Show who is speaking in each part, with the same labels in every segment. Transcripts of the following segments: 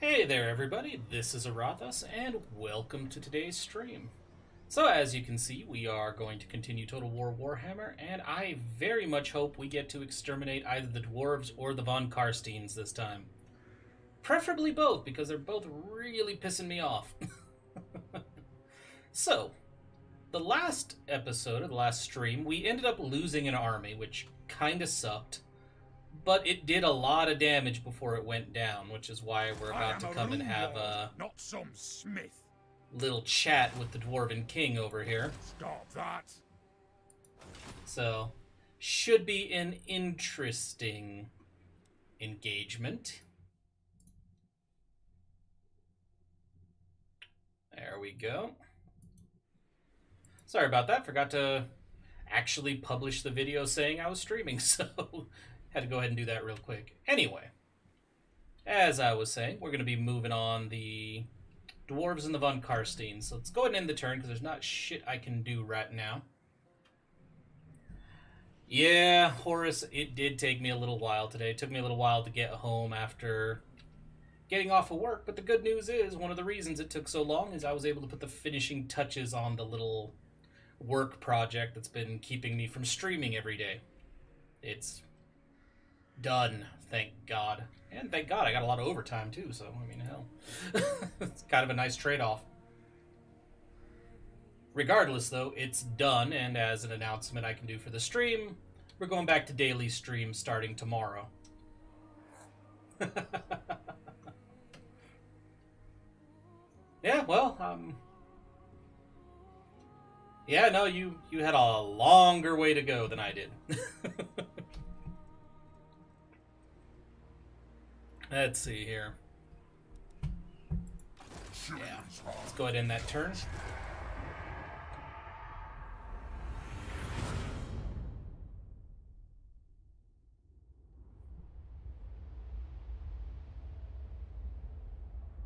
Speaker 1: Hey there everybody, this is Aurathas, and welcome to today's stream. So as you can see, we are going to continue Total War Warhammer, and I very much hope we get to exterminate either the Dwarves or the von Carsteins this time. Preferably both, because they're both really pissing me off. So, the last episode, or the last stream, we ended up losing an army, which kinda sucked. But it did a lot of damage before it went down, which is why we're about to come and have a
Speaker 2: not some smith.
Speaker 1: Little chat with the Dwarven King over here.
Speaker 2: Stop that.
Speaker 1: So, should be an interesting engagement. There we go. Sorry about that. Forgot to actually publish the video saying I was streaming, so had to go ahead and do that real quick. Anyway, as I was saying, we're going to be moving on the Dwarves and the von Carsteins. So let's go ahead and end the turn, because there's not shit I can do right now. Yeah, Horace, it did take me a little while today. It took me a little while to get home after getting off of work, but the good news is, one of the reasons it took so long is I was able to put the finishing touches on the little work project that's been keeping me from streaming every day. It's done, thank God. And thank God I got a lot of overtime too, so, I mean, hell. It's kind of a nice trade-off. Regardless, though, it's done, and as an announcement I can do for the stream, we're going back to daily stream starting tomorrow. Yeah, well, yeah, no, you had a longer way to go than I did. Let's see here. Yeah, let's go ahead and end that turn.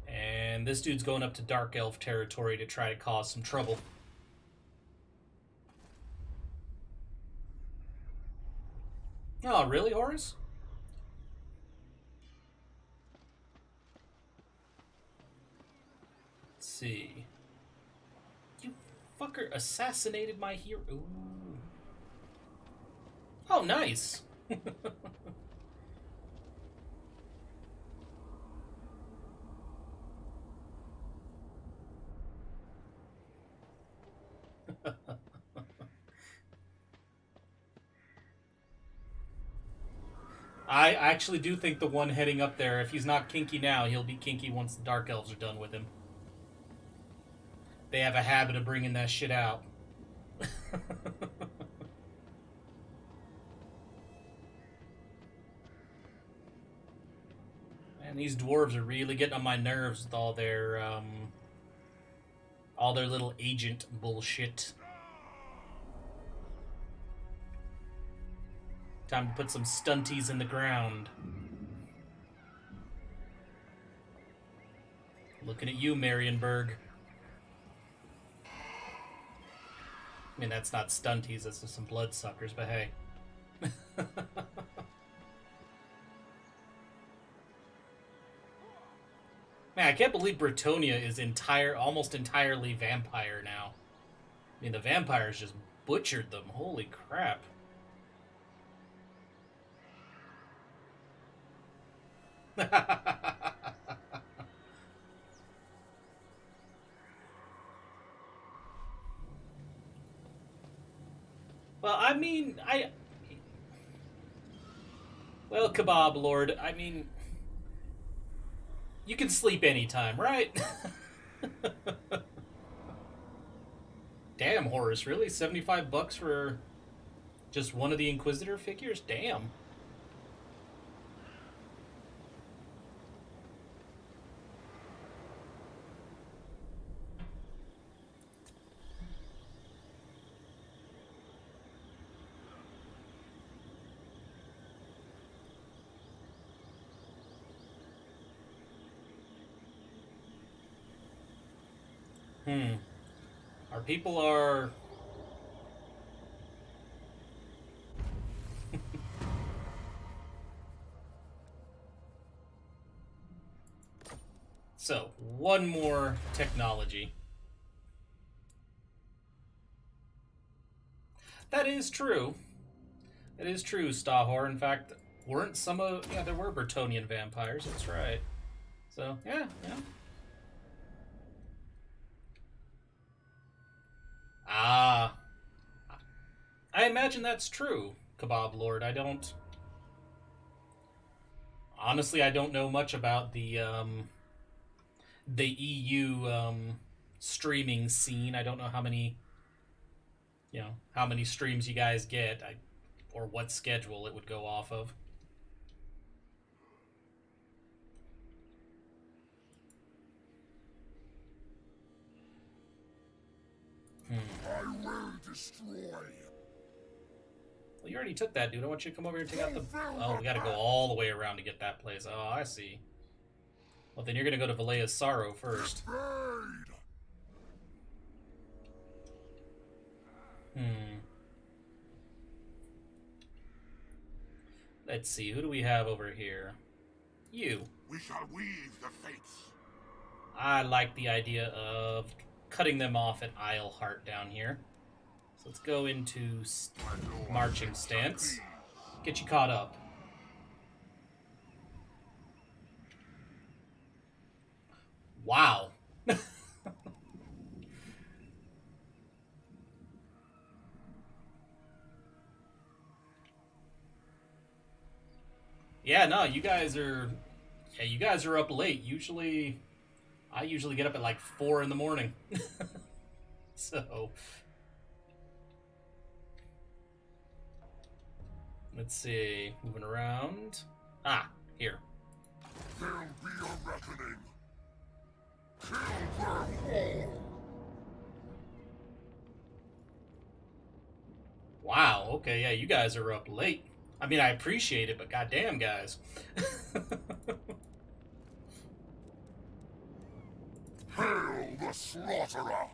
Speaker 1: And this dude's going up to Dark Elf territory to try to cause some trouble. Oh, really, Horace? Let's see. You fucker assassinated my hero. Ooh. Oh, nice. I actually do think the one heading up there, if he's not kinky now, he'll be kinky once the Dark Elves are done with him. They have a habit of bringing that shit out. Man, these dwarves are really getting on my nerves with all their little agent bullshit. Time to put some stunties in the ground. Looking at you, Marienburg. I mean, that's not stunties, that's just some bloodsuckers, but hey. Man, I can't believe Bretonnia is almost entirely vampire now. I mean, the vampires just butchered them. Holy crap. Well, I mean, well, Kebab Lord, I mean, you can sleep anytime, right? Damn, Horace, really? 75 bucks for just one of the Inquisitor figures? Damn. Our people are... So, one more technology. That is true. That is true, Stahor. In fact, weren't some of... Yeah, there were Bretonnian vampires. That's right. So, yeah. Ah. I imagine that's true, Kebab Lord. I don't... Honestly, I don't know much about the EU streaming scene. I don't know how many... how many streams you guys get, or what schedule it would go off of.
Speaker 2: I will destroy.
Speaker 1: Well, you already took that, dude. I want you to come over here and take out the... Oh, we gotta go all the way around to get that place. Oh, I see. Well, then you're gonna go to Valea's Sorrow first. Let's see, who do we have over here? You.
Speaker 2: We shall weave the fates.
Speaker 1: I like the idea of cutting them off at Isleheart down here. So let's go into marching stance. Get you caught up. Wow. Yeah, no, you guys are up late. I usually get up at like 4 in the morning. So, let's see, moving around. Ah, here.
Speaker 2: There'll be a reckoning. Kill them all.
Speaker 1: Wow, okay, yeah, you guys are up late. I mean, I appreciate it, but goddamn, guys.
Speaker 2: Hail the slaughterer!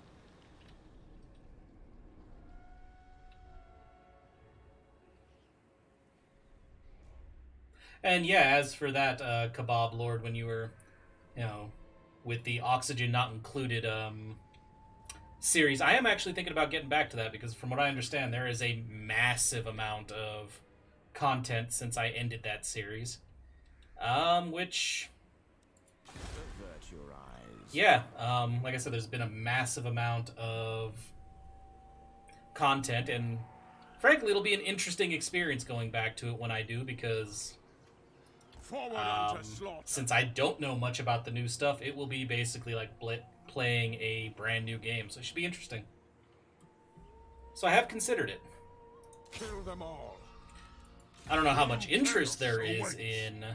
Speaker 1: And yeah, as for that, Kebab Lord, when you were, with the oxygen not included series, I am actually thinking about getting back to that, because from what I understand, there is a massive amount of content since I ended that series. Which...
Speaker 3: Avert your eyes.
Speaker 1: Yeah, like I said, there's been a massive amount of content, and frankly, it'll be an interesting experience going back to it when I do, because since I don't know much about the new stuff, it will be basically like playing a brand new game, so it should be interesting. So I have considered it.
Speaker 2: Kill them all.
Speaker 1: I don't know how much interest there is in...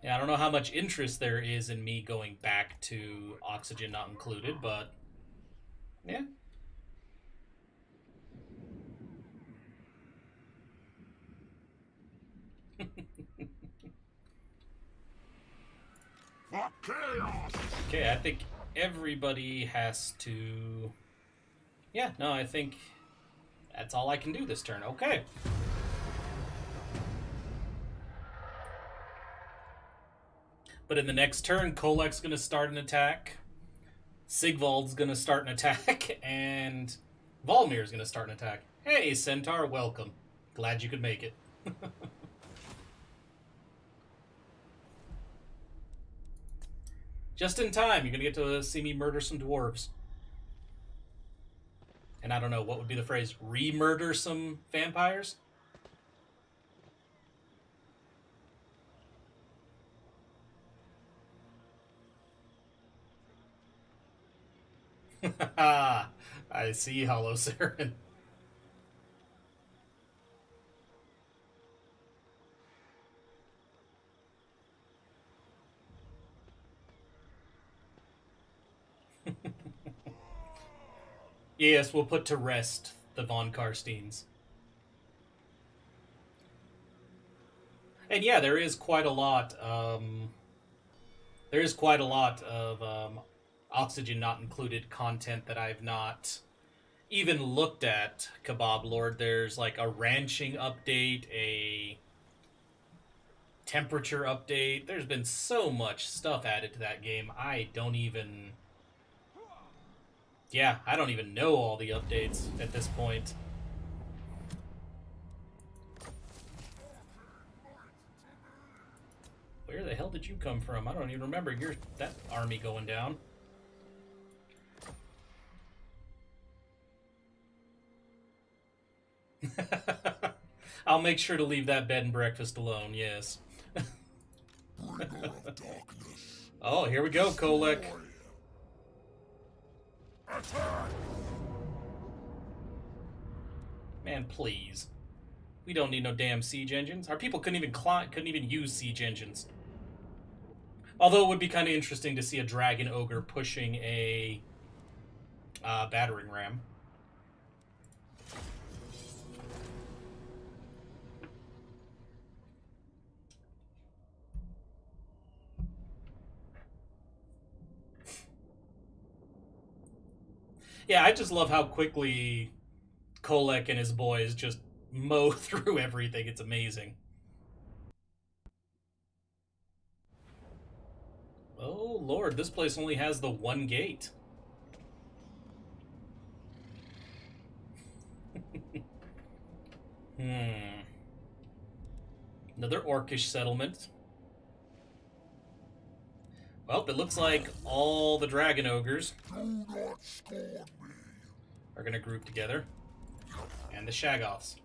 Speaker 1: Yeah, I don't know how much interest there is in me going back to oxygen not included, but... Yeah.
Speaker 2: For chaos.
Speaker 1: Okay, I think everybody has to... Yeah, no, I think that's all I can do this turn. Okay. But in the next turn, Kholek's going to start an attack, Sigvald's going to start an attack, and Valmir's going to start an attack. Hey, Centaur, welcome. Glad you could make it. Just in time, you're going to get to see me murder some dwarves. And I don't know, what would be the phrase? Re-murder some vampires? I see, Hollow Saren. Yes, we'll put to rest the von Carsteins. And yeah, there is quite a lot. There is quite a lot of oxygen not included content that I've not even looked at, Kebab Lord. There's like a ranching update, temperature update. There's been so much stuff added to that game. I don't even know all the updates at this point. Where the hell did you come from? I don't even remember that army going down. I'll make sure to leave that bed and breakfast alone, yes. Oh, here we go, Kholek. Man, please. We don't need no damn siege engines. Our people couldn't even use siege engines. Although it would be kind of interesting to see a dragon ogre pushing a battering ram. Yeah, I just love how quickly Kholek and his boys just mow through everything. It's amazing. Oh, Lord, this place only has the one gate. Another orcish settlement. Well, it looks like all the dragon ogres are going to group together. And the Shaggoths.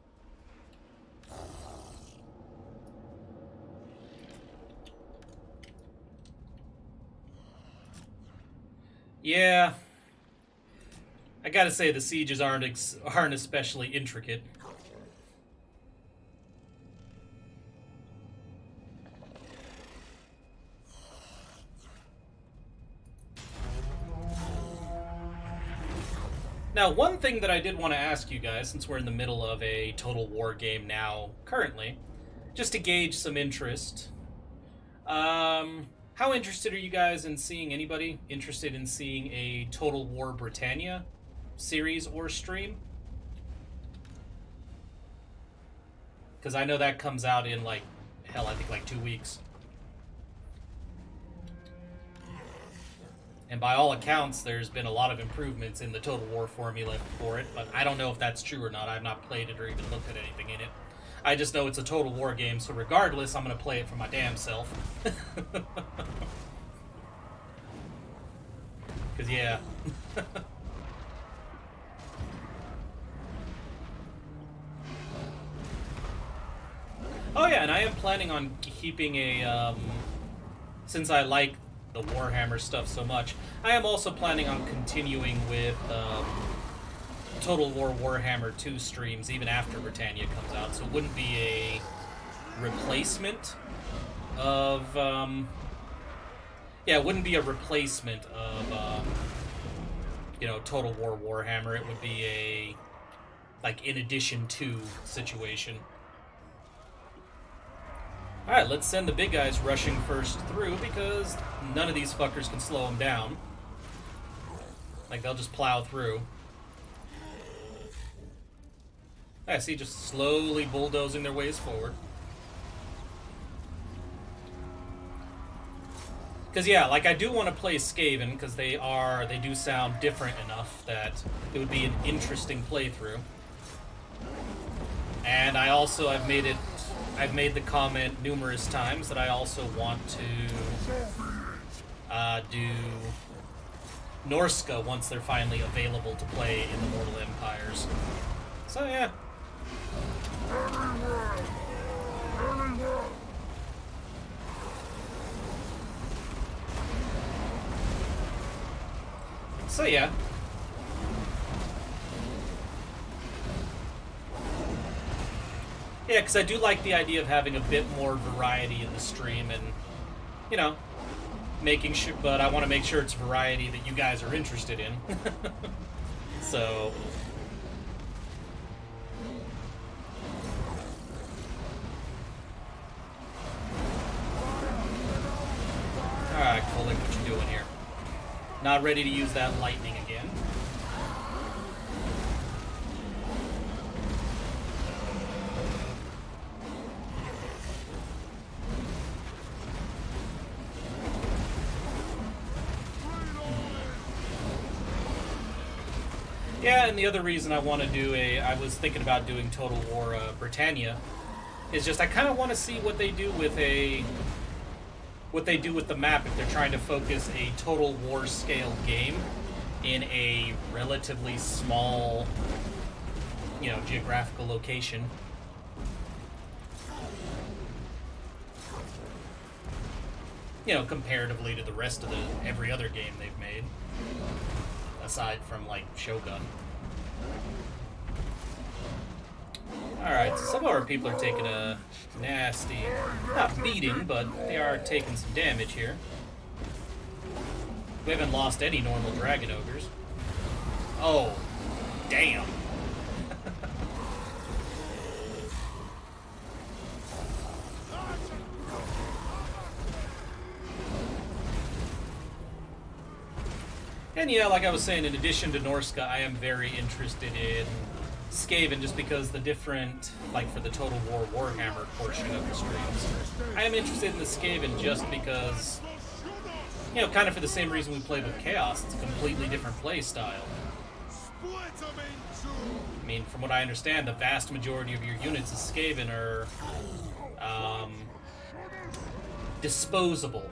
Speaker 1: Yeah. I gotta say, the sieges aren't especially intricate. Now, one thing that I did want to ask you guys, since we're in the middle of a Total War game now, currently, just to gauge some interest, how interested are you guys in seeing, anybody interested in seeing a Total War Bretonnia series or stream? Because I know that comes out in, like, hell, I think like 2 weeks. And by all accounts, there's been a lot of improvements in the Total War formula for it, but I don't know if that's true or not. I've not played it or even looked at anything in it. I just know it's a Total War game, so regardless, I'm going to play it for my damn self. Because, yeah. Oh, yeah, and I am planning on keeping a, since I like the Warhammer stuff so much, I am also planning on continuing with Total War Warhammer 2 streams even after Britannia comes out, so it wouldn't be a replacement of yeah, it wouldn't be a replacement of you know, Total War Warhammer. It would be a, like, in addition to situation. Alright, let's send the big guys rushing first through, because none of these fuckers can slow them down. Like, they'll just plow through. I see, just slowly bulldozing their ways forward. Because, yeah, like, I do want to play Skaven, because they do sound different enough that it would be an interesting playthrough. And I also, I've made the comment numerous times that I also want to do Norska once they're finally available to play in the Mortal Empires. So, yeah. So, yeah. Yeah, because I do like the idea of having a bit more variety in the stream and, you know, making sure, but I want to make sure it's variety that you guys are interested in. So. Alright, Kholek, what you doing here? Not ready to use that lightning again. Yeah, and the other reason I want to do I was thinking about doing Total War Britannia, is just I kind of want to see what they do with the map if they're trying to focus a Total War scale game in a relatively small, you know, geographical location. You know, comparatively to the rest of every other game they've made, aside from like Shogun. Alright, so some of our people are taking a nasty, not beating, but they are taking some damage here. We haven't lost any normal dragon ogres. Oh, damn. And yeah, like I was saying, in addition to Norska, I am very interested in Skaven, just because the different, like for the Total War Warhammer portion of the streams, I am interested in the Skaven just because, you know, kind of for the same reason we played with Chaos. It's a completely different play style. I mean, from what I understand, the vast majority of your units as Skaven are disposable.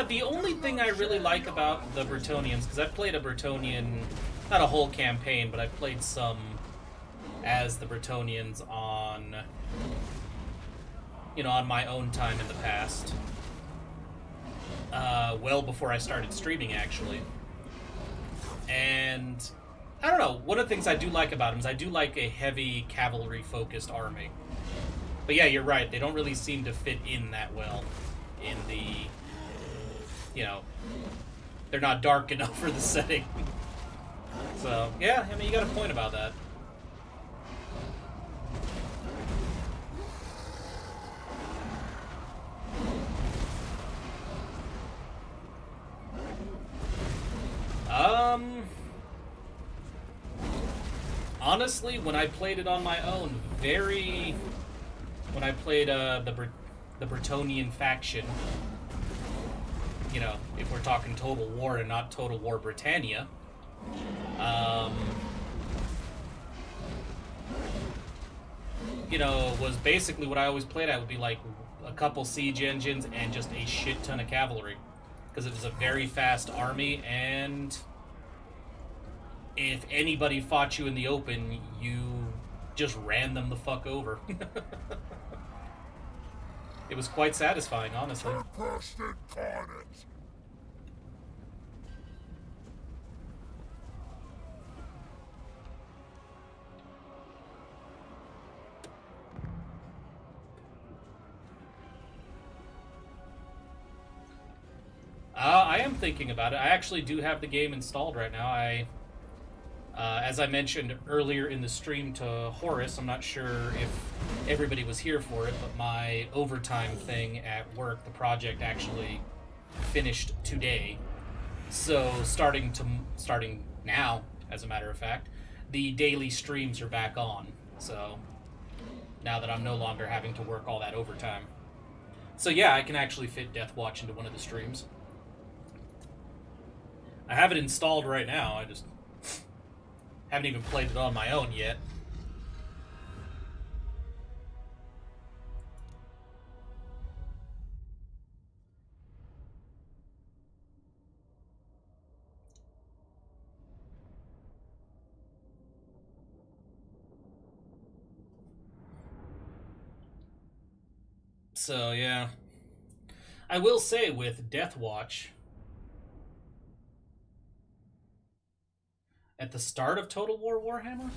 Speaker 1: The only thing I really like about the Bretonnians, because I've played a Bretonnian, not a whole campaign, but I've played some as the Bretonnians on, you know, on my own time in the past. Well before I started streaming, actually. And, I don't know, one of the things I do like about them is I do like a heavy cavalry-focused army. But yeah, you're right, they don't really seem to fit in that well in the... You know, they're not dark enough for the setting. So, yeah, I mean, you got a point about that. Honestly, when I played it on my own, when I played the Bretonnian faction, you know, if we're talking Total War and not Total War Britannia, you know, was basically what I always played at would be like a couple siege engines and just a shit ton of cavalry. Because it was a very fast army, and if anybody fought you in the open, you just ran them the fuck over. It was quite satisfying, honestly. I am thinking about it. I actually do have the game installed right now. As I mentioned earlier in the stream to Horace, I'm not sure if everybody was here for it, but my overtime thing at work, the project actually finished today. So starting now, as a matter of fact, the daily streams are back on. So now that I'm no longer having to work all that overtime. So yeah, I can actually fit Deathwatch into one of the streams. I have it installed right now, I just haven't even played it on my own yet. So, yeah. I will say with Deathwatch, at the start of Total War Warhammer?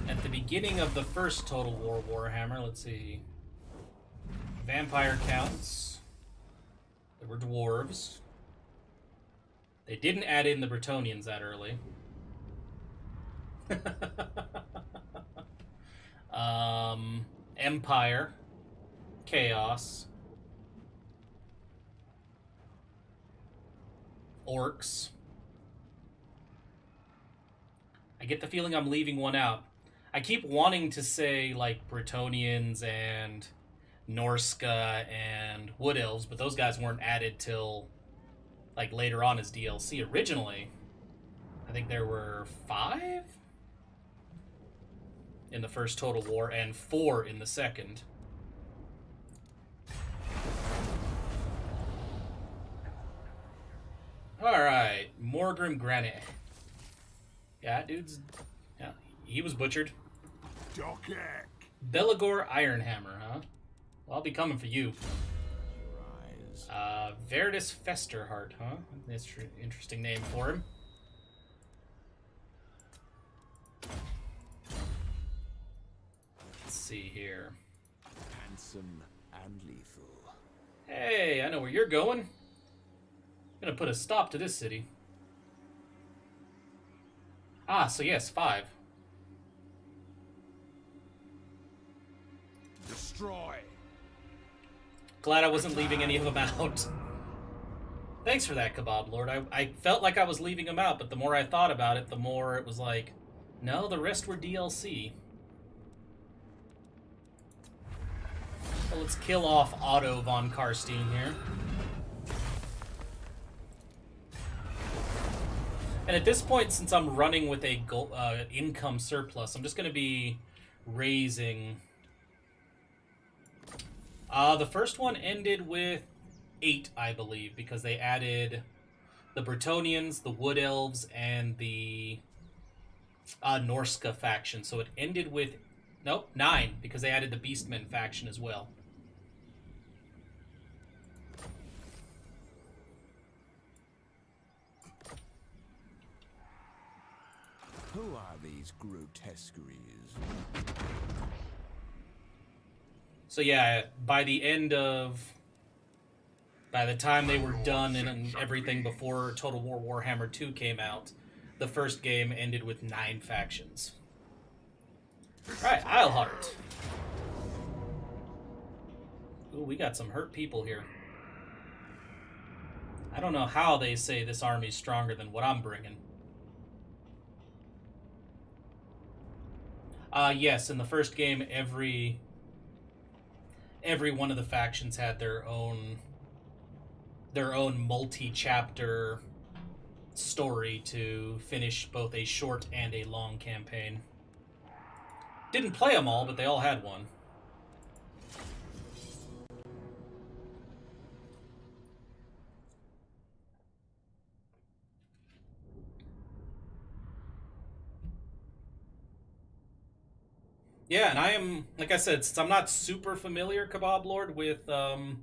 Speaker 1: At the beginning of the first Total War Warhammer, let's see. Vampire counts. There were dwarves. They didn't add in the Bretonnians that early. Empire. Chaos. Orcs. I get the feeling I'm leaving one out. I keep wanting to say, like, Bretonnians and Norska and Wood Elves, but those guys weren't added till, like, later on as DLC. Originally, I think there were 5 in the first Total War and 4 in the second. Alright, Morgrim Granite. Yeah, dude's... Yeah, he was butchered.
Speaker 2: Dokek.
Speaker 1: Belagor Ironhammer, huh? Well, I'll be coming for you. Verdus Festerheart, huh? That's an interesting name for him. Let's see here.
Speaker 3: Handsome and lethal.
Speaker 1: Hey, I know where you're going. I'm gonna put a stop to this city. Ah, so yes, 5.
Speaker 2: Destroy.
Speaker 1: Glad I wasn't leaving any of them out. Thanks for that, Kebab Lord. I felt like I was leaving them out, but the more I thought about it, the more it was like, no, the rest were DLC. So let's kill off Otto von Carstein here. And at this point, since I'm running with a income surplus, I'm just going to be raising... the first one ended with 8, I believe, because they added the Bretonnians, the Wood Elves, and the Norska faction. So it ended with... Nope, 9, because they added the Beastmen faction as well.
Speaker 3: Who are these grotesqueries?
Speaker 1: So yeah, by the time they were done and everything before Total War Warhammer 2 came out, the first game ended with 9 factions. Alright, Isleheart. Ooh, we got some hurt people here. I don't know how they say this army's stronger than what I'm bringing. Yes, in the first game, every one of the factions had their own multi-chapter story to finish both a short and a long campaign. Didn't play them all, but they all had one. Yeah, and I am, like I said, since I'm not super familiar, Kebab Lord, with Total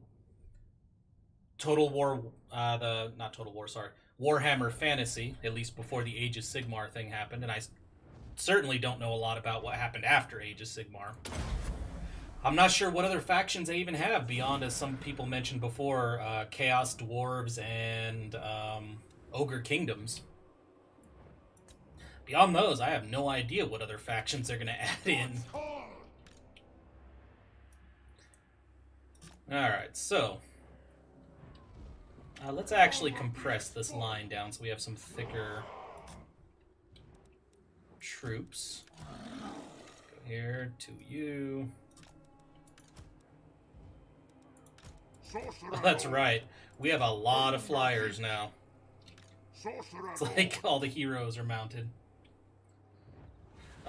Speaker 1: War, not Total War, sorry, Warhammer Fantasy, at least before the Age of Sigmar thing happened, and I certainly don't know a lot about what happened after Age of Sigmar. I'm not sure what other factions they even have beyond, as some people mentioned before, Chaos Dwarves and Ogre Kingdoms. Beyond those, I have no idea what other factions they're going to add in. Alright, so... let's actually compress this line down so we have some thicker troops. Go here, to you. Oh, that's right. We have a lot of flyers now. It's like all the heroes are mounted.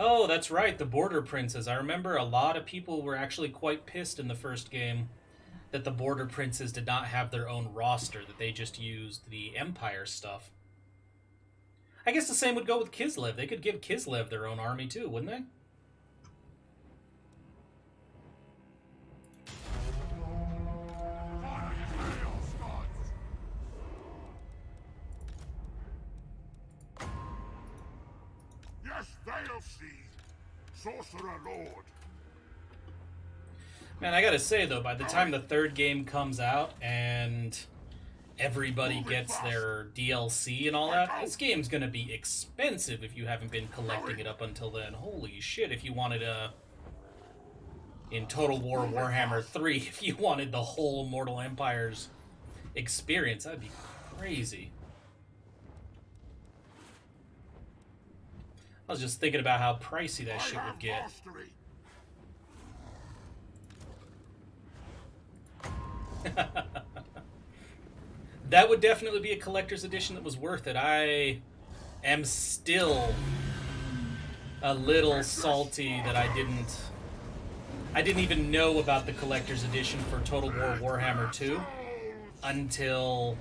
Speaker 1: Oh, that's right, the Border Princes. I remember a lot of people were actually quite pissed in the first game that the Border Princes did not have their own roster, that they just used the Empire stuff. I guess the same would go with Kislev. They could give Kislev their own army too, wouldn't they?
Speaker 2: Sorcerer Lord.
Speaker 1: Man, I gotta say though, by the time the third game comes out and everybody gets their DLC and all that, this game's gonna be expensive if you haven't been collecting it up until then. Holy shit, if you wanted in Total War Warhammer 3, if you wanted the whole Mortal Empires experience, that'd be crazy. I was just thinking about how pricey that shit would get.
Speaker 2: Mastery.
Speaker 1: That would definitely be a collector's edition that was worth it. I am still a little salty that I didn't even know about the collector's edition for Total War Warhammer 2 until,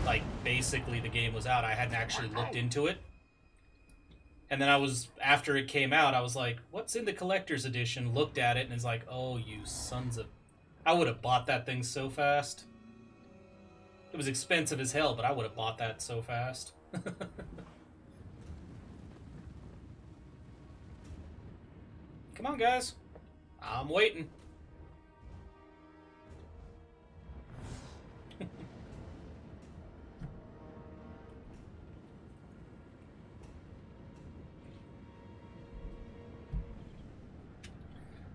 Speaker 1: like, basically the game was out. I hadn't actually looked into it. And then after it came out, I was like, what's in the collector's edition? Looked at it and it's like, oh, you sons of... I would have bought that thing so fast. It was expensive as hell, but I would have bought that so fast. Come on, guys. I'm waiting.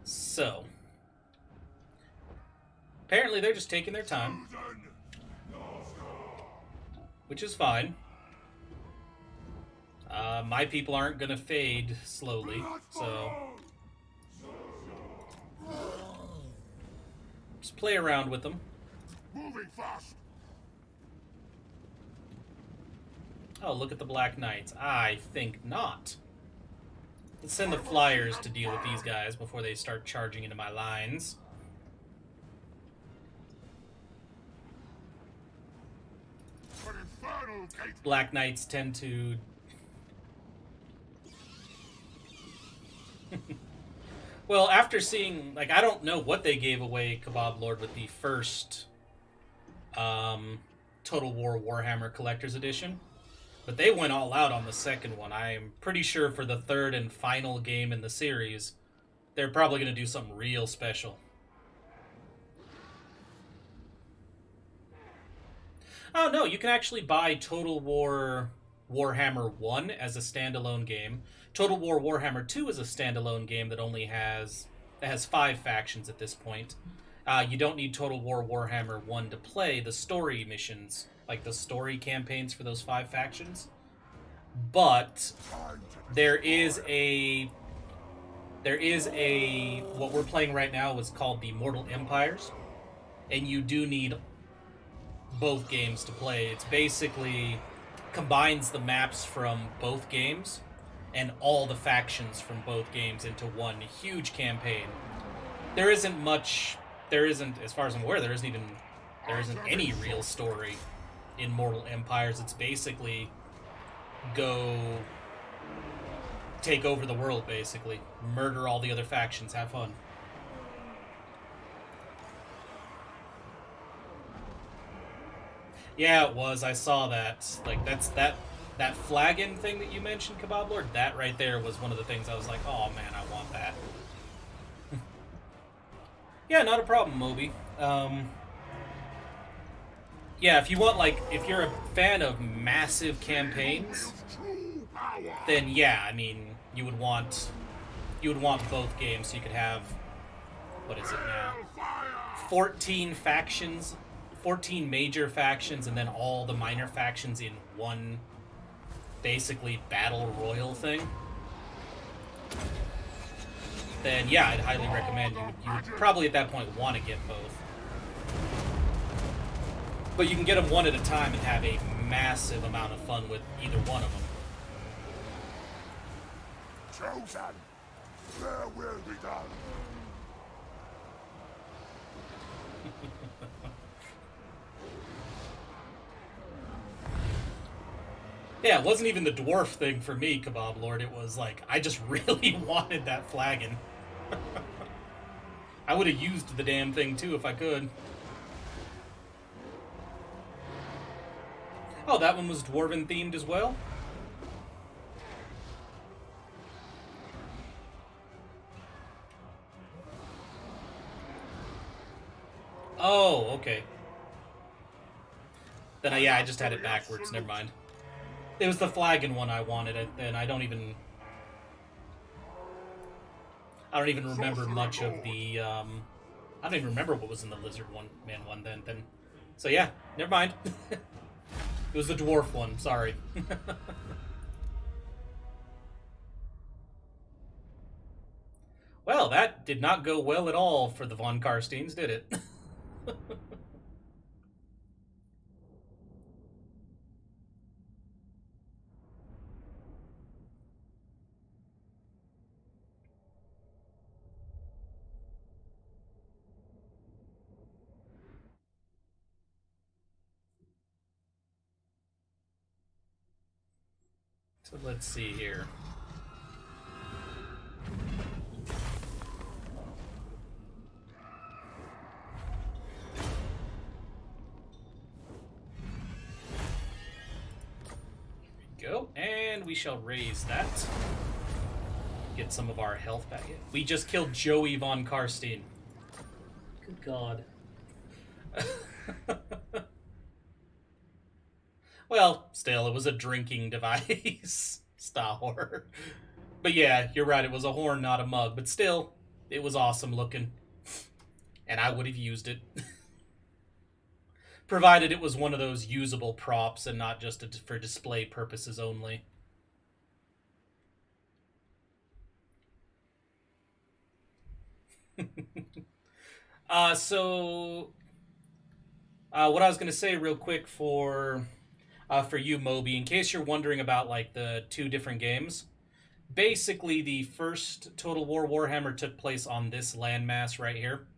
Speaker 1: So, apparently they're just taking their time, which is fine. My people aren't going to fade slowly, so just play around with them.
Speaker 2: Moving fast.
Speaker 1: Oh, look at the Black Knights. I think not. Let's send the flyers to deal with these guys before they start charging into my lines. Black Knights tend to... Well, after seeing... Like, I don't know what they gave away, Kebab Lord, with the first Total War Warhammer Collector's Edition. But they went all out on the second one. I'm pretty sure for the third and final game in the series, they're probably going to do something real special. Oh, no, you can actually buy Total War Warhammer 1 as a standalone game. Total War Warhammer 2 is a standalone game that only has 5 factions at this point. You don't need Total War Warhammer 1 to play the story missions, like the story campaigns for those 5 factions. But there is a what we're playing right now is called the Mortal Empires, and you do need both games to play. It's basically combines the maps from both games and all the factions from both games into one huge campaign. There isn't, as far as I'm aware, there isn't any real story in Mortal Empires. It's basically go take over the world, basically. Murder all the other factions, have fun. Yeah, it was. I saw that. Like, that flagon thing that you mentioned, Kebab Lord, that right there was one of the things I was like, oh man, I want that. Yeah, not a problem, Moby. Yeah, if you want, like, if you're a fan of massive campaigns, then yeah, I mean, you would want both games so you could have, what is it now? 14 factions, 14 major factions, and then all the minor factions in one, basically, battle royal thing. Then yeah, I'd highly recommend you would probably at that point want to get both. But you can get them one at a time and have a massive amount of fun with either one of them.
Speaker 2: Chosen, there will be done.
Speaker 1: Yeah, it wasn't even the dwarf thing for me, Kebab Lord. It was like, I just really wanted that flagon. I would have used the damn thing too if I could. Oh, that one was dwarven themed as well? Oh, okay. Then, yeah, I just had it backwards. Never mind. It was the flagon one I wanted, and I don't even remember much of the, I don't even remember what was in the Lizardman one then. So yeah, never mind. It was the dwarf one, sorry. That did not go well at all for the von Carsteins, did it? So let's see here. Go, and we shall raise that. Get some of our health back. We just killed Joey von Carstein. Good God. Well, still, it was a drinking device. Star horror. But yeah, you're right, it was a horn, not a mug. But still, it was awesome looking. And I would have used it. Provided it was one of those usable props and not just for display purposes only. What I was going to say real quick for you, Moby, in case you're wondering about like the two different games, basically the first Total War Warhammer took place on this landmass right here.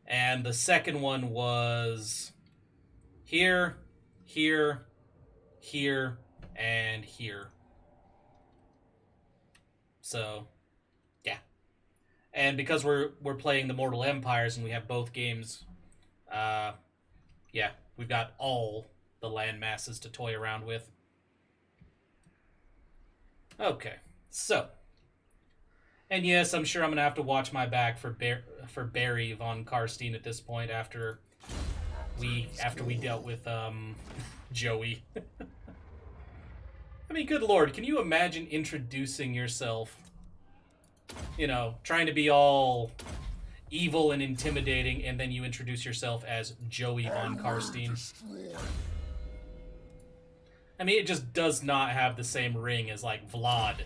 Speaker 1: And the second one was here, here, here, and here. So, yeah. And because we're playing the Mortal Empires and we have both games, yeah, we've got all the land masses to toy around with. Okay, so. And yes, I'm sure I'm going to have to watch my back for Barry von Carstein at this point after we dealt with Joey. I mean, good lord, can you imagine introducing yourself, you know, trying to be all evil and intimidating, and then you introduce yourself as Joey von Carstein? I mean, it just does not have the same ring as, like, Vlad.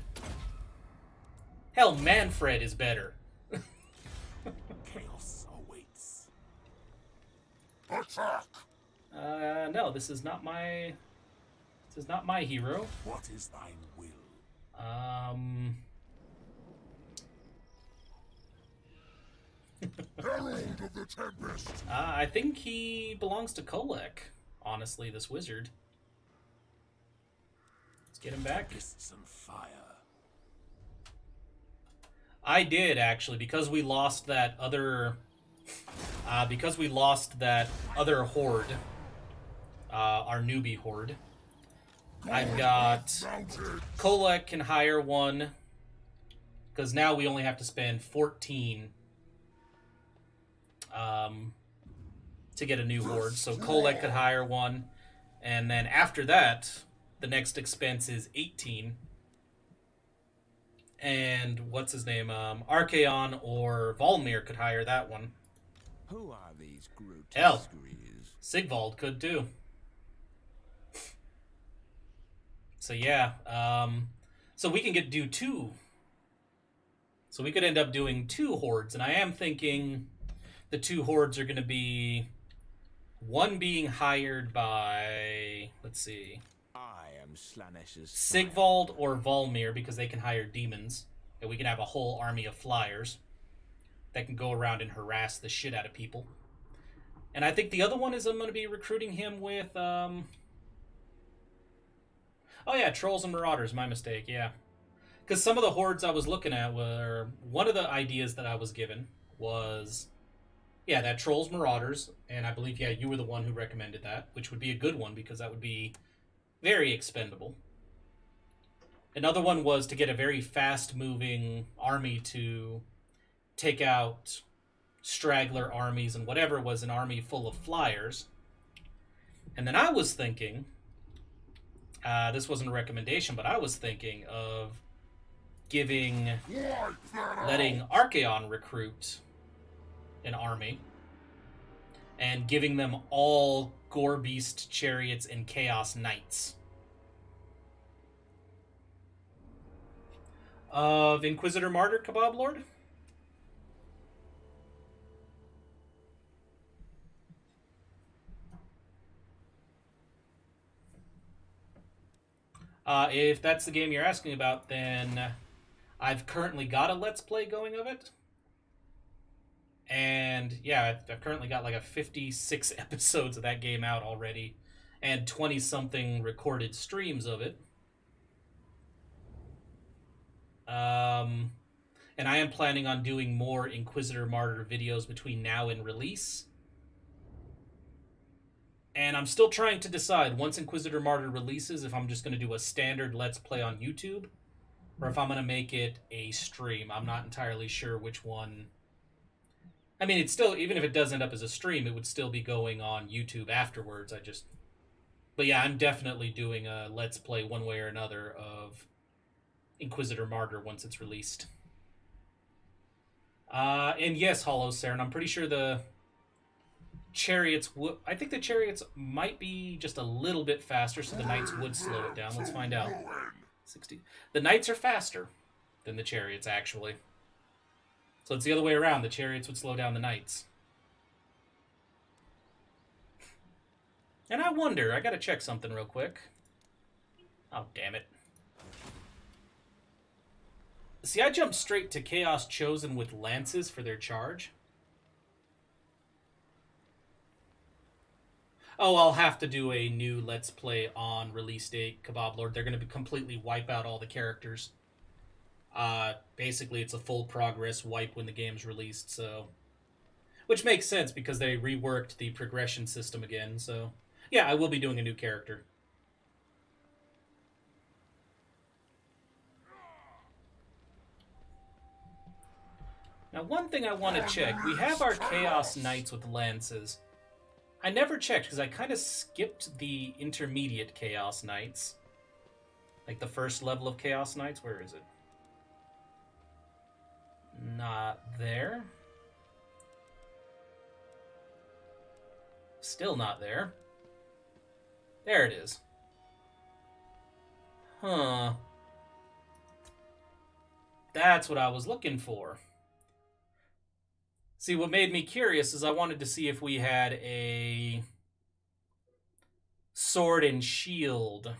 Speaker 1: Hell, Manfred is better.
Speaker 2: Chaos awaits. Attack!
Speaker 1: No, this is not my... This is not my hero.
Speaker 2: What is thine will? Herald of the Tempest!
Speaker 1: I think he belongs to Kholek, honestly, this wizard. Let's get him back.
Speaker 2: Fists and fire.
Speaker 1: I did, actually, because we lost that other... horde. Our newbie horde. I've got... Kholek can hire one. Because now we only have to spend 14... to get a new horde. So Kholek could hire one. And then after that, the next expense is 18. And what's his name? Archaon or Valmir could hire that one.
Speaker 3: Who are these grotesques?
Speaker 1: Hell, Sigvald could too. So yeah, so we can do two. So we could end up doing two hordes, and I am thinking the two hordes are going to be one being hired by, let's see, Sigvald or Valmir, because they can hire demons, and we can have a whole army of flyers that can go around and harass the shit out of people. And I think the other one is I'm going to be recruiting him with, oh yeah, Trolls and Marauders, my mistake, yeah. Because some of the hordes I was looking at were, one of the ideas that I was given was, yeah, that Trolls Marauders, and I believe, yeah, you were the one who recommended that, which would be a good one because that would be very expendable. Another one was to get a very fast-moving army to take out straggler armies and whatever was an army full of flyers. And then I was thinking, this wasn't a recommendation, but I was thinking of letting Archaon recruit an army and giving them all Gore Beast chariots and Chaos Knights. Of Inquisitor Martyr Kebab Lord? If that's the game you're asking about, then I've currently got a Let's Play going of it. And yeah, I've currently got like a 56 episodes of that game out already, and 20-something recorded streams of it. And I am planning on doing more Inquisitor Martyr videos between now and release. And I'm still trying to decide, once Inquisitor Martyr releases, if I'm just going to do a standard Let's Play on YouTube, or if I'm going to make it a stream. I'm not entirely sure which one. I mean, it's still, even if it does end up as a stream, it would still be going on YouTube afterwards. But yeah, I'm definitely doing a Let's Play one way or another of Inquisitor Martyr once it's released. And yes, Hollow Saren, I'm pretty sure the chariots I think the chariots might be just a little bit faster, so the knights would slow it down. Let's find out. 60. The knights are faster than the chariots, actually. So it's the other way around. The chariots would slow down the knights. And I wonder, I gotta check something real quick. Oh, damn it. See, I jumped straight to Chaos Chosen with lances for their charge. Oh, I'll have to do a new Let's Play on release date, Kebab Lord. They're going to completely wipe out all the characters. Basically, it's a full progress wipe when the game's released, so... Which makes sense, because they reworked the progression system again, so... Yeah, I will be doing a new character. Now, one thing I want to check. We have our Chaos Knights with lances. I never checked, because I kind of skipped the intermediate Chaos Knights. Like the first level of Chaos Knights. Where is it? Not there. Still not there. There it is. Huh. That's what I was looking for. See, what made me curious is I wanted to see if we had a sword and shield,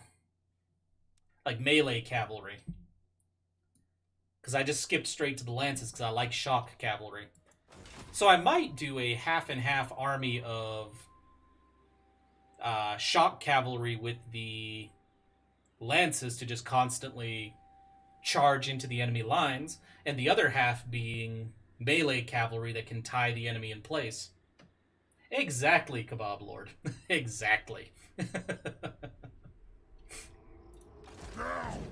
Speaker 1: like melee cavalry. Because I just skipped straight to the lances because I like shock cavalry. So I might do a half and half army of shock cavalry with the lances to just constantly charge into the enemy lines, and the other half being melee cavalry that can tie the enemy in place. Exactly, Kebab Lord. Exactly.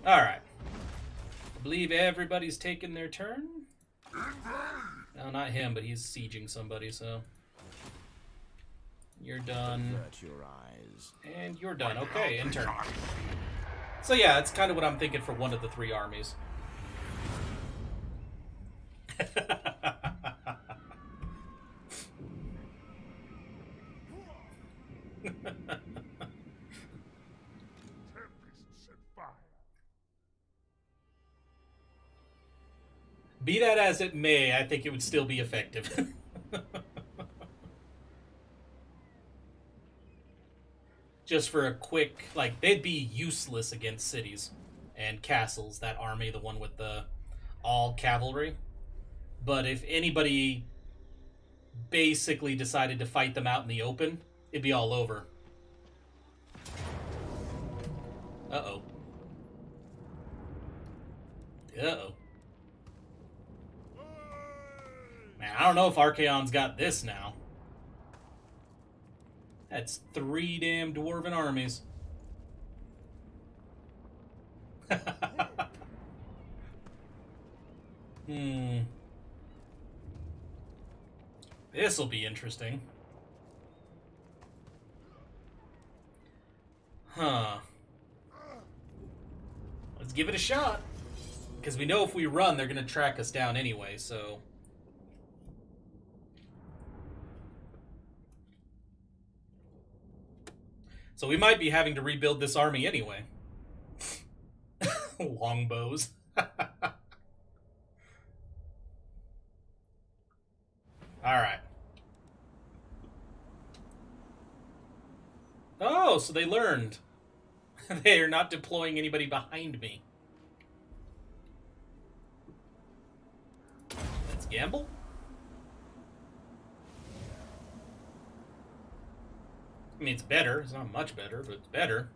Speaker 1: Alright. I believe everybody's taken their turn. No, not him, but he's sieging somebody, so... You're done. And you're done. Okay, in turn. So yeah, it's kind of what I'm thinking for one of the three armies. Be that as it may, I think it would still be effective. Just for a quick, like, they'd be useless against cities and castles, that army, the one with the all cavalry. But if anybody basically decided to fight them out in the open, it'd be all over. Uh-oh. Uh-oh. Man, I don't know if Archaon's got this now. That's 3 damn dwarven armies. This'll be interesting. Huh. Let's give it a shot. Because we know if we run, they're going to track us down anyway, so... So we might be having to rebuild this army anyway. Longbows. Alright. Oh, so they learned. They are not deploying anybody behind me. Let's gamble. I mean, it's better. It's not much better, but it's better.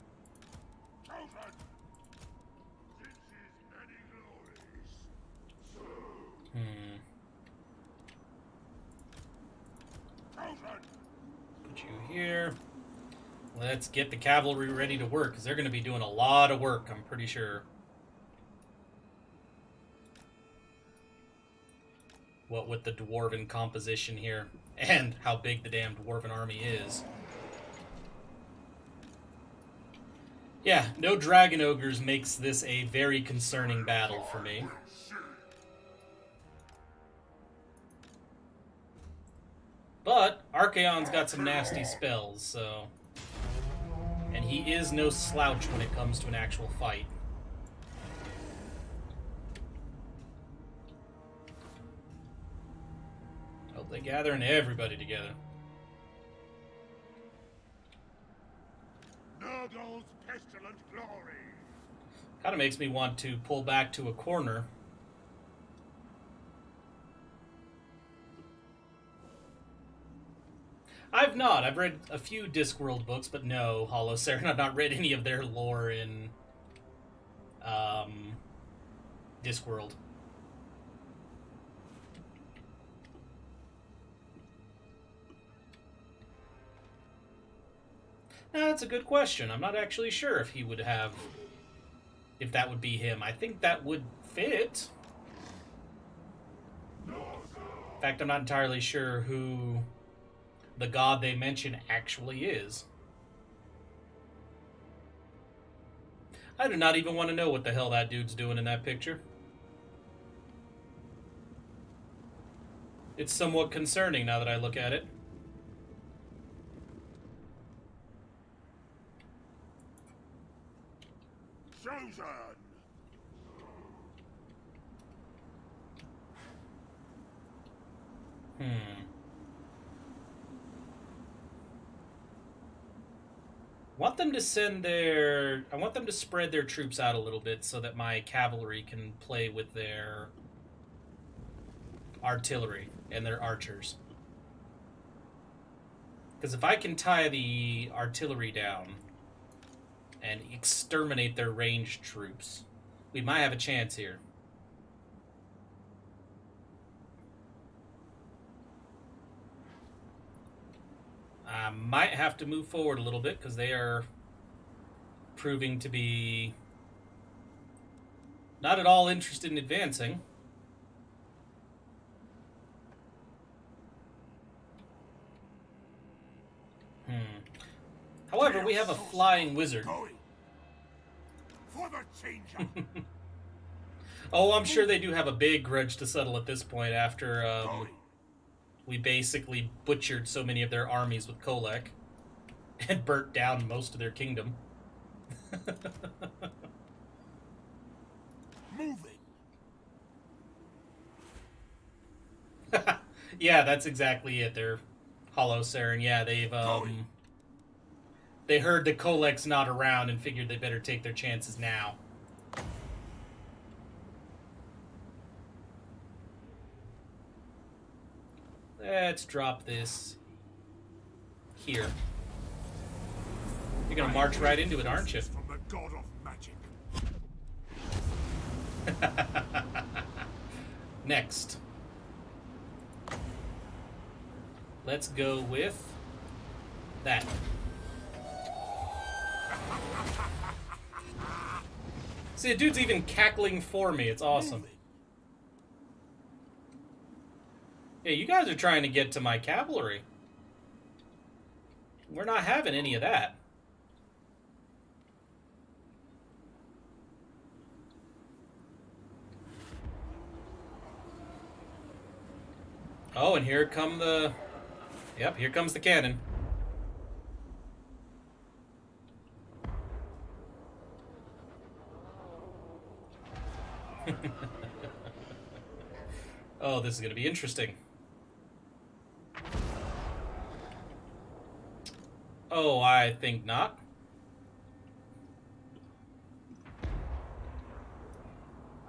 Speaker 1: Put you here. Let's get the cavalry ready to work, because they're going to be doing a lot of work, I'm pretty sure. What with the dwarven composition here, and how big the damn dwarven army is. Yeah, no dragon ogres makes this a very concerning battle for me. But Archaon's got some nasty spells, so... And he is no slouch when it comes to an actual fight. Hope they gathering everybody together.
Speaker 2: Nurgle's pestilent glory.
Speaker 1: Kind of makes me want to pull back to a corner. I've not. I've read a few Discworld books, but no, Hollow Saren. I've not read any of their lore in Discworld. That's a good question. I'm not actually sure if he would have... If that would be him. I think that would fit. In fact, I'm not entirely sure who the god they mention actually is. I do not even want to know what the hell that dude's doing in that picture. It's somewhat concerning now that I look at it.
Speaker 2: Chosen.
Speaker 1: Want them to send their... I want them to spread their troops out a little bit so that my cavalry can play with their artillery and their archers. Because if I can tie the artillery down and exterminate their ranged troops, we might have a chance here. I might have to move forward a little bit because they are proving to be not at all interested in advancing. However, we have a flying wizard.
Speaker 2: For the changer.
Speaker 1: Oh, I'm sure they do have a big grudge to settle at this point after we basically butchered so many of their armies with Kholek and burnt down most of their kingdom.
Speaker 2: Moving.
Speaker 1: Yeah, that's exactly it. They're Hollow Saren. Yeah, they've they heard that Kholek's not around and figured they better take their chances now. Let's drop this here. You're gonna march right into it, aren't you?
Speaker 2: From the god of magic.
Speaker 1: Next. Let's go with that. See, the dude's even cackling for me. It's awesome. Yeah, you guys are trying to get to my cavalry. We're not having any of that. Oh, and here come the... Yep, here comes the cannon. Oh, this is going to be interesting. Oh, I think not.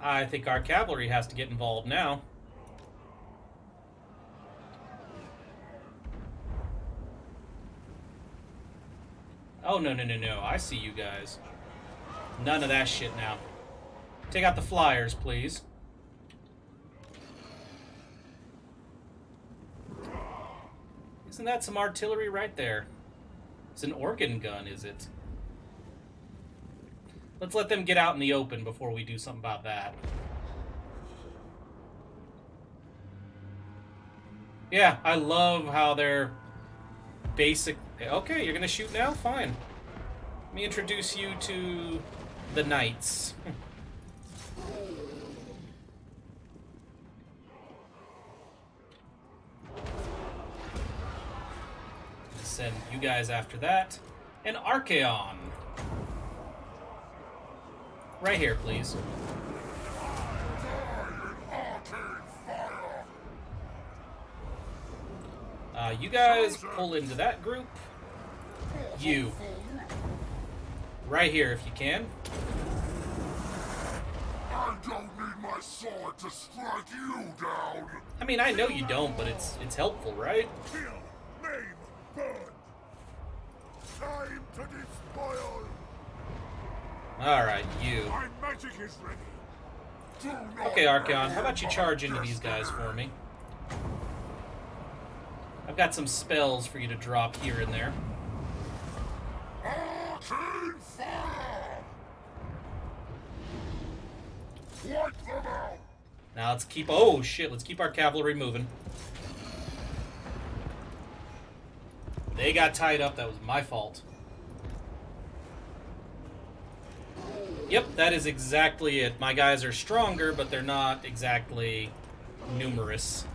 Speaker 1: I think our cavalry has to get involved now. Oh, no, no, no, no. I see you guys. None of that shit now. Take out the flyers, please. Isn't that some artillery right there? It's an organ gun, is it? Let's let them get out in the open before we do something about that. Yeah, I love how they're basic... Okay, you're gonna shoot now? Fine. Let me introduce you to the knights. Send you guys after that. And Archaon. Right here, please. You guys pull into that group. You. Right here, if you can.
Speaker 2: I don't need my sword to strike you down.
Speaker 1: I mean, I know you don't, but it's helpful, right?
Speaker 2: Kill, maim, burn. Time to despoil.
Speaker 1: Alright, you.
Speaker 2: My magic is ready. Do not
Speaker 1: Okay, Archaon, how about you charge into these guys for me? I've got some spells for you to drop here and there.
Speaker 2: Arcane fire! Wipe them out!
Speaker 1: Now let's keep... Oh, shit, let's keep our cavalry moving. They got tied up. That was my fault. Yep, that is exactly it. My guys are stronger, but they're not exactly numerous.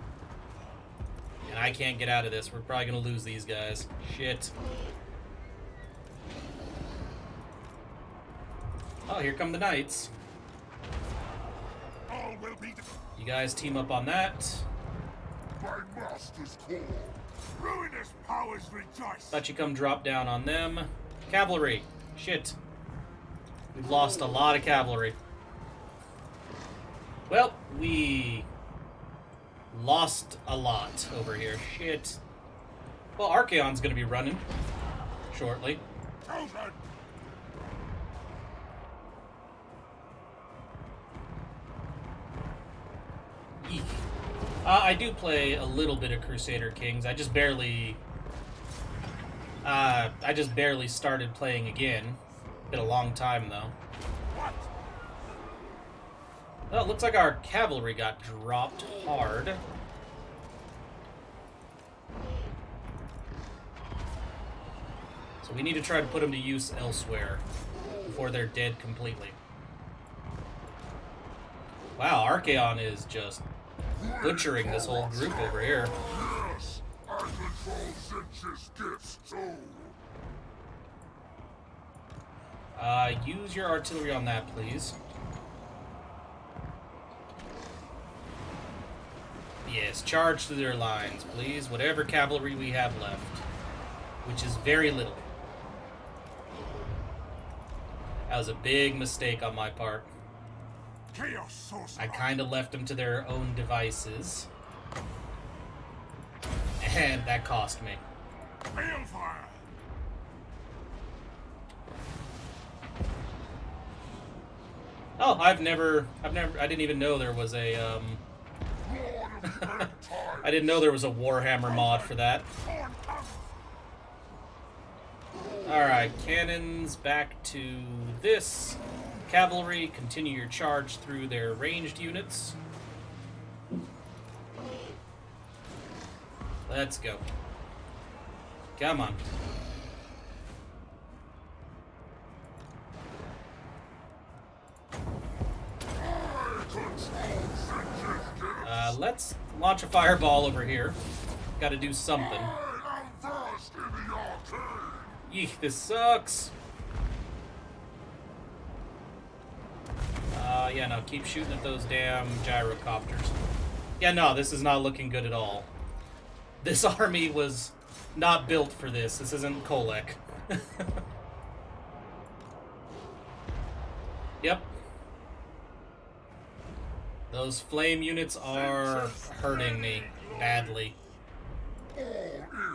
Speaker 1: And I can't get out of this. We're probably going to lose these guys. Shit. Oh, here come the knights.
Speaker 2: All will be...
Speaker 1: You guys team up on that.
Speaker 2: My master's call. Ruinous powers rejoice.
Speaker 1: Thought you come drop down on them. Cavalry. Shit. We've lost a lot of cavalry. Well, we lost a lot over here. Shit. Well, Archaon's gonna be running shortly.
Speaker 2: Chosen.
Speaker 1: Eek. I do play a little bit of Crusader Kings. I just barely started playing again. Been a long time though.
Speaker 2: What?
Speaker 1: Well, it looks like our cavalry got dropped hard. So we need to try to put them to use elsewhere before they're dead completely. Wow, Archaon is just butchering this whole group over here.
Speaker 2: Yes, I control Zinch's gifts too.
Speaker 1: Use your artillery on that, please. Yes, charge to their lines, please. Whatever cavalry we have left. Which is very little. That was a big mistake on my part.
Speaker 2: Chaos source.
Speaker 1: I kind of left them to their own devices. And that cost me.
Speaker 2: Balefire.
Speaker 1: Oh, I didn't even know there was a, I didn't know there was a Warhammer mod for that. Alright, cannons back to this. Cavalry, continue your charge through their ranged units. Let's go. Come on. Let's launch a fireball over here. Gotta do something. Eek, this sucks. Yeah, no, keep shooting at those damn gyrocopters. Yeah, no, this is not looking good at all. This army was not built for this. This isn't Kholek. Yep. Those flame units are hurting me badly.
Speaker 2: All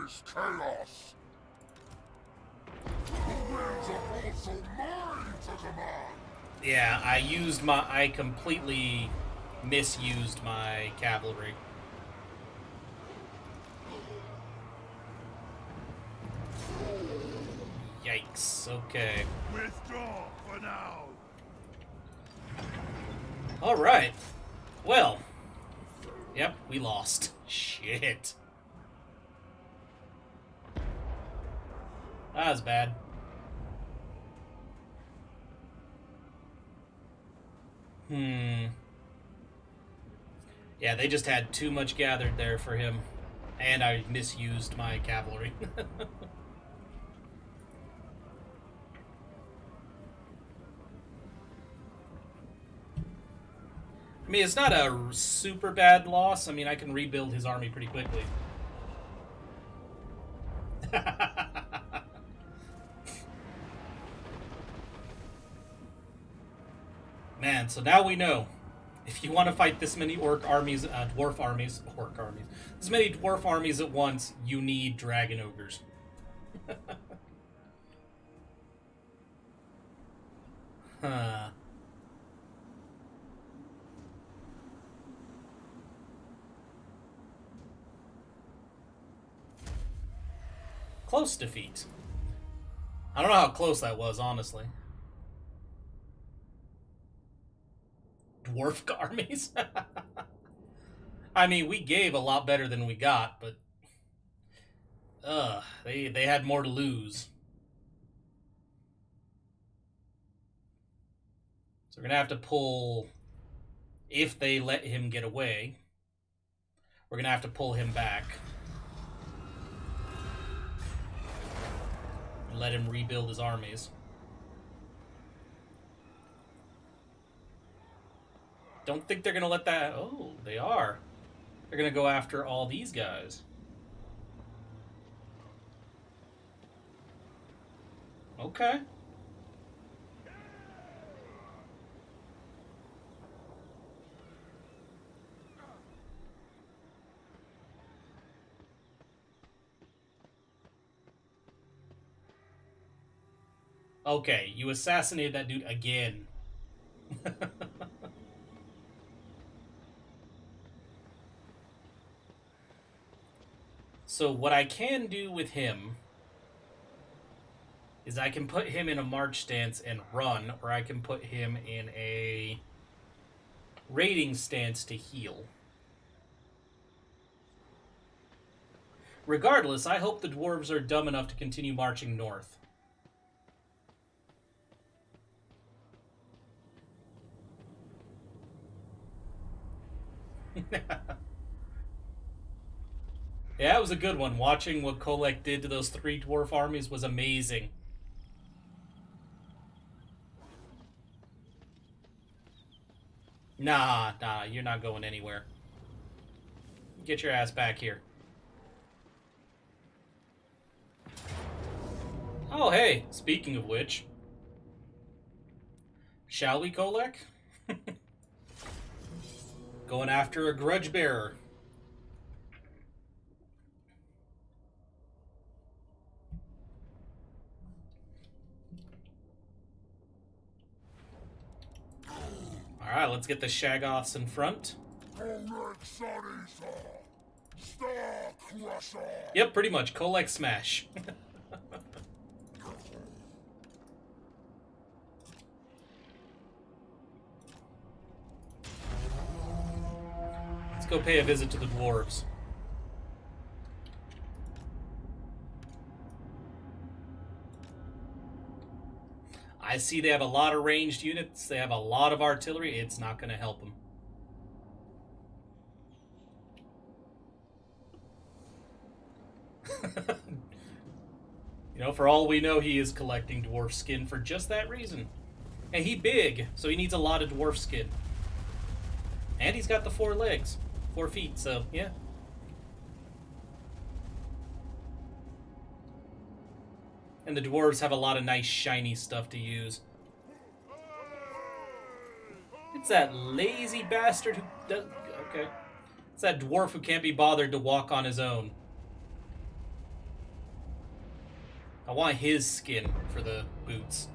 Speaker 2: is chaos. The winds are also mine to command.
Speaker 1: Yeah, I completely misused my cavalry. Yikes, okay.
Speaker 2: Withdraw for now.
Speaker 1: Alright. Well. Yep, we lost. Shit. That was bad. Yeah, they just had too much gathered there for him. And I misused my cavalry. I mean, it's not a super bad loss. I mean, I can rebuild his army pretty quickly. Man, so now we know. If you want to fight this many dwarf armies, this many dwarf armies at once, you need dragon ogres. Huh. Close defeat. I don't know how close that was, honestly. Dwarf armies? I mean, we gave a lot better than we got, but... they had more to lose. So we're gonna have to pull... If they let him get away, we're gonna have to pull him back. And let him rebuild his armies. Don't think they're gonna let that... Oh, they are. They're gonna go after all these guys. Okay. Okay, you assassinated that dude again. So what I can do with him is I can put him in a march stance and run, or I can put him in a raiding stance to heal. Regardless, I hope the dwarves are dumb enough to continue marching north. Yeah, it was a good one. Watching what Kholek did to those 3 dwarf armies was amazing. Nah, you're not going anywhere. Get your ass back here. Oh, hey, speaking of which. Shall we, Kholek? Going after a grudge bearer. Alright, let's get the Shaggoths in front. Yep, pretty much. Kholek smash. Let's go pay a visit to the dwarves. I see they have a lot of ranged units. They have a lot of artillery. It's not going to help them. You know, for all we know, he is collecting dwarf skin for just that reason. And he's big, so he needs a lot of dwarf skin. And he's got the 4 legs. 4 feet, so, yeah. And the dwarves have a lot of nice shiny stuff to use. It's that lazy bastard who Okay. It's that dwarf who can't be bothered to walk on his own. I want his skin for the boots.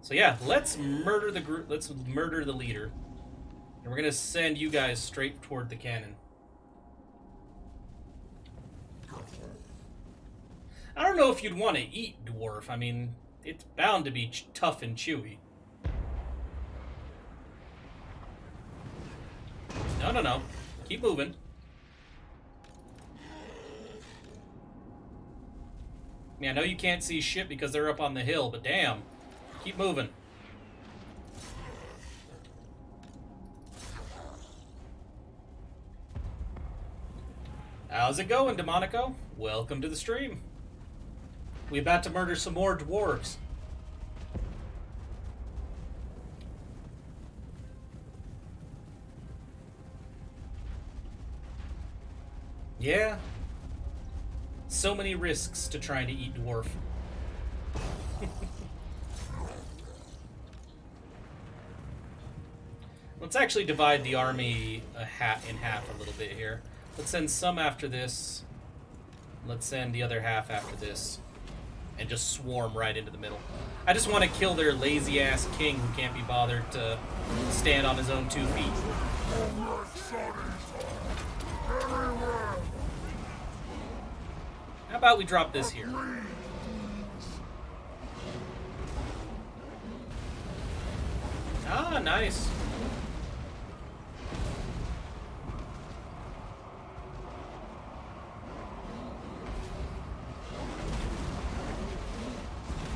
Speaker 1: So yeah, let's murder the group. Let's murder the leader. And we're gonna send you guys straight toward the cannon. I don't know if you'd want to eat dwarf. I mean, it's bound to be tough and chewy. No, no, no. Keep moving. I mean, I know you can't see shit because they're up on the hill, but damn. Keep moving. How's it going, Demonico? Welcome to the stream. We about to murder some more dwarves. Yeah. So many risks to trying to eat dwarf. Let's actually divide the army in half a little bit here. Let's send some after this. Let's send the other half after this. And just swarm right into the middle. I just want to kill their lazy-ass king who can't be bothered to stand on his own 2 feet. How about we drop this here? Ah, nice.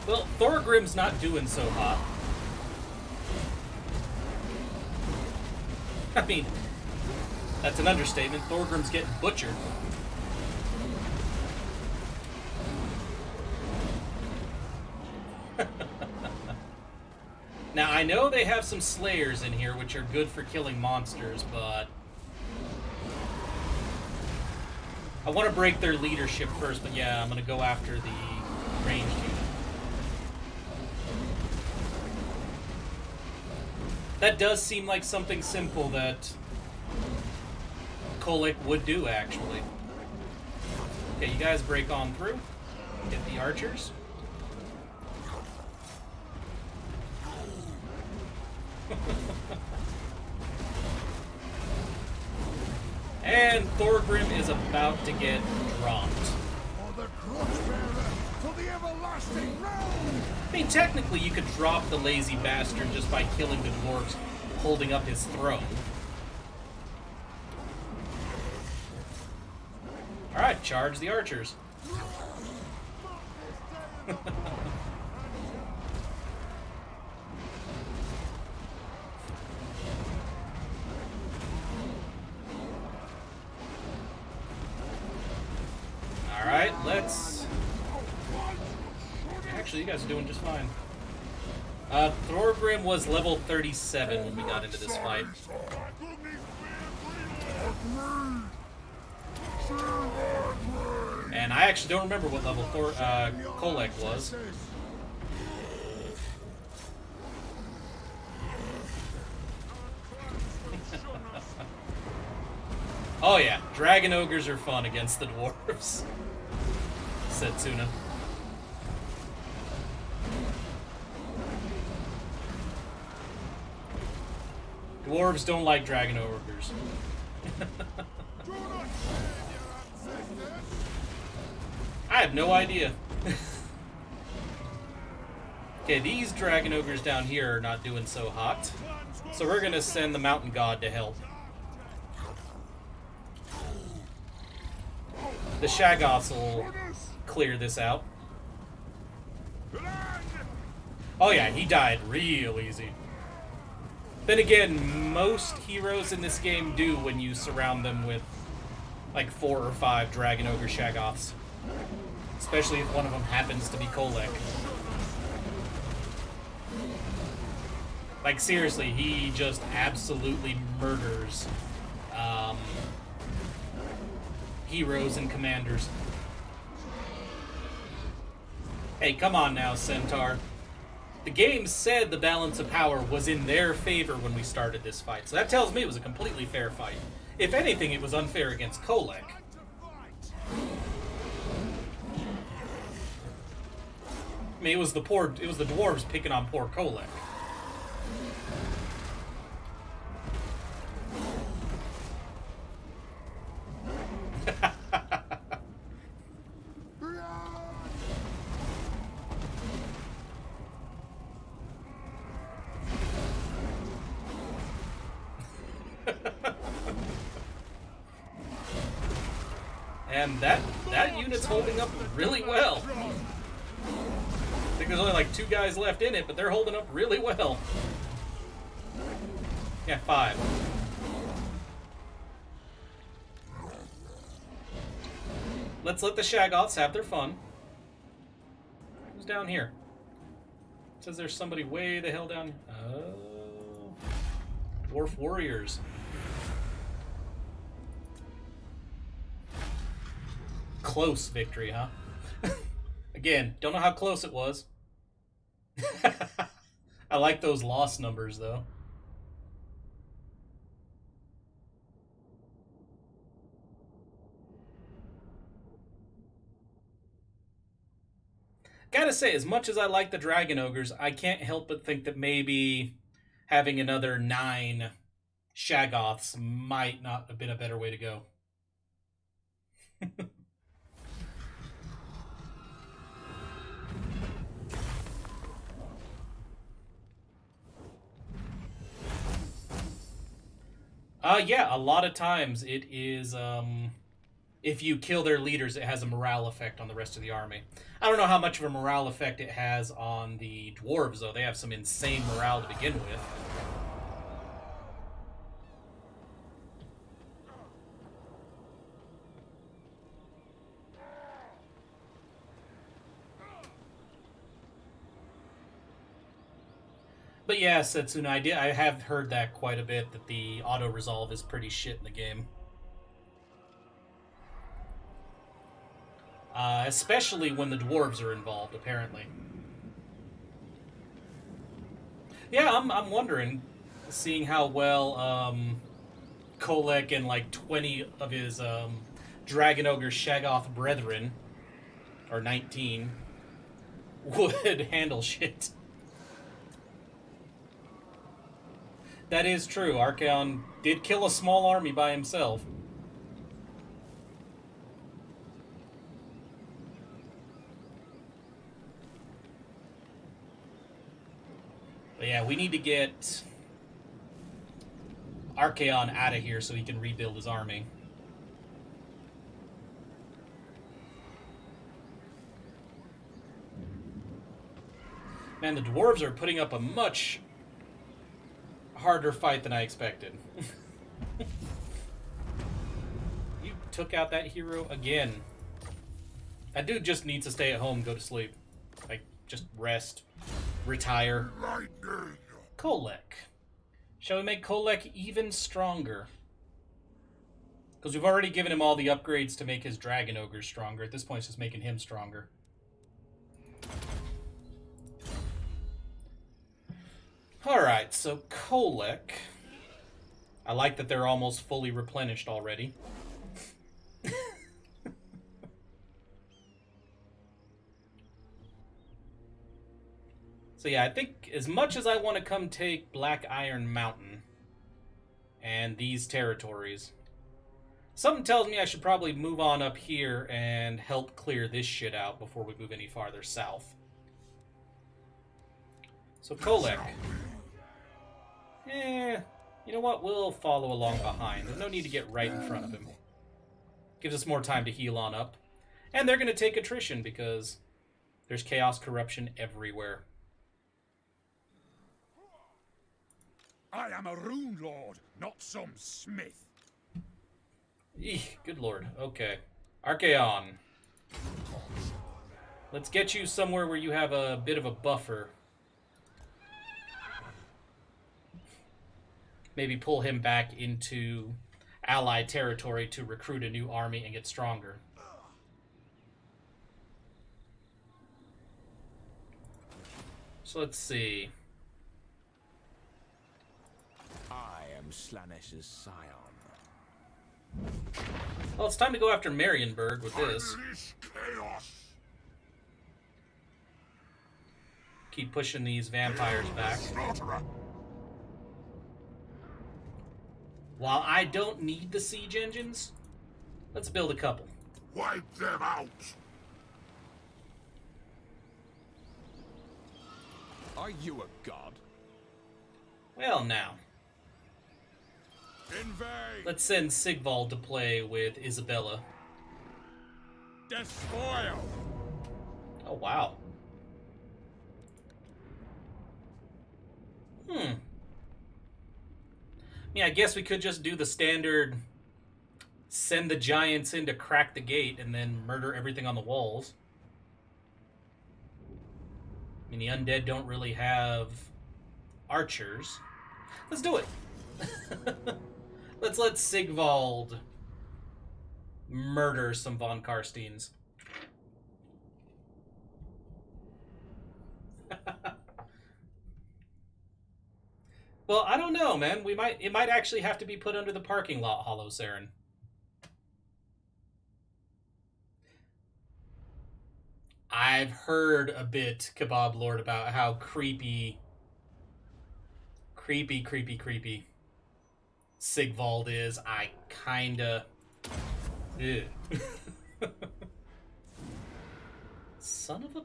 Speaker 1: Well, Thorgrim's not doing so hot. I mean, that's an understatement. Thorgrim's getting butchered. Now, I know they have some slayers in here, which are good for killing monsters, but I want to break their leadership first, but yeah, I'm going to go after the ranged unit. That does seem like something simple that Kholek would do, actually. Okay, you guys break on through. Get the archers. And Thorgrim is about to get dropped. I mean, technically you could drop the lazy bastard just by killing the dwarves holding up his throne. Alright, charge the archers. Alright, let's... Actually, you guys are doing just fine. Thorgrim was level 37 when we got into this fight. And I actually don't remember what level Kholek was. Oh yeah, dragon ogres are fun against the dwarves, said Tuna. Dwarves don't like dragon ogres. I have no idea. Okay, these dragon ogres down here are not doing so hot. So we're gonna send the mountain god to help. The Shaggoths will clear this out. Oh yeah, he died real easy. Then again, most heroes in this game do when you surround them with like 4 or 5 Dragon Ogre Shaggoths. Especially if one of them happens to be Kholek. Like seriously, he just absolutely murders heroes and commanders. Hey, come on now, Centaur. The game said the balance of power was in their favor when we started this fight, so that tells me it was a completely fair fight. If anything, it was unfair against Kholek. I mean, it was the dwarves picking on poor Kholek. And that unit's holding up really well. I think there's only like 2 guys left in it, but they're holding up really well. Yeah, 5. Let's let the Shaggoths have their fun. Who's down here? It says there's somebody way the hell down. Oh, dwarf warriors. Close victory, huh? Again, don't know how close it was. I like those loss numbers, though. Gotta say, as much as I like the Dragon Ogres, I can't help but think that maybe having another 9 Shaggoths might not have been a better way to go. Yeah, a lot of times it is, if you kill their leaders, it has a morale effect on the rest of the army. I don't know how much of a morale effect it has on the dwarves, though. They have some insane morale to begin with. But yeah, Setsuna, I have heard that quite a bit, that the auto-resolve is pretty shit in the game. Especially when the dwarves are involved, apparently. Yeah, I'm wondering, seeing how well Kholek and like 20 of his Dragon Ogre Shaggoth brethren, or 19, would handle shit. That is true. Archaon did kill a small army by himself. But yeah, we need to get Archaon out of here so he can rebuild his army. Man, the dwarves are putting up a much harder fight than I expected. You took out that hero again. That dude just needs to stay at home, go to sleep. Like, just rest. Retire. Kholek. Shall we make Kholek even stronger? Because we've already given him all the upgrades to make his Dragon Ogres stronger. At this point, it's just making him stronger. Alright, so Kholek. I like that they're almost fully replenished already. So yeah, I think as much as I want to come take Black Iron Mountain and these territories, something tells me I should probably move on up here and help clear this shit out before we move any farther south. So Kholek. You know what? We'll follow along behind. There's no need to get right in front of him. Gives us more time to heal on up. And they're going to take attrition because there's chaos corruption everywhere.
Speaker 2: I am a rune lord, not some smith.
Speaker 1: Eek, good lord. Okay. Archaon. Let's get you somewhere where you have a bit of a buffer. Maybe pull him back into allied territory to recruit a new army and get stronger. So let's see.
Speaker 3: I am Slanesh's scion.
Speaker 1: Well, it's time to go after Marienburg with this.
Speaker 2: Unleash chaos.
Speaker 1: Keep pushing these vampires back.
Speaker 2: Slaughterer.
Speaker 1: While I don't need the siege engines, let's build a couple.
Speaker 2: Wipe them out.
Speaker 3: Are you a god?
Speaker 1: Well, now.
Speaker 2: Invade.
Speaker 1: Let's send Sigvald to play with Isabella.
Speaker 2: Despoil.
Speaker 1: Oh, wow. I mean, I guess we could just do the standard send the giants in to crack the gate and then murder everything on the walls. I mean, the undead don't really have archers. Let's do it. Let's let Sigvald murder some von Carsteins. Well, I don't know, man. It might actually have to be put under the parking lot, Hollow Saren. I've heard a bit, Kebab Lord, about how creepy Sigvald is. I kinda... Ew. Son of a...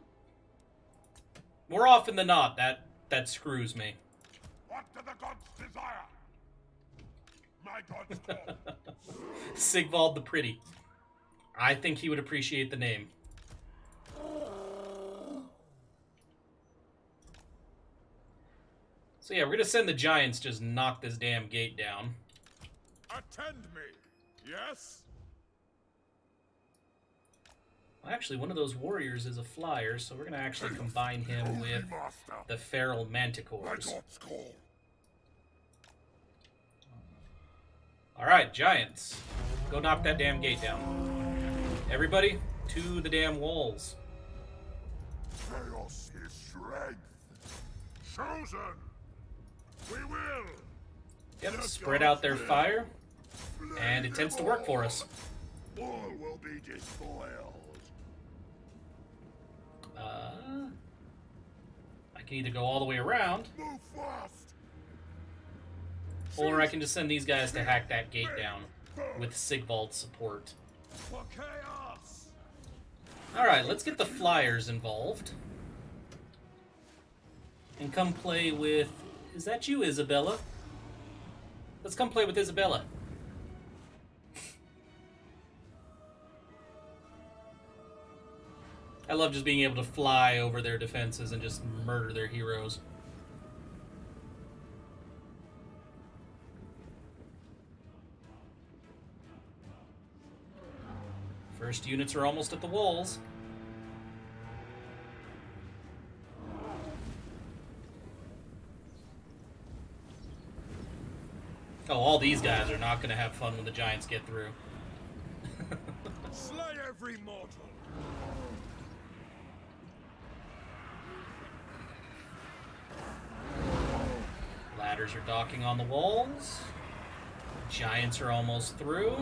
Speaker 1: More often than not, that screws me.
Speaker 2: What do the gods desire? My gods call.
Speaker 1: Sigvald the Pretty. I think he would appreciate the name. So yeah, we're gonna send the giants just knock this damn gate down.
Speaker 2: Attend me. Yes?
Speaker 1: Actually, one of those warriors is a flyer, so we're gonna actually combine him with the feral
Speaker 2: My
Speaker 1: manticores.
Speaker 2: gods call.
Speaker 1: Alright, giants. Go knock that damn gate down. Everybody, to the damn walls.
Speaker 2: Chaos is strength. Chosen. We will.
Speaker 1: Yep, spread out their fire, and it tends to work for us.
Speaker 2: All will be despoiled.
Speaker 1: I can either go all the way around,
Speaker 2: Move fast.
Speaker 1: or I can just send these guys to hack that gate down with Sigvald's support.
Speaker 2: For chaos.
Speaker 1: Alright, let's get the flyers involved. And come play with... Is that you, Isabella? Let's come play with Isabella. I love just being able to fly over their defenses and just murder their heroes. First units are almost at the walls. Oh, all these guys are not going to have fun when the giants get through.
Speaker 2: Slay every mortal.
Speaker 1: Ladders are docking on the walls. Giants are almost through.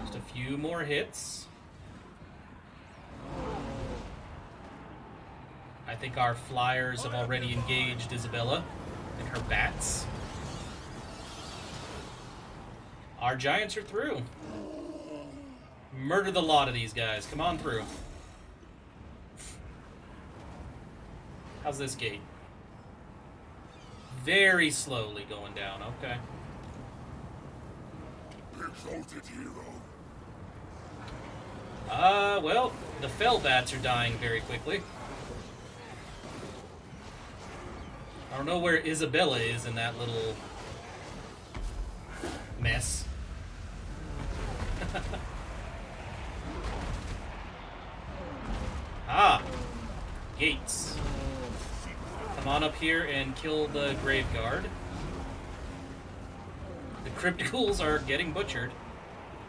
Speaker 1: Just a few more hits. I think our flyers have already engaged Isabella and her bats. Our giants are through. Murder the lot of these guys. Come on through. How's this gate? Very slowly going down. Okay.
Speaker 2: Exalted hero.
Speaker 1: Well, the fell bats are dying very quickly. I don't know where Isabella is in that little mess. Ah! Gates. Come on up here and kill the grave guard. The crypticals are getting butchered,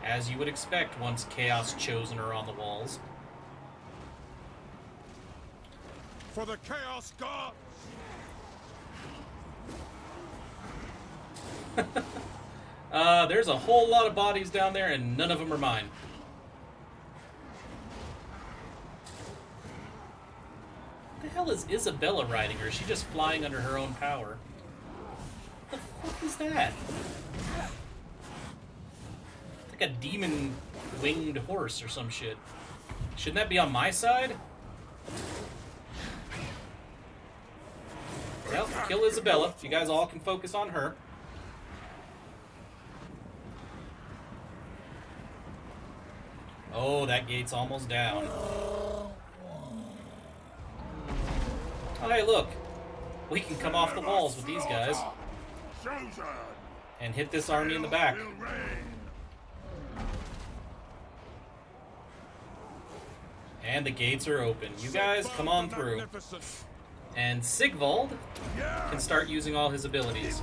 Speaker 1: as you would expect once Chaos Chosen are on the walls.
Speaker 2: for the Chaos Gods!
Speaker 1: There's a whole lot of bodies down there, and none of them are mine. What the hell is Isabella riding, or is she just flying under her own power? What the fuck is that? It's like a demon-winged horse or some shit. Shouldn't that be on my side? Well, kill Isabella. You guys all can focus on her. Oh, that gate's almost down. Oh, hey, look. We can come off the walls with these guys. And hit this army in the back. And the gates are open. You guys, come on through. And Sigvald can start using all his abilities.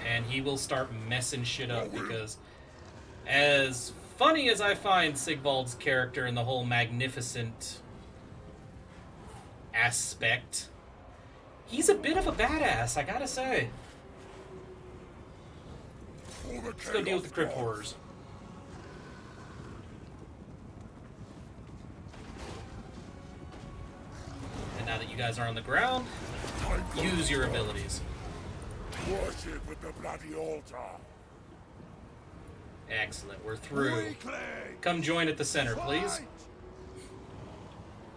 Speaker 1: And he will start messing shit up because, as funny as I find Sigvald's character and the whole magnificent aspect, he's a bit of a badass, I gotta say. Let's go deal with the Crypt Horrors. And now that you guys are on the ground, use your abilities.
Speaker 2: Worship at the bloody altar.
Speaker 1: Excellent, we're through. Come join at the center, please.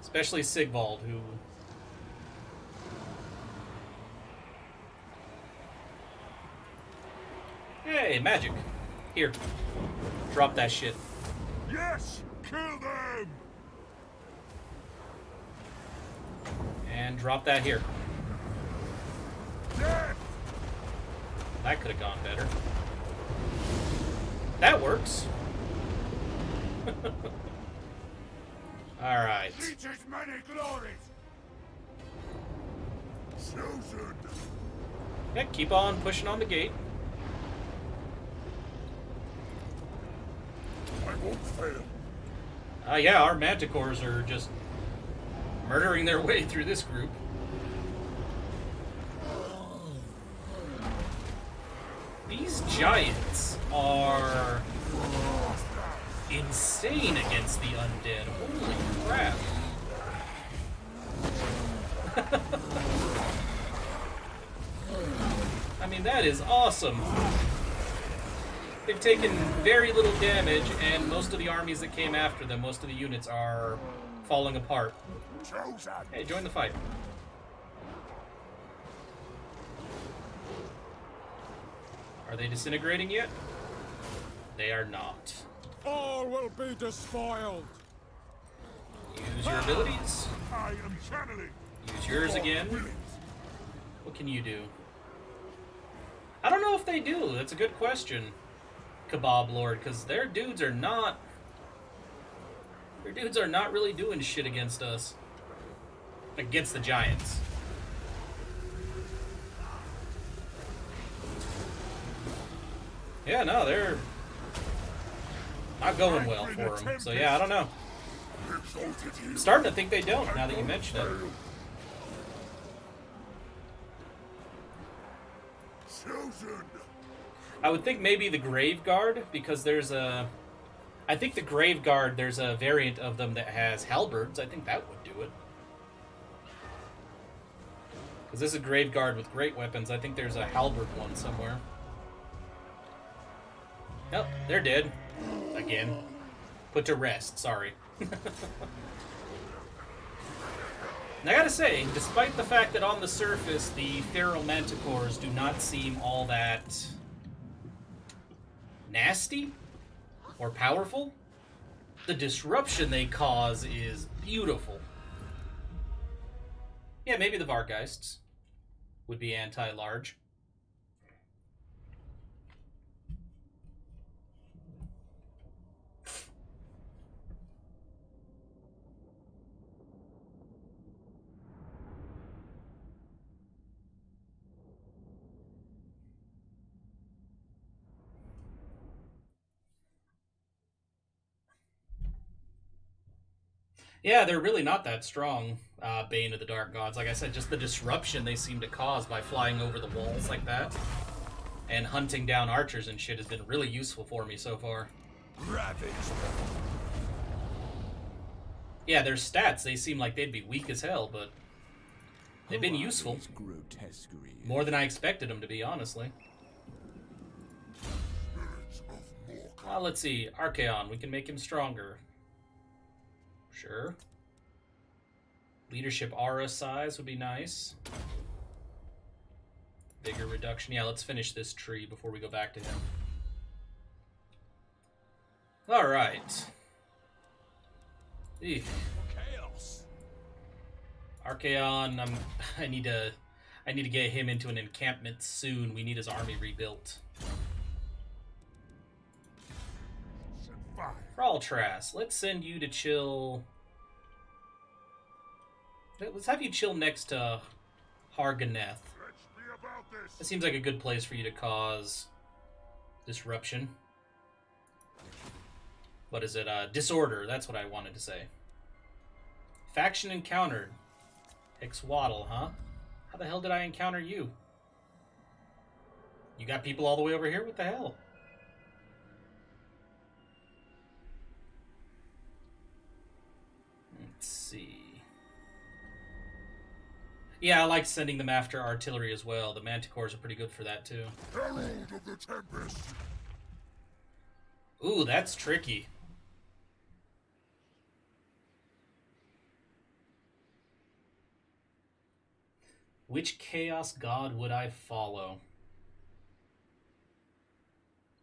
Speaker 1: Especially Sigvald, who... Hey, magic. Here. Drop that shit.
Speaker 2: Yes! Kill them!
Speaker 1: And drop that here.
Speaker 2: Death!
Speaker 1: That could have gone better. That works. Alright.
Speaker 2: Teaches many glories! Chosen!
Speaker 1: Yeah, keep on pushing on the gate.
Speaker 2: I won't fail.
Speaker 1: Yeah, our manticores are just murdering their way through this group. These giants are insane against the undead. Holy crap. I mean, that is awesome. They've taken very little damage, and most of the armies that came after them, most of the units are falling apart. Hey, join the fight. Are they disintegrating yet? They are not.
Speaker 2: All will be despoiled.
Speaker 1: Use your abilities.
Speaker 2: I am channeling.
Speaker 1: Use yours again. What can you do? I don't know if they do. That's a good question, Kebab Lord, because their dudes are not really doing shit against us. Against the giants. Yeah, no, they're not going well for them. So yeah, I don't know. I'm starting to think they don't, now that you mention it. I would think maybe the Grave Guard, because there's a... I think the Grave Guard, there's a variant of them that has halberds. I think that would do it. Because this is a Grave Guard with great weapons. I think there's a halberd one somewhere. Yep, they're dead. Again. Put to rest, sorry. And I gotta say, despite the fact that on the surface the feral manticores do not seem all that nasty or powerful, the disruption they cause is beautiful. Yeah, maybe the Vargeists would be anti-large. Yeah, they're really not that strong, Bane of the Dark Gods. Like I said, just the disruption they seem to cause by flying over the walls like that and hunting down archers and shit has been really useful for me so far.
Speaker 2: Ravage.
Speaker 1: Yeah, their stats, they seem like they'd be weak as hell, but they've been useful. More than I expected them to be, honestly. Well, let's see. Archaon, we can make him stronger. Sure. Leadership aura size would be nice. Bigger reduction. Yeah, let's finish this tree before we go back to him. Alright.
Speaker 2: Chaos.
Speaker 1: Archaon, I need to get him into an encampment soon. We need his army rebuilt. Thralltrass, let's send you to chill. Let's have you chill next to Harganeth. That seems like a good place for you to cause disruption. What is it? Disorder, that's what I wanted to say. Faction encountered. Ixwaddle, huh? How the hell did I encounter you? You got people all the way over here? What the hell? Let's see. Yeah, I like sending them after artillery as well. The manticores are pretty good for that too.
Speaker 2: Herald of the Tempest.
Speaker 1: Ooh, that's tricky. Which chaos god would I follow?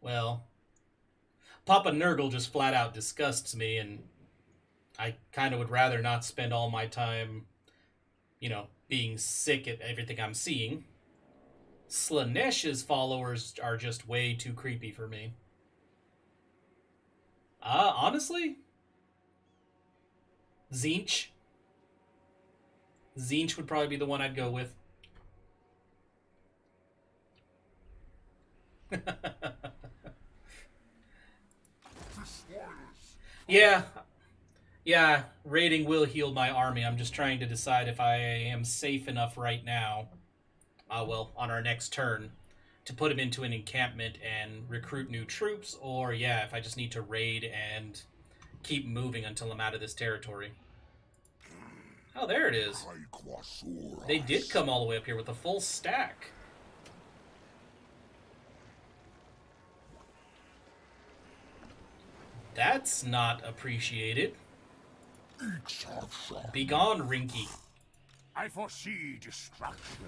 Speaker 1: Well, Papa Nurgle just flat out disgusts me, and I kind of would rather not spend all my time, you know, being sick at everything I'm seeing. Slanesh's followers are just way too creepy for me. Honestly? Tzeentch. Tzeentch would probably be the one I'd go with. Yeah, raiding will heal my army. I'm just trying to decide if I am safe enough right now, well, on our next turn, to put him into an encampment and recruit new troops, or, yeah, if I just need to raid and keep moving until I'm out of this territory. Oh, there it is. They did come all the way up here with a full stack. That's not appreciated. Begone, Rinky.
Speaker 2: I foresee destruction.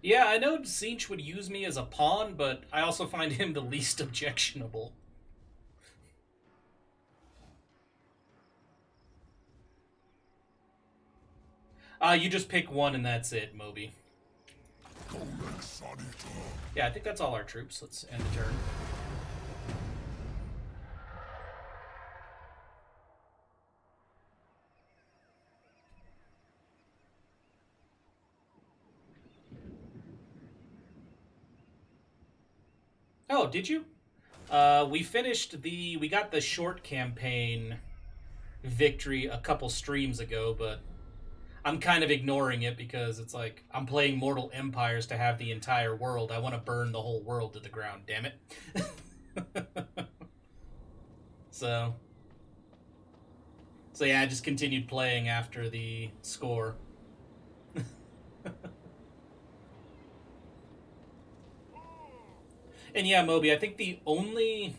Speaker 1: Yeah, I know Tzeentch would use me as a pawn, but I also find him the least objectionable. You just pick one and that's it, Moby. Yeah, I think that's all our troops. Let's end the turn. Oh, did you? We got the short campaign victory a couple streams ago, but I'm kind of ignoring it because it's like, I'm playing Mortal Empires to have the entire world. I want to burn the whole world to the ground, damn it. So yeah, I just continued playing after the score. And yeah, Moby, I think the only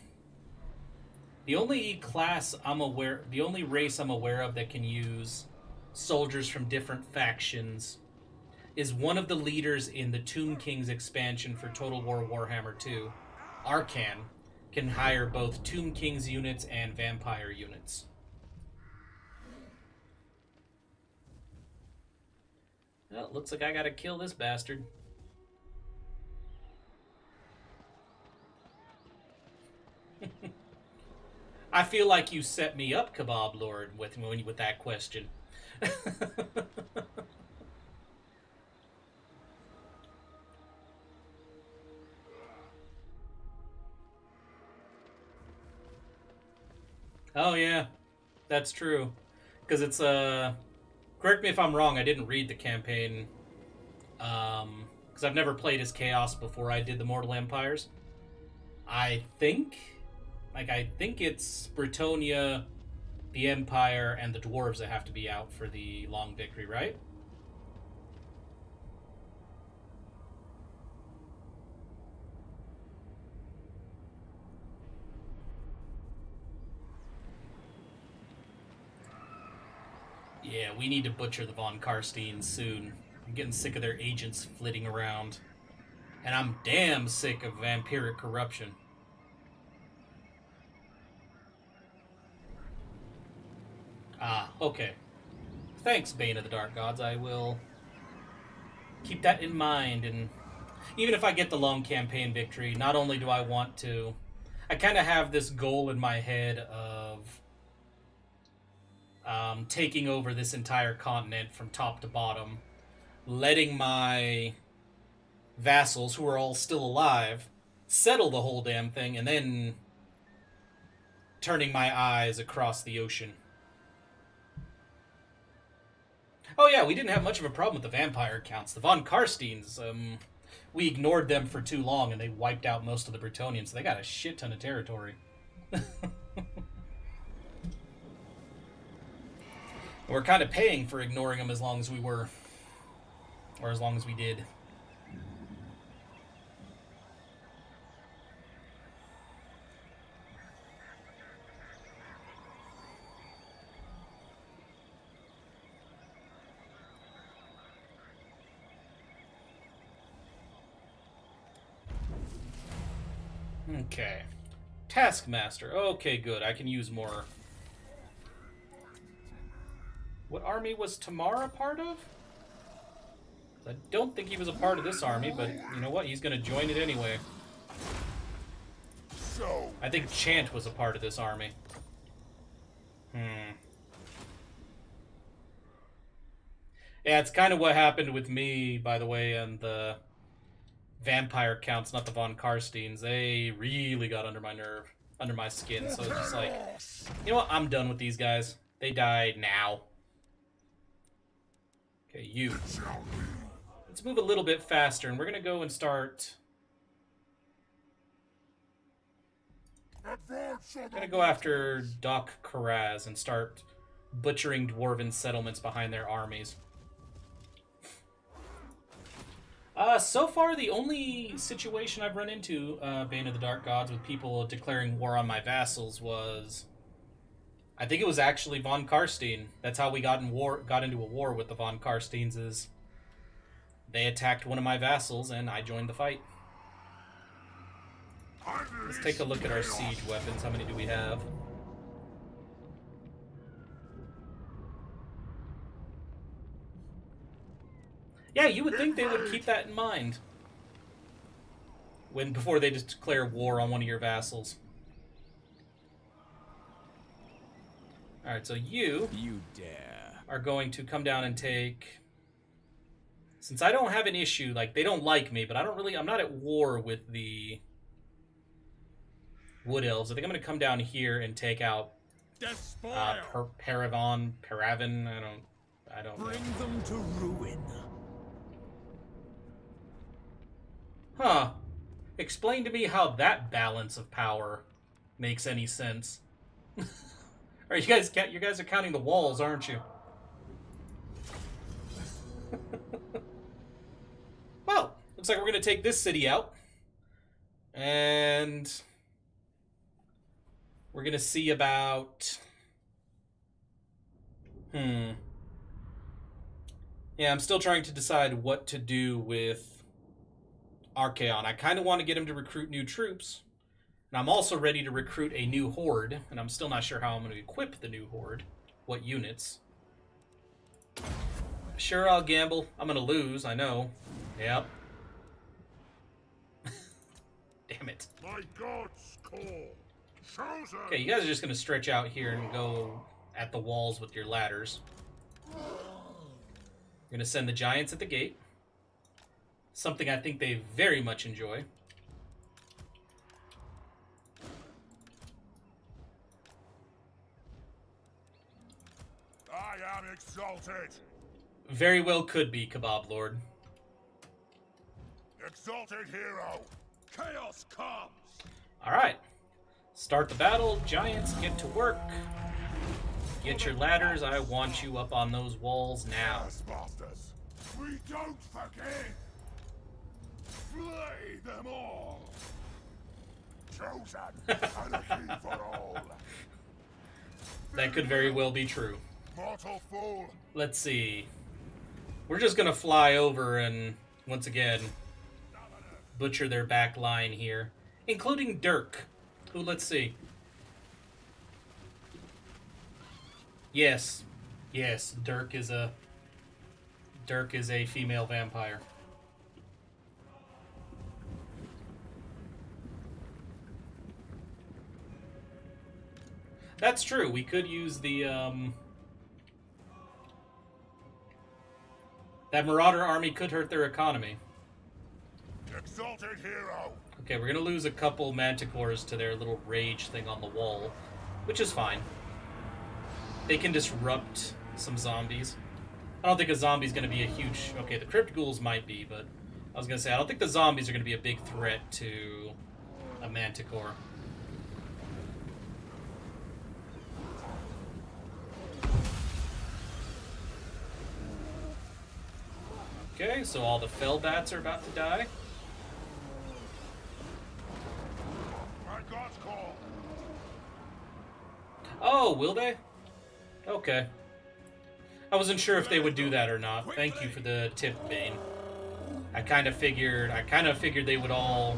Speaker 1: class I'm aware, the only race I'm aware of that can use soldiers from different factions is one of the leaders in the Tomb King's expansion for Total War Warhammer 2. Archaon can hire both Tomb King's units and vampire units. Well, looks like I gotta kill this bastard. I feel like you set me up, Kebab Lord, with that question. Oh yeah, that's true. Because it's, correct me if I'm wrong, I didn't read the campaign. Because I've never played as Chaos before I did the Mortal Empires. I think it's Bretonnia, the Empire, and the Dwarves that have to be out for the long victory, right? Yeah, we need to butcher the von Carsteins soon. I'm getting sick of their agents flitting around. And I'm damn sick of vampiric corruption. Ah, okay. Thanks, Bane of the Dark Gods. I will keep that in mind, and even if I get the long campaign victory, not only do I want to... I kind of have this goal in my head of taking over this entire continent from top to bottom, letting my vassals, who are all still alive, settle the whole damn thing, and then turning my eyes across the ocean. Oh yeah, we didn't have much of a problem with the vampire counts. The von Carsteins, we ignored them for too long, and they wiped out most of the Bretonnians, so they got a shit ton of territory. We're kind of paying for ignoring them as long as we were. Or as long as we did. Okay. Taskmaster. Okay, good. I can use more. What army was Tamara part of? I don't think he was a part of this army, but you know what? He's going to join it anyway. I think Chant was a part of this army. Yeah, it's kind of what happened with me, by the way, and the vampire counts, not the von Carsteins. They really got under my nerve, under my skin, so it's just like, you know what? I'm done with these guys. They die now. Okay, you. Let's move a little bit faster, and we're going to go and start... I'm going to go after Doc Karaz and start butchering dwarven settlements behind their armies. So far, the only situation I've run into, Bane of the Dark Gods, with people declaring war on my vassals was... I think it was actually von Carstein. That's how we got into a war with the von Carsteins, is they attacked one of my vassals, and I joined the fight. Let's take a look at our siege weapons. How many do we have? Yeah, you would think they would keep that in mind before they just declare war on one of your vassals. Alright, so you are going to come down and take... Since I don't have an issue, like, they don't like me, but I'm not at war with the Wood Elves. I think I'm going to come down here and take out Paravan, I don't know.
Speaker 3: Bring them to ruin.
Speaker 1: Huh. Explain to me how that balance of power makes any sense. Or you guys are counting the walls, aren't you? Well, looks like we're going to take this city out. And we're going to see about... Yeah, I'm still trying to decide what to do with Archaon. I kind of want to get him to recruit new troops. And I'm also ready to recruit a new horde. And I'm still not sure how I'm going to equip the new horde. What units. Sure, I'll gamble. I'm going to lose, I know. Yep. Damn it.
Speaker 2: My God's call. Chosen.
Speaker 1: Okay, you guys are just going to stretch out here and go at the walls with your ladders. You're going to send the giants at the gate. Something I think they very much enjoy.
Speaker 2: I am exalted.
Speaker 1: Very well could be, Kebab Lord.
Speaker 2: Exalted hero. Chaos comes.
Speaker 1: Alright. Start the battle. Giants, get to work. Get your ladders. I want you up on those walls now.
Speaker 2: Masters, we don't forgive. Slay them all. Chosen and a key for all.
Speaker 1: That could very well be true.
Speaker 2: Mortal fool.
Speaker 1: Let's see. We're just gonna fly over and, once again, butcher their back line here. Including Dirk, who, let's see. Yes. Yes, Dirk is a female vampire. That's true. We could use the that Marauder army could hurt their economy.
Speaker 2: Exalted hero.
Speaker 1: Okay, we're gonna lose a couple manticores to their little rage thing on the wall, which is fine. They can disrupt some zombies. I don't think a zombie's gonna be a huge... Okay, the crypt ghouls might be, but I was gonna say, I don't think the zombies are gonna be a big threat to a manticore. Okay, so all the fell bats are about to die.
Speaker 2: My God's call.
Speaker 1: Oh, will they? Okay. I wasn't sure if they would do that or not. Thank you for the tip, Bane. I kind of figured they would all...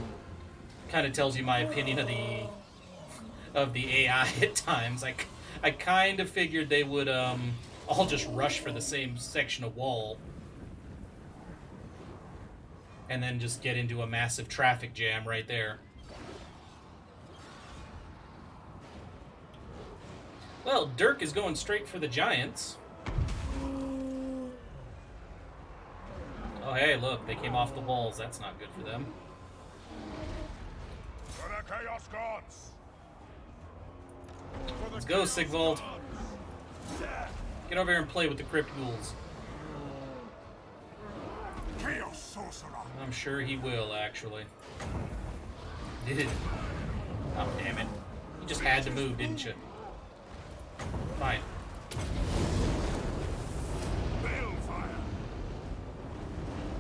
Speaker 1: Kind of tells you my opinion of the AI at times. I kind of figured they would all just rush for the same section of wall. And then just get into a massive traffic jam right there. Well, Dirk is going straight for the giants. Oh, hey, look, they came off the walls. That's not good for them.
Speaker 2: For the chaos gods.
Speaker 1: Let's go, Sigvald. Get over here and play with the crypt ghouls.
Speaker 2: Chaos sorcerer.
Speaker 1: I'm sure he will, actually. Oh, damn it. You just had to move, didn't you? Fine.
Speaker 2: Balefire.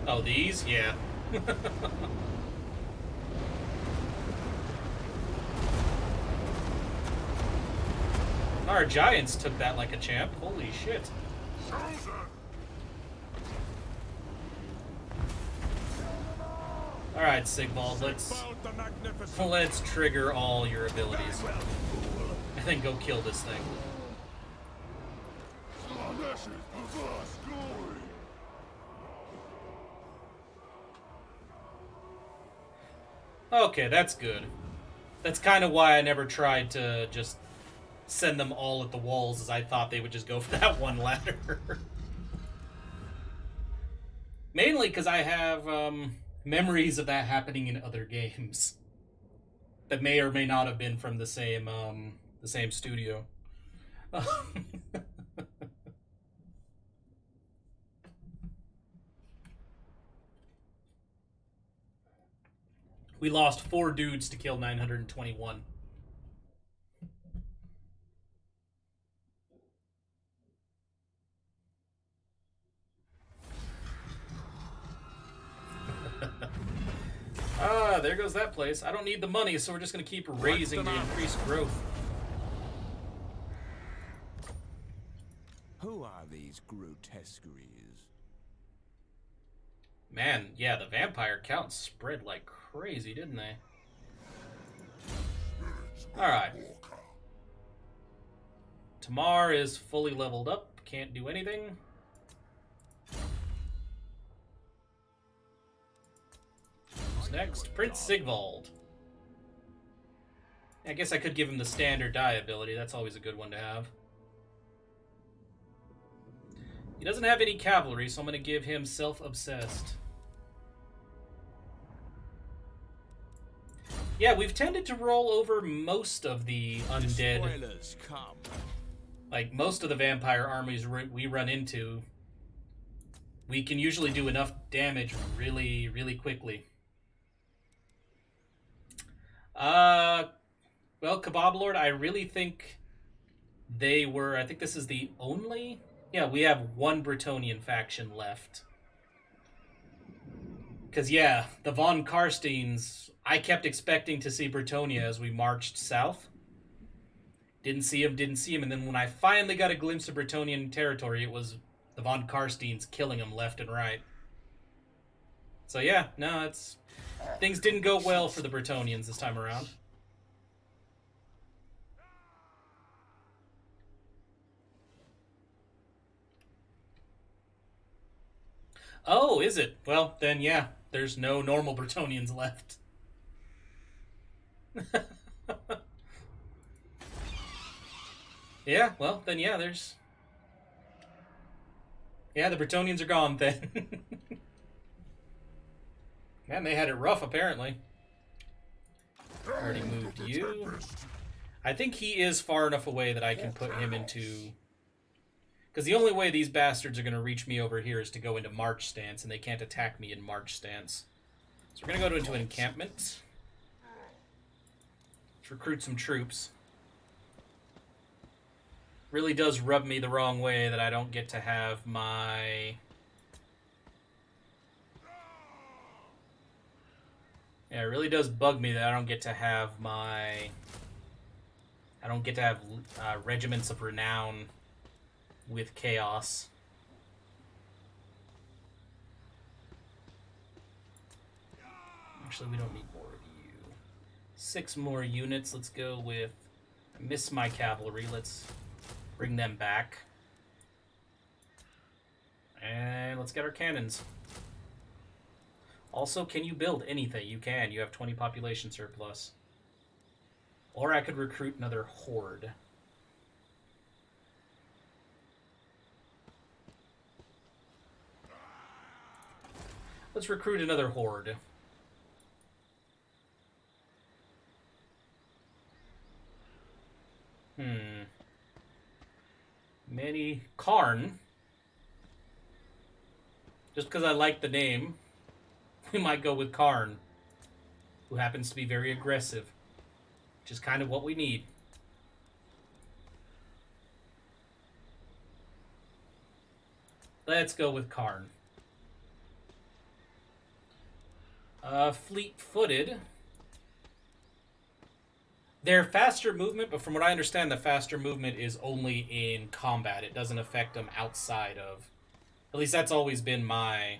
Speaker 1: Oh, these? Yeah. Our giants took that like a champ. Holy shit.
Speaker 2: Chosen.
Speaker 1: Alright, Sigvald, let's trigger all your abilities. And then go kill this thing. Okay, that's good. That's kind of why I never tried to just send them all at the walls, as I thought they would just go for that one ladder. Mainly because I have memories of that happening in other games that may or may not have been from the same studio. We lost 4 dudes to kill 921. Ah, there goes that place. I don't need the money, so we're just going to keep raising to increase growth.
Speaker 3: Who are these grotesqueries?
Speaker 1: Man, yeah, the vampire counts spread like crazy, didn't they? Alright. Tamar is fully leveled up. Can't do anything. Who's next? Prince Sigvald. I guess I could give him the standard die ability. That's always a good one to have. He doesn't have any cavalry, so I'm going to give him self-obsessed. Yeah, we've tended to roll over most of the undead.
Speaker 3: Spoilers come.
Speaker 1: Like, most of the vampire armies we run into, we can usually do enough damage really, really quickly. Well, Kebab Lord, I really think they were... I think this is the only... Yeah, we have one Bretonnian faction left. Because, yeah, the von Carsteins, I kept expecting to see Bretonnia as we marched south. Didn't see him, and then when I finally got a glimpse of Bretonnian territory, it was the von Carsteins killing them left and right. So yeah, no, it's... Things didn't go well for the Bretonnians this time around. Oh, is it? Well, then yeah, there's no normal Bretonnians left. Yeah, well, then yeah, there's... Yeah, the Bretonnians are gone then. Man, they had it rough, apparently. Already moved you. I think he is far enough away that I can put him into... Because the only way these bastards are going to reach me over here is to go into march stance, and they can't attack me in march stance. So we're going to go into an encampment. Let's recruit some troops. Really does rub me the wrong way that I don't get to have my... Yeah, it really does bug me that I don't get to have my... I don't get to have regiments of renown with chaos. Actually, we don't need more of you. 6 more units. Let's go with... I miss my cavalry. Let's bring them back. And let's get our cannons. Also, can you build anything? You can. You have 20 population surplus. Or I could recruit another horde. Let's recruit another horde. Many Karn. Just because I like the name, we might go with Karn, who happens to be very aggressive, which is kind of what we need. Let's go with Karn. Fleet-footed. They're faster movement, but from what I understand, the faster movement is only in combat. It doesn't affect them outside of... At least that's always been my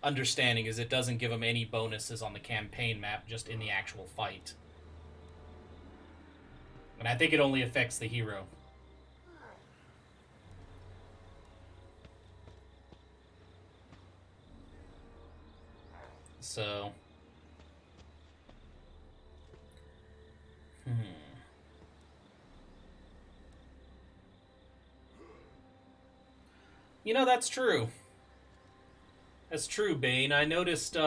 Speaker 1: understanding, is it doesn't give them any bonuses on the campaign map, just in the actual fight. And I think it only affects the hero. So... You know, that's true. That's true, Bane. I noticed,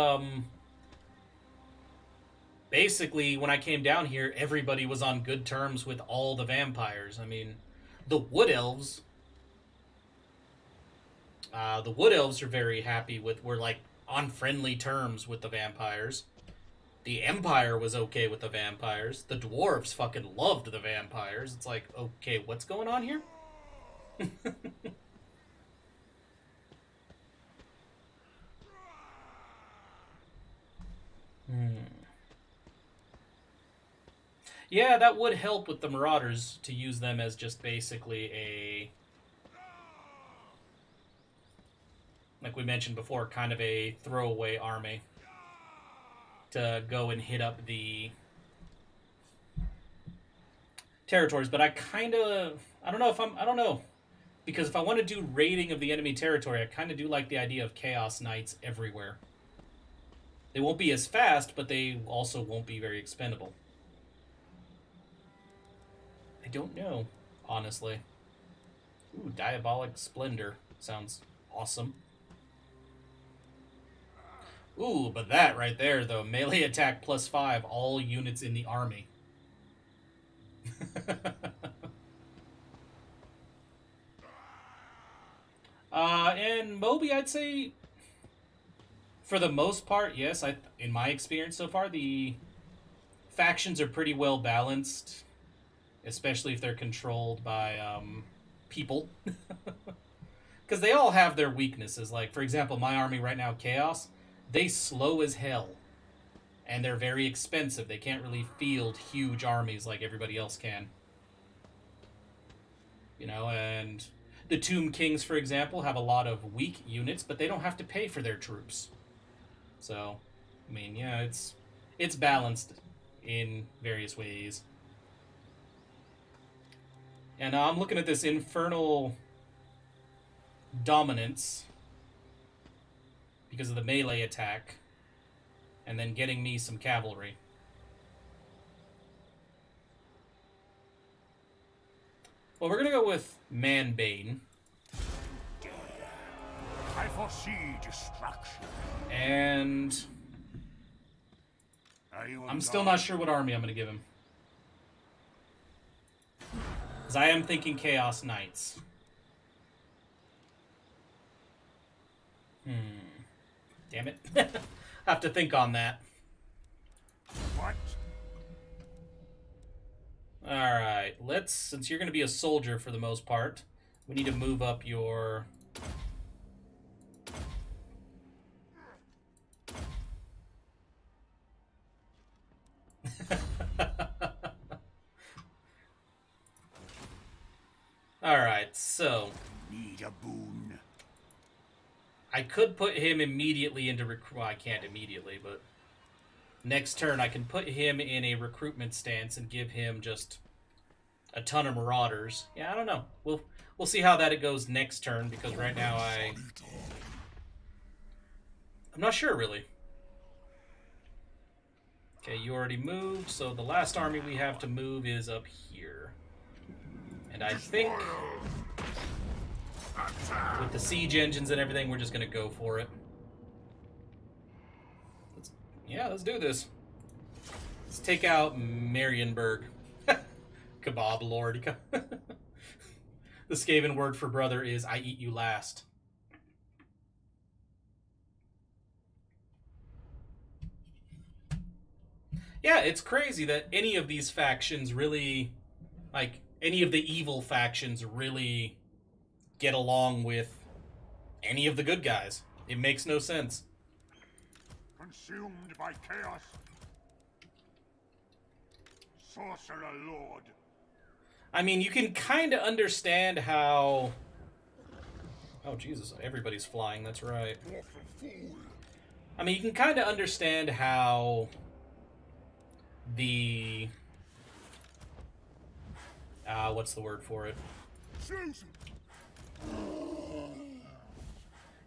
Speaker 1: basically, when I came down here, everybody was on good terms with all the vampires. I mean, the Wood Elves... the Wood Elves are very happy with... We're, like, on friendly terms with the vampires. The Empire was okay with the vampires. The Dwarfs fucking loved the vampires. It's like, okay, what's going on here? Yeah, that would help with the Marauders to use them as just basically a... Like we mentioned before, kind of a throwaway army to go and hit up the territories. But I kind of... I don't know. Because if I want to do raiding of the enemy territory, I kind of do like the idea of Chaos Knights everywhere. They won't be as fast, but they also won't be very expendable. I don't know, honestly. Ooh, Diabolic Splendor. Sounds awesome. Ooh, but that right there, though. Melee attack +5, all units in the army. And Moby, I'd say, for the most part, yes. In my experience so far, the factions are pretty well balanced, especially if they're controlled by people. Because they all have their weaknesses. Like, for example, my army right now, Chaos, they slow as hell. And they're very expensive. They can't really field huge armies like everybody else can. You know, and the Tomb Kings, for example, have a lot of weak units, but they don't have to pay for their troops. So, I mean, yeah, it's balanced in various ways. And I'm looking at this Infernal Dominance because of the melee attack, and then getting me some cavalry. Well, we're gonna go with Manbane.
Speaker 2: I foresee destruction.
Speaker 1: And I'm still not sure what army I'm gonna give him. Because I am thinking Chaos Knights. Damn it. I have to think on that.
Speaker 2: What?
Speaker 1: Alright, since you're going to be a soldier for the most part, we need to move up your... Alright, so...
Speaker 2: Need a boon.
Speaker 1: I could put him immediately into well, I can't immediately, but next turn I can put him in a recruitment stance and give him just a ton of marauders. Yeah, I don't know. We'll see how that it goes next turn, because right now I'm not sure really. Okay, you already moved, so the last army we have to move is up here. And I think with the siege engines and everything, we're just going to go for it. Let's do this. Let's take out Marienburg. Kebab Lord. The Skaven word for brother is, I eat you last. Yeah, it's crazy that any of these factions really, like, any of the evil factions really get along with any of the good guys. It makes no sense.
Speaker 2: Consumed by chaos. Sorcerer Lord.
Speaker 1: I mean, you can kind of understand how... Oh, Jesus, everybody's flying, that's right. I mean, you can kind of understand how the... what's the word for it?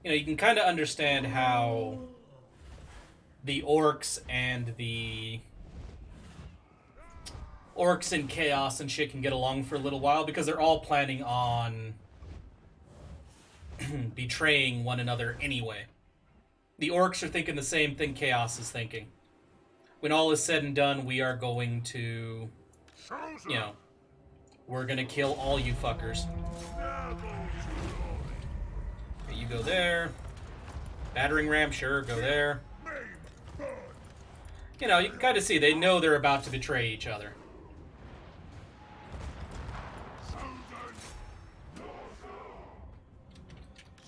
Speaker 1: You know, you can kind of understand how the orcs and chaos and shit can get along for a little while, because they're all planning on betraying one another anyway. The orcs are thinking the same thing chaos is thinking. When all is said and done, we are going to, you know, we're gonna kill all you fuckers. Okay, you go there. Battering ram, sure, go there. You know, you can kind of see they know they're about to betray each other.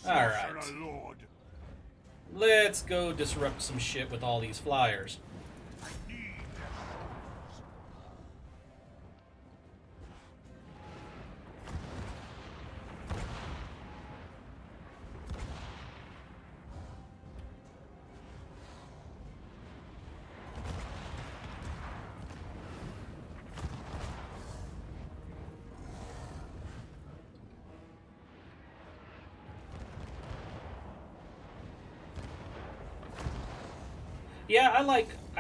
Speaker 1: Alright. Let's go disrupt some shit with all these flyers. Yeah, I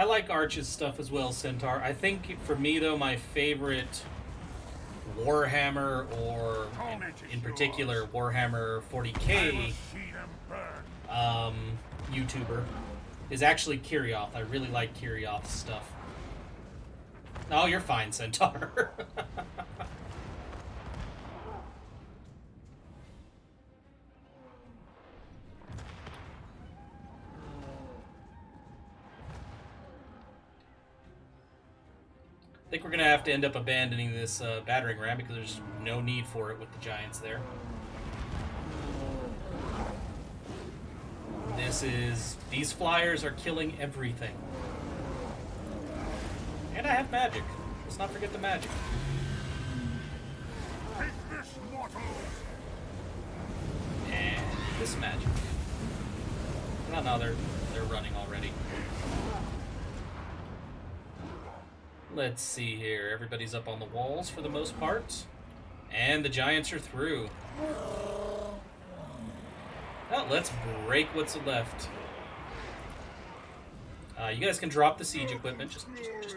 Speaker 1: like Arch's stuff as well, Centaur. I think for me though, my favorite Warhammer, or in particular Warhammer 40k YouTuber, is actually Kirioth. I really like Kirioth's stuff. Oh, you're fine, Centaur. think we're going to have to end up abandoning this battering ram because there's no need for it with the giants there. These flyers are killing everything. And I have magic. Let's not forget the magic. And this magic. Oh no, they're running already. Let's see here. Everybody's up on the walls for the most part. And the giants are through. Well, let's break what's left. You guys can drop the siege equipment. Just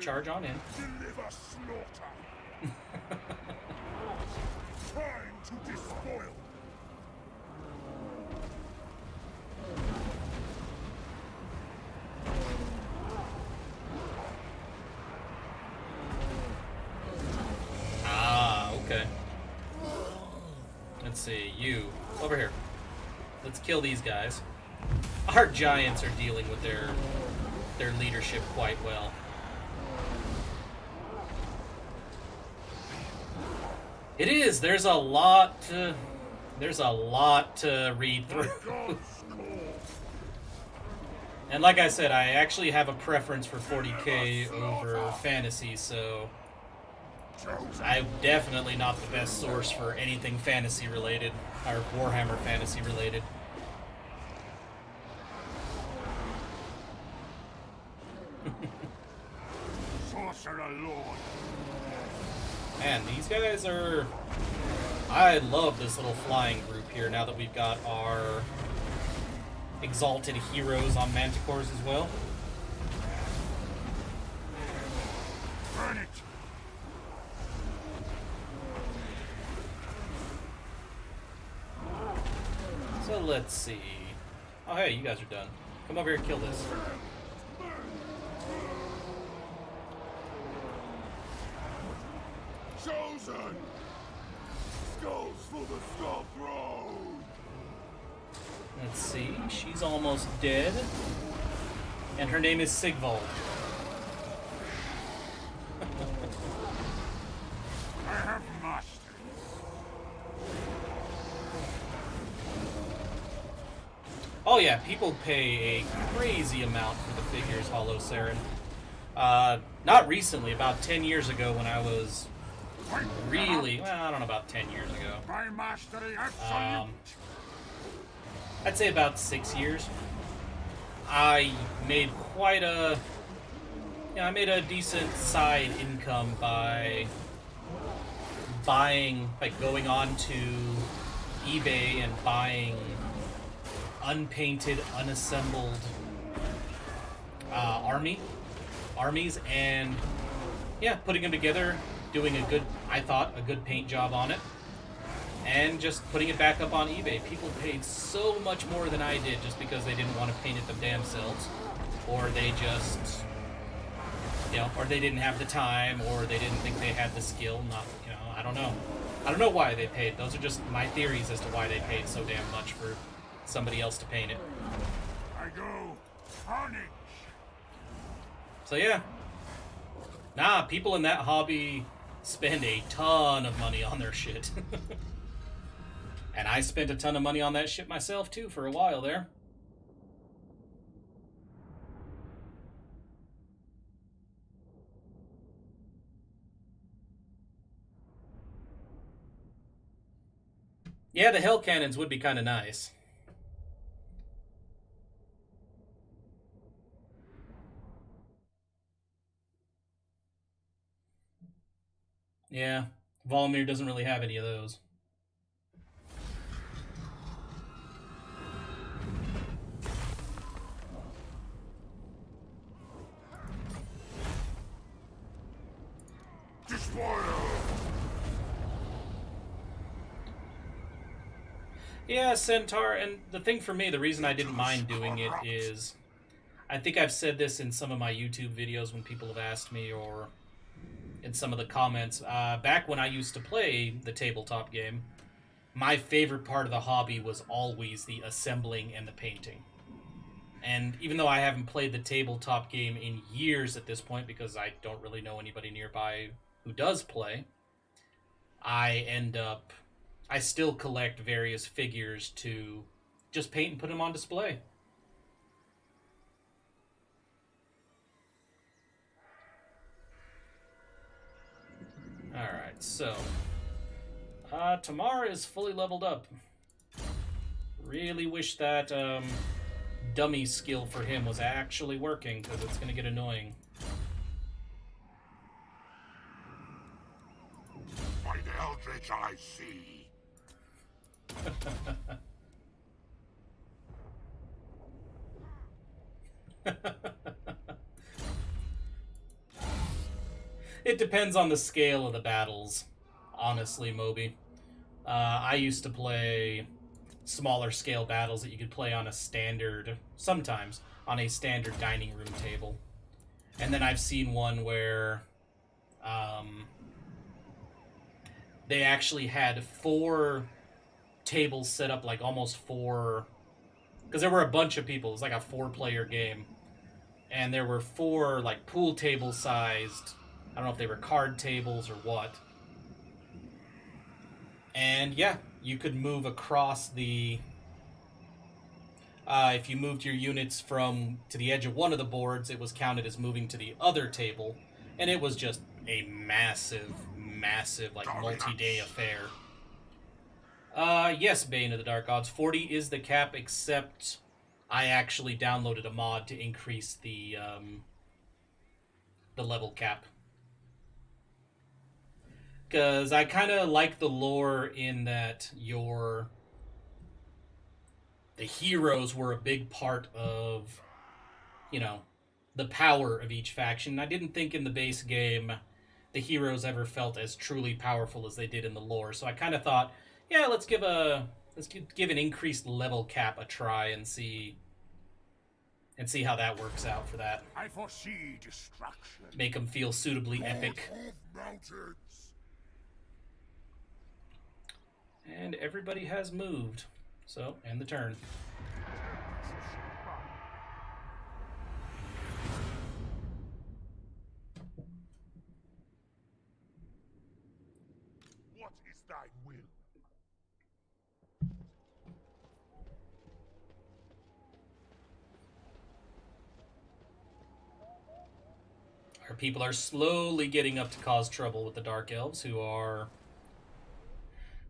Speaker 1: charge on in.
Speaker 2: Deliver slaughter. Trying to despoil.
Speaker 1: Ah, okay. Let's see, you over here. Let's kill these guys. Our giants are dealing with their leadership quite well. It is. There's a lot to read through. And like I said, I actually have a preference for 40k over fantasy, so I'm definitely not the best source for anything fantasy related, or Warhammer fantasy related.
Speaker 2: Sorcerer Lord.
Speaker 1: Man, these guys are... I love this little flying group here now that we've got our exalted heroes on manticores as well.
Speaker 2: Burn it.
Speaker 1: So let's see. Oh hey, you guys are done. Come over here and kill this.
Speaker 2: Chosen! Skulls for the skull throne!
Speaker 1: Let's see. She's almost dead. And her name is Sigvald.
Speaker 2: I have mastered.
Speaker 1: Oh yeah, people pay a crazy amount for the figures, Hollow Saren. Not recently, about 10 years ago when I was really, well, I don't know, about 10 years ago.
Speaker 2: My mastery absolute.
Speaker 1: I'd say about 6 years. I made quite a, I made a decent side income by buying, like going on to eBay and buying unpainted, unassembled armies, and yeah, putting them together, doing a good, I thought, a good paint job on it, and just putting it back up on eBay. People paid so much more than I did just because they didn't want to paint it them damn selves, or they just, you know, or they didn't have the time, or they didn't think they had the skill. Not, you know, I don't know. I don't know why they paid. Those are just my theories as to why they paid so damn much for somebody else to paint it.
Speaker 2: I go carnage.
Speaker 1: So yeah. Nah, people in that hobby spend a ton of money on their shit. And I spent a ton of money on that shit myself too for a while there. Yeah, the hell cannons would be kind of nice. Yeah, Valmir doesn't really have any of those. Yeah, Centaur, and the thing for me, the reason I didn't mind doing it is, I think I've said this in some of my YouTube videos when people have asked me, or in some of the comments, back when I used to play the tabletop game, my favorite part of the hobby was always the assembling and the painting. And even though I haven't played the tabletop game in years at this point, because I don't really know anybody nearby who does play, I still collect various figures to just paint and put them on display. Alright, so Tamar is fully leveled up. Really wish that dummy skill for him was actually working, because it's going to get annoying.
Speaker 2: By the eldritch I see.
Speaker 1: It depends on the scale of the battles, honestly, Moby. I used to play smaller scale battles that you could play on a standard, sometimes, on a standard dining room table. And then I've seen one where they actually had 4 tables set up, like almost 4... Because there were a bunch of people. It was like a 4-player game. And there were 4, like, pool table sized... I don't know if they were card tables or what. And yeah, you could move across the... if you moved your units to the edge of one of the boards, it was counted as moving to the other table. And it was just a massive, like, multi-day affair. Yes, Bane of the Dark Gods. 40 is the cap, except I actually downloaded a mod to increase the level cap. Because I kind of like the lore in that the heroes were a big part of, you know, the power of each faction. I didn't think in the base game the heroes ever felt as truly powerful as they did in the lore. So I kind of thought, yeah, let's give an increased level cap a try and see how that works out for that.
Speaker 2: I foresee destruction.
Speaker 1: Make them feel suitably epic.
Speaker 2: Mountains.
Speaker 1: And everybody has moved. So, end the turn.
Speaker 2: What is thy will?
Speaker 1: Our people are slowly getting up to cause trouble with the Dark Elves, who are...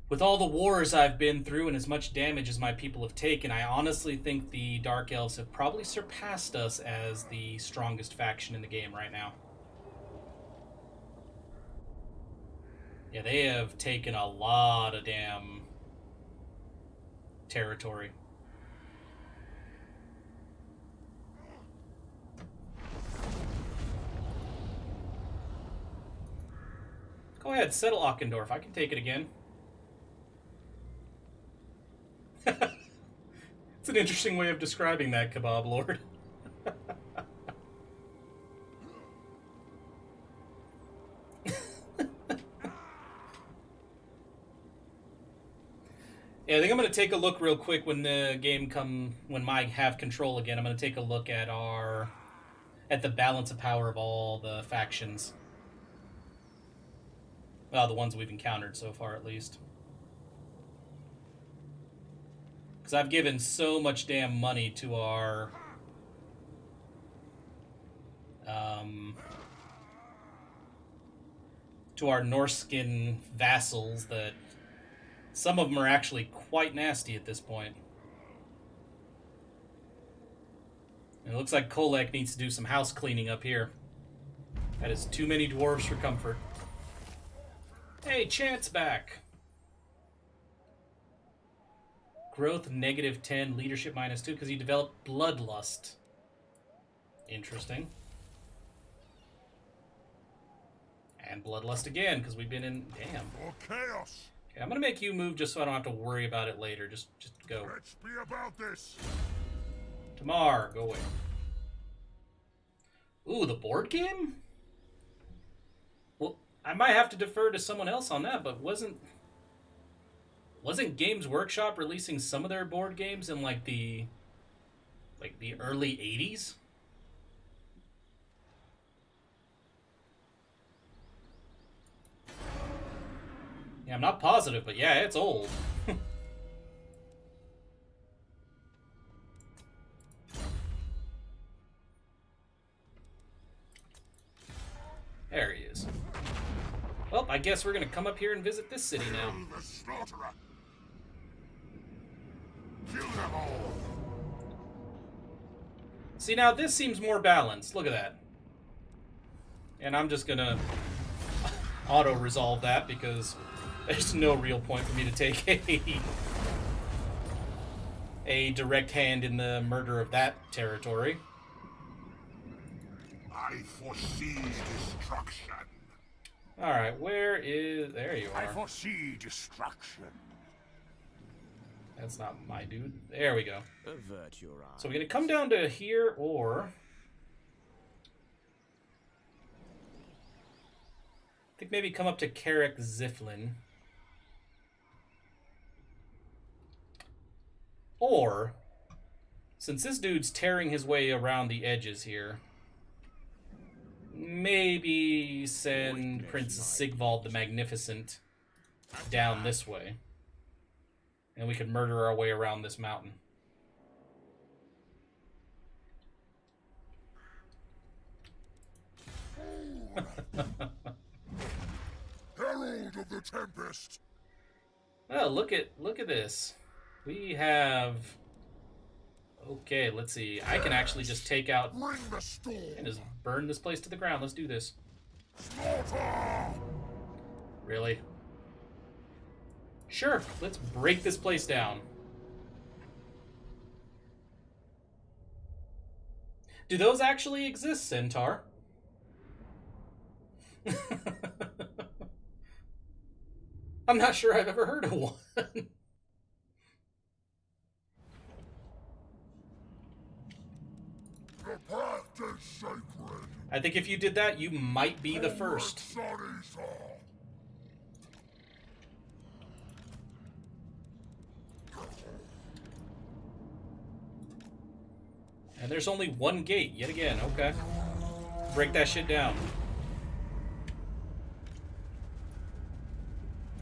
Speaker 1: With all the wars I've been through and as much damage as my people have taken, I honestly think the Dark Elves have probably surpassed us as the strongest faction in the game right now. Yeah, they have taken a lot of damn territory. Go ahead, settle Ockendorf. I can take it again. It's an interesting way of describing that, Kebab Lord. Yeah, I think I'm going to take a look real quick when I have control again. I'm going to take a look at the balance of power of all the factions. Well, the ones we've encountered so far, at least. Because I've given so much damn money to our Norskin vassals that some of them are actually quite nasty at this point. And it looks like Kholek needs to do some house cleaning up here. That is too many dwarves for comfort. Hey, Chance back. Growth -10, leadership -2, because he developed bloodlust. Interesting. And bloodlust again, because we've been in... Damn.
Speaker 2: For chaos.
Speaker 1: Okay, I'm going to make you move just so I don't have to worry about it later. Just go.
Speaker 2: Let's be about this.
Speaker 1: Tamar, go away. Ooh, the board game? Well, I might have to defer to someone else on that, but wasn't Games Workshop releasing some of their board games in, like, the Like the early 80s? Yeah, I'm not positive, but yeah, it's old. There he is. Well, I guess we're gonna come up here and visit this city now.
Speaker 2: The slaughterer. Kill them all.
Speaker 1: See, now this seems more balanced. Look at that. And I'm just gonna auto-resolve that because there's no real point for me to take a direct hand in the murder of that territory.
Speaker 2: I foresee destruction.
Speaker 1: Alright, where is... There you
Speaker 2: I
Speaker 1: are.
Speaker 2: foresee destruction.
Speaker 1: That's not my dude. There we go.
Speaker 3: Avert your eyes.
Speaker 1: So we're gonna come down to here, or... I think maybe come up to Carrick Ziflin. Or, since this dude's tearing his way around the edges here, maybe send Princess Sigvald the Magnificent down this way. And we could murder our way around this mountain.
Speaker 2: Herald of the Tempest.
Speaker 1: Oh, look at this. We have... Okay, let's see. I can actually just take out
Speaker 2: Bring the storm.
Speaker 1: and just burn this place to the ground. Let's do this.
Speaker 2: Slaughter.
Speaker 1: Really? Sure, let's break this place down. Do those actually exist, Centaur? I'm not sure I've ever heard of one.
Speaker 2: The path is sacred.
Speaker 1: I think if you did that, you might be the first. And there's only one gate, yet again. Okay. Break that shit down.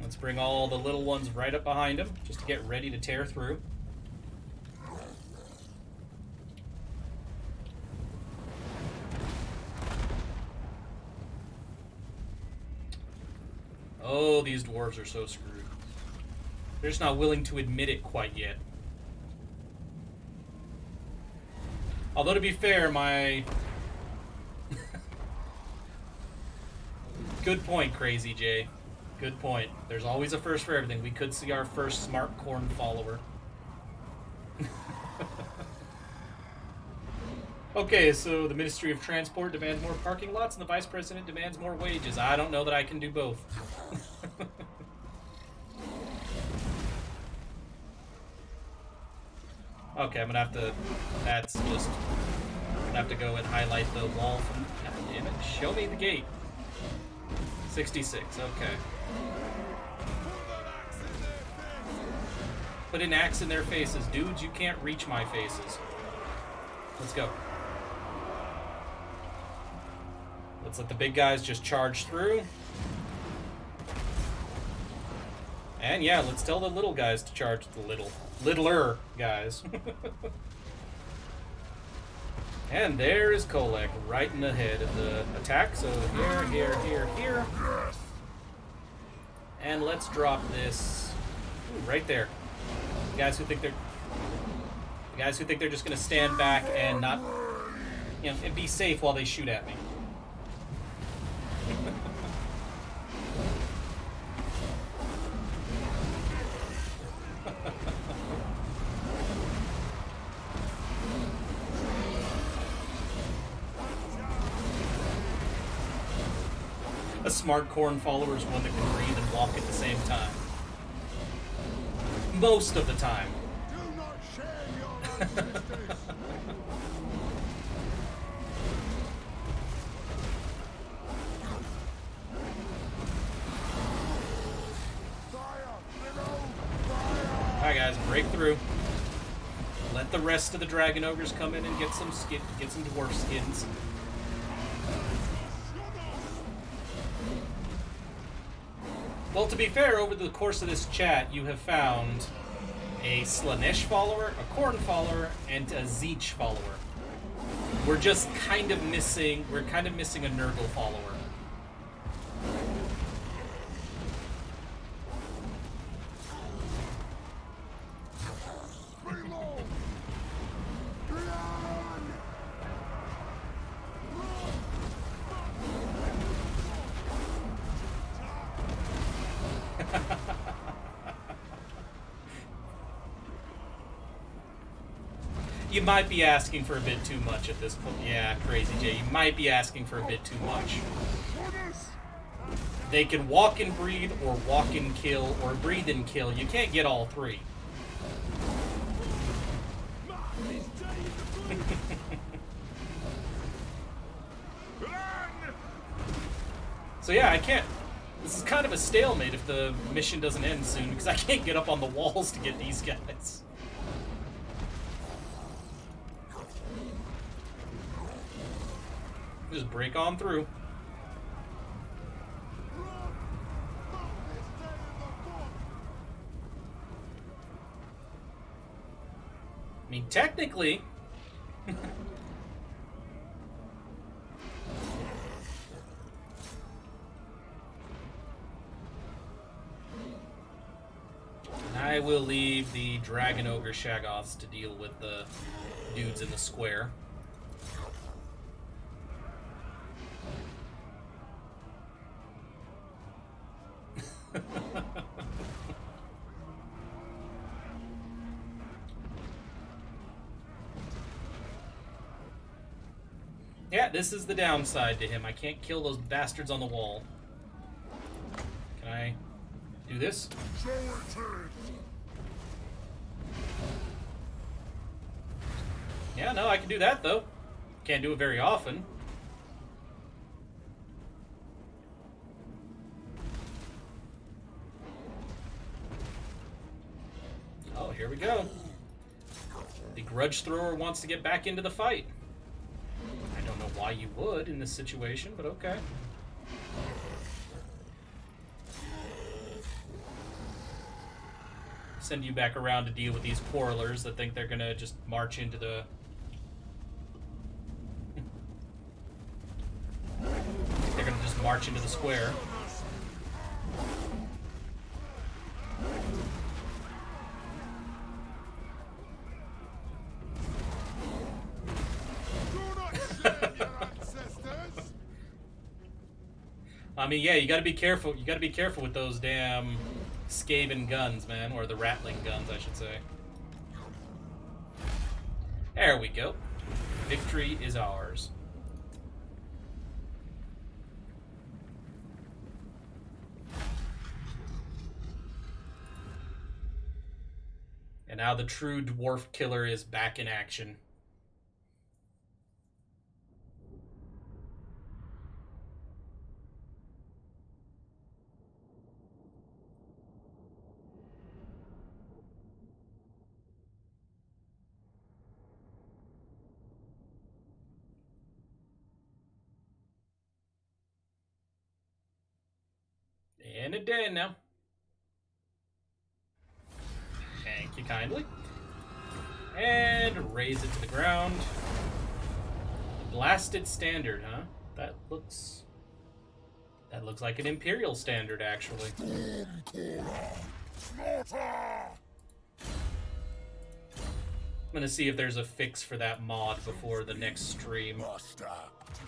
Speaker 1: Let's bring all the little ones right up behind him, just to get ready to tear through. Oh, these dwarves are so screwed. They're just not willing to admit it quite yet. Although, to be fair, my... Good point, Crazy Jay. Good point. There's always a first for everything. We could see our first smart corn follower. Okay, so the Ministry of Transport demands more parking lots and the Vice President demands more wages. I don't know that I can do both. Okay, I'm gonna have to... That's just... I'm gonna have to go and highlight the wall from... God damn it. Show me the gate. 66, okay. Put an axe in their faces. Dudes, you can't reach my faces. Let's go. Let's let the big guys just charge through. And yeah, let's tell the little guys to charge the littler guys. And there is Kholek right in the head of the attack. So here, here, here, here. And let's drop this right there. The guys who think they're just gonna stand back and not, you know, and be safe while they shoot at me. A smart corn follower is one that can breathe and walk at the same time. Most of the time.
Speaker 2: Do not share your sisters.
Speaker 1: Alright guys, break through. Let the rest of the dragon ogres come in and get some dwarf skins. Well, to be fair, over the course of this chat, you have found a Slanesh follower, a Khorne follower, and a Tzeentch follower. We're just kind of missing. We're kind of missing a Nurgle follower. You might be asking for a bit too much at this point. Yeah, Crazy Jay, you might be asking for a bit too much. They can walk and breathe, or walk and kill, or breathe and kill. You can't get all three. So yeah, I can't. This is kind of a stalemate if the mission doesn't end soon, because I can't get up on the walls to get these guys. Just break on through. I mean, technically... I will leave the Dragon Ogre Shaggoths to deal with the dudes in the square. Yeah, this is the downside to him. I can't kill those bastards on the wall. Can I do this? Yeah, no, I can do that, though. Can't do it very often. Oh, here we go. The grudge thrower wants to get back into the fight. I don't know why you would in this situation, but okay. Send you back around to deal with these quarrelers that think they're gonna just march into the... They're gonna just march into the square. I mean, yeah, you gotta be careful. You gotta be careful with those damn Skaven guns, man, or the Rattling guns, I should say. There we go. Victory is ours. And now the true dwarf killer is back in action. And a den now. Thank you kindly. And raise it to the ground. Blasted standard, huh? That looks like an Imperial standard, actually. I'm gonna see if there's a fix for that mod before the next stream.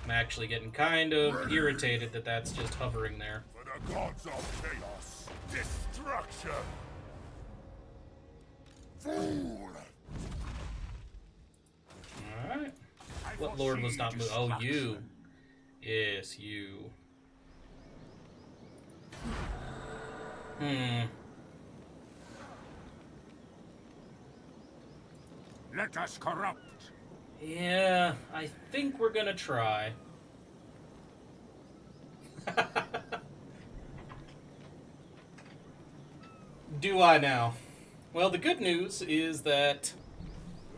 Speaker 1: I'm actually getting kind of irritated that that's just hovering there.
Speaker 2: For the gods of chaos, destruction. Fool.
Speaker 1: Alright. What lord was not moved? Oh, you. Yes, you.
Speaker 2: Let us corrupt.
Speaker 1: Yeah, I think we're gonna try. Do I now? Well, the good news is that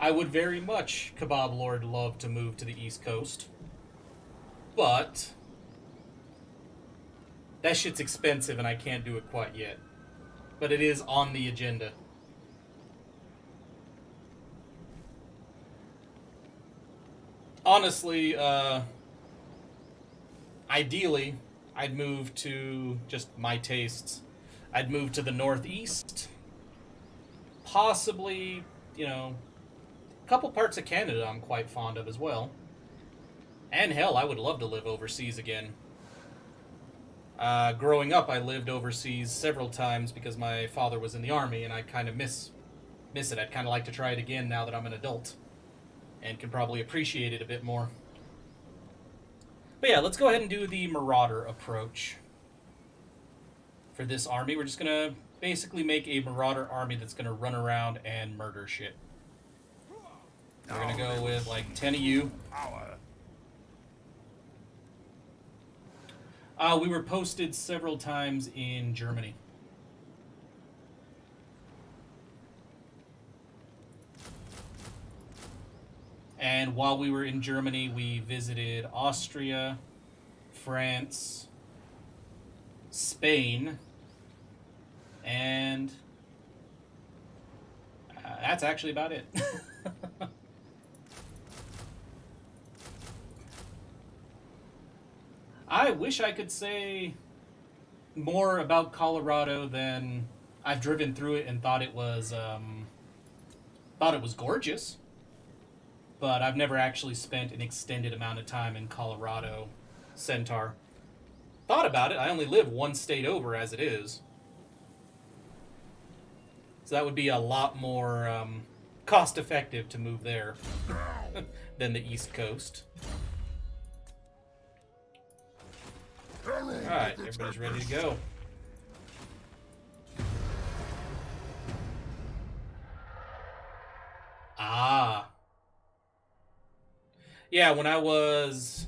Speaker 1: I would very much, Kebab Lord, love to move to the East Coast. But that shit's expensive and I can't do it quite yet. But it is on the agenda. Honestly, ideally, I'd move to just my tastes. I'd move to the Northeast. Possibly, you know, a couple parts of Canada I'm quite fond of as well. And hell, I would love to live overseas again. Growing up, I lived overseas several times because my father was in the army, and I kind of miss it. I'd kind of like to try it again now that I'm an adult, and can probably appreciate it a bit more. But yeah, let's go ahead and do the Marauder approach. For this army, we're just going to basically make a Marauder army that's going to run around and murder shit. We're going to go with like 10 of you. We were posted several times in Germany. And while we were in Germany, we visited Austria, France, Spain, and that's actually about it. I wish I could say more about Colorado than I've driven through it and thought it was gorgeous. But I've never actually spent an extended amount of time in Colorado Centaur. Thought about it. I only live one state over as it is. So that would be a lot more cost-effective to move there than the East Coast. Alright, everybody's ready to go. Ah. Yeah, when I was...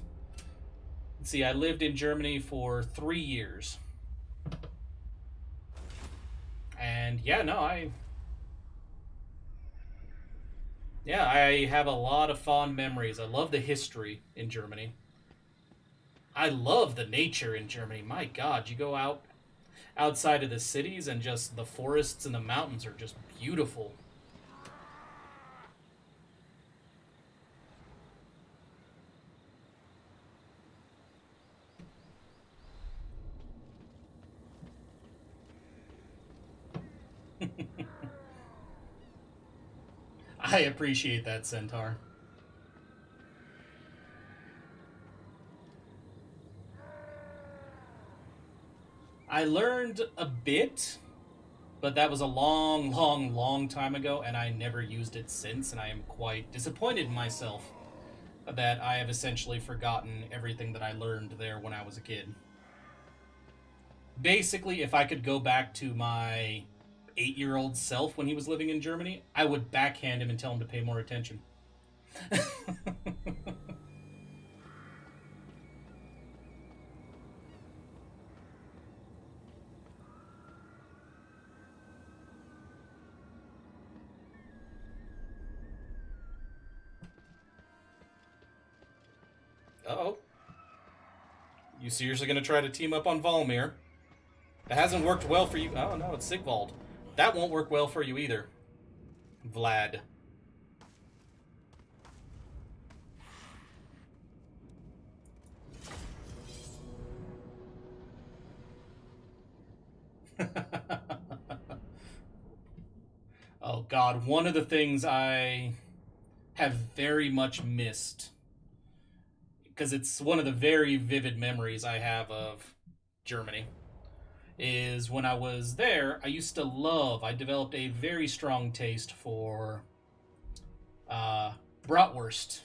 Speaker 1: Let's see, I lived in Germany for 3 years. And yeah, no, I have a lot of fond memories. I love the history in Germany. I love the nature in Germany. My God, you go outside of the cities and just the forests and the mountains are just beautiful. I appreciate that, Centaur. I learned a bit, but that was a long, long, long time ago, and I never used it since, and I am quite disappointed in myself that I have essentially forgotten everything that I learned there when I was a kid. Basically, if I could go back to my 8-year-old self when he was living in Germany, I would backhand him and tell him to pay more attention. Uh-oh. You seriously gonna try to team up on Valmir? That hasn't worked well for you. Oh, no, it's Sigvald. That won't work well for you either, Vlad. Oh, God. One of the things I have very much missed, because it's one of the very vivid memories I have of Germany, is when I was there, I developed a very strong taste for bratwurst,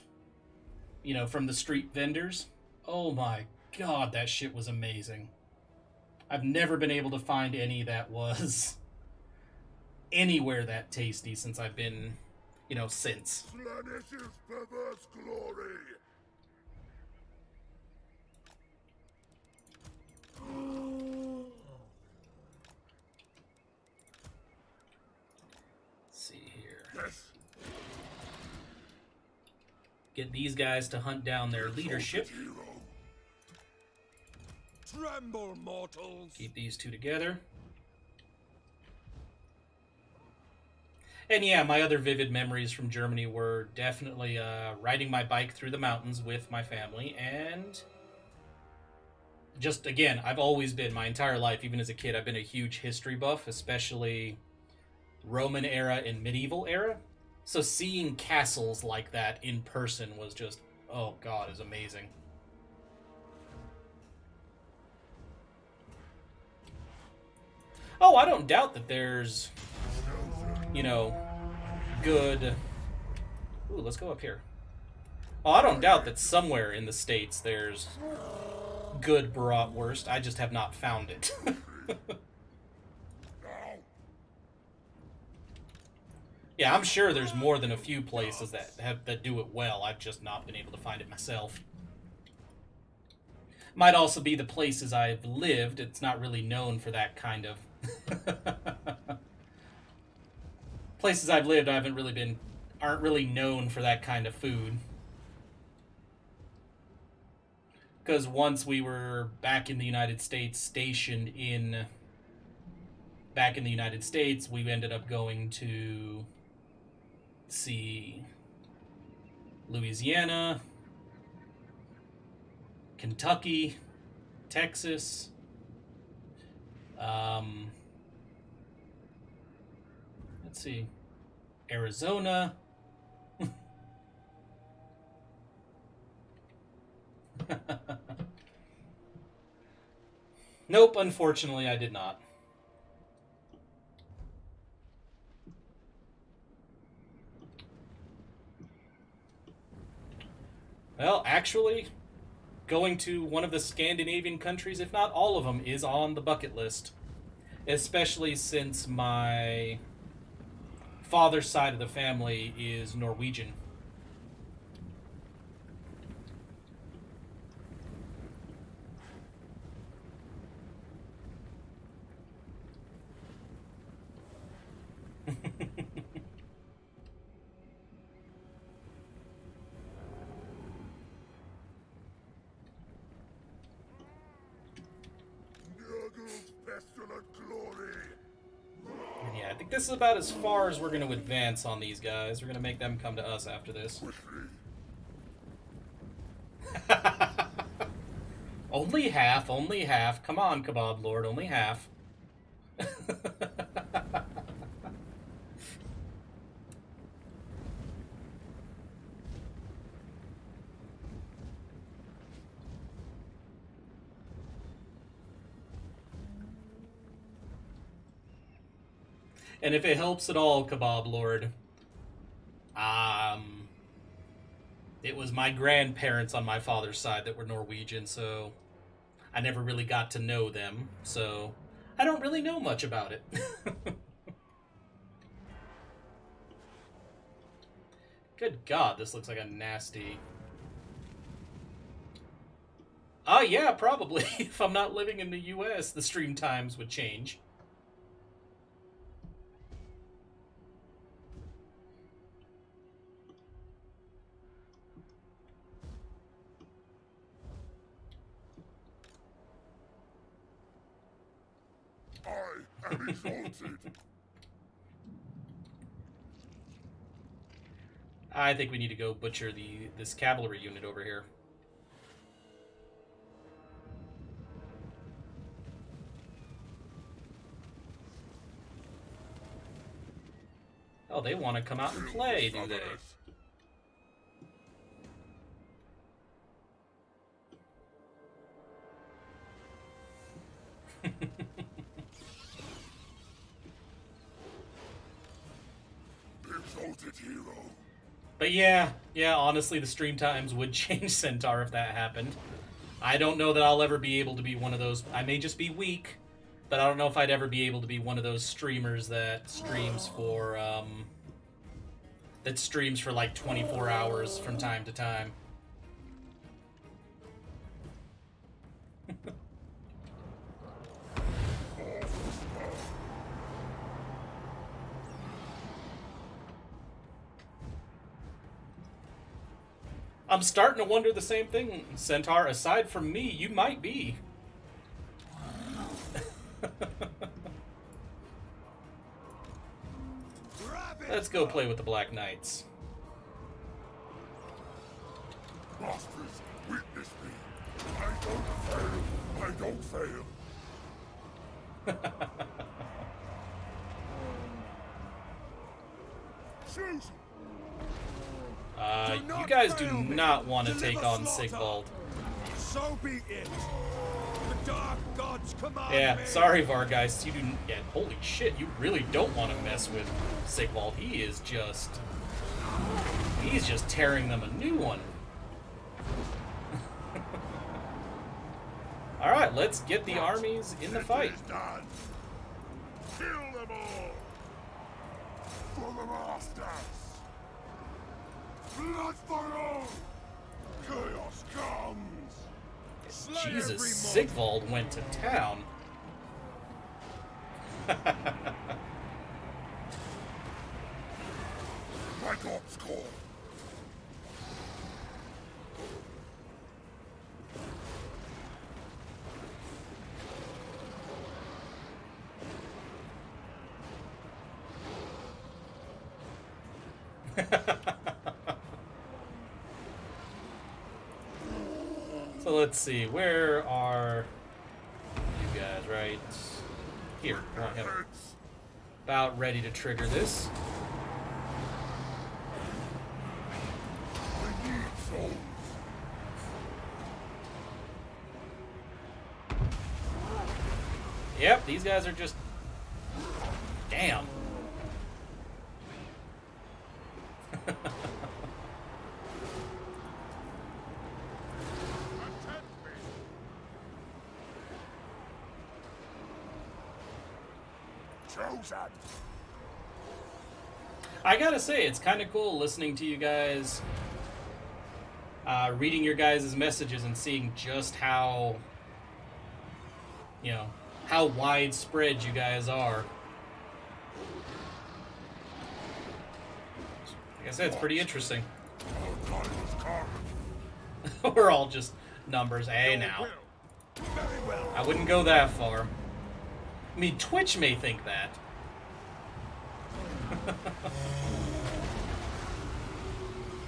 Speaker 1: from the street vendors. Oh my God, that shit was amazing. I've never been able to find any that was anywhere that tasty since I've been, since.
Speaker 2: Slaaneish's perverse glory.
Speaker 1: See here.
Speaker 2: Yes.
Speaker 1: Get these guys to hunt down their leadership.
Speaker 3: Tremble, mortals.
Speaker 1: Keep these two together. And yeah, my other vivid memories from Germany were definitely riding my bike through the mountains with my family, and just, again, I've always been, my entire life, even as a kid, I've been a huge history buff, especially Roman era and medieval era. So seeing castles like that in person was just, oh god, is amazing. Oh, I don't doubt that there's, you know, good... Ooh, let's go up here. Oh, I don't doubt that somewhere in the States there's good bratwurst. I just have not found it. Yeah, I'm sure there's more than a few places that do it well. I've just not been able to find it myself. Might also be the places I've lived. It's not really known for that kind of... Places I've lived aren't really known for that kind of food. Because once we were back in the United States, stationed in... Back in the United States, we ended up going to... see... Louisiana... Kentucky... Texas... let's see... Arizona... Nope, unfortunately I did not. Well, actually, going to one of the Scandinavian countries, if not all of them, is on the bucket list. Especially since my father's side of the family is Norwegian. Yeah, I think this is about as far as we're going to advance on these guys. We're going to make them come to us after this. Only half, only half. Come on, Kebab Lord, only half. And if it helps at all, Kebab Lord, it was my grandparents on my father's side that were Norwegian, so I never really got to know them, so I don't really know much about it. Good God, this looks like a nasty... Oh, yeah, probably. If I'm not living in the US, the stream times would change.
Speaker 2: I am exalted.
Speaker 1: I think we need to go butcher this cavalry unit over here. Oh, they want to come out and play, do they? But yeah, honestly, the stream times would change Centaur if that happened. I don't know that I'll ever be able to be one of those... I may just be weak, but I don't know if I'd ever be able to be one of those streamers that streams for, like 24 hours from time to time. I'm starting to wonder the same thing, Centaur. Aside from me, you might be. Let's go play with the Black Knights.
Speaker 2: Masters, witness me. I don't fail. I don't fail. Choose.
Speaker 1: You guys do not want to take on Sigvald.
Speaker 2: So be it. The dark gods command
Speaker 1: Yeah,
Speaker 2: me.
Speaker 1: sorry, Vargeist. You do. Yeah, holy shit, you really don't want to mess with Sigvald. He's just tearing them a new one. All right, let's get the armies in the fight.
Speaker 2: It is done. Kill them all. For the masters. Blood for all. Chaos comes. Slay
Speaker 1: Jesus,
Speaker 2: every mortal.
Speaker 1: Sigvald went to town.
Speaker 2: My gods call.
Speaker 1: So let's see, where are you guys? Right here. Right here. About ready to trigger this.
Speaker 2: I need souls.
Speaker 1: Yep, these guys are just... Damn.
Speaker 2: Chosen.
Speaker 1: I gotta say, it's kind of cool listening to you guys, reading your guys' messages and seeing just how, you know, how widespread you guys are. Like I said, it's pretty interesting.
Speaker 2: Our time has come.
Speaker 1: We're all just numbers. Hey, now.
Speaker 2: Very well.
Speaker 1: I wouldn't go that far. I mean, Twitch may think that.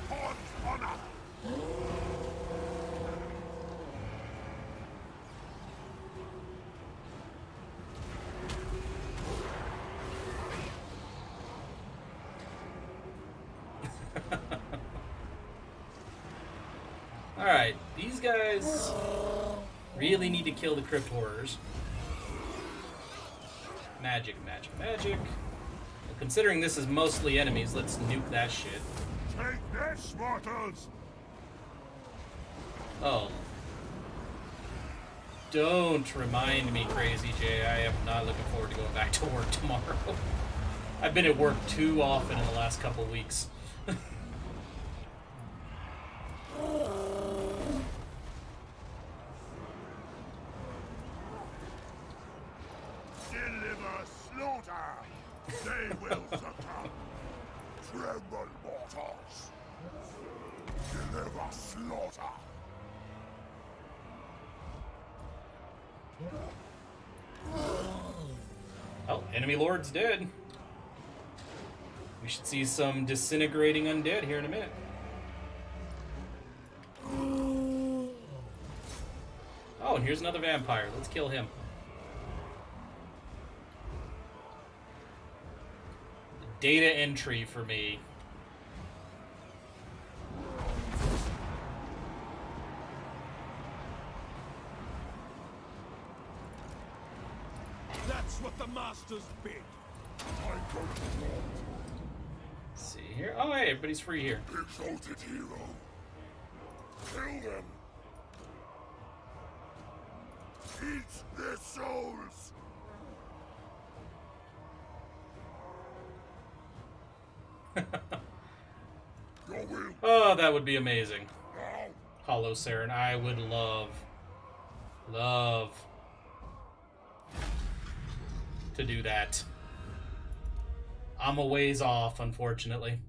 Speaker 2: On honor.
Speaker 1: Alright, these guys really need to kill the Crypt Horrors. Magic, magic, magic. And considering this is mostly enemies, let's nuke that shit.
Speaker 2: Take this, mortals.
Speaker 1: Oh. Don't remind me, Crazy Jay. I am not looking forward to going back to work tomorrow. I've been at work too often in the last couple weeks.
Speaker 2: Deliver slaughter. They will succumb. Tremble, mortals. Deliver slaughter.
Speaker 1: Oh, enemy lord's dead. We should see some disintegrating undead here in a minute. Oh, and here's another vampire. Let's kill him. Data entry for me.
Speaker 2: That's what the masters bid. I go to
Speaker 1: Let's see here. Oh, hey, everybody's free here.
Speaker 2: exalted hero. Kill them. Eat their souls. Your will.
Speaker 1: Oh, that would be amazing.
Speaker 2: Now.
Speaker 1: Hollow Saren. I would love to do that. I'm a ways off, unfortunately.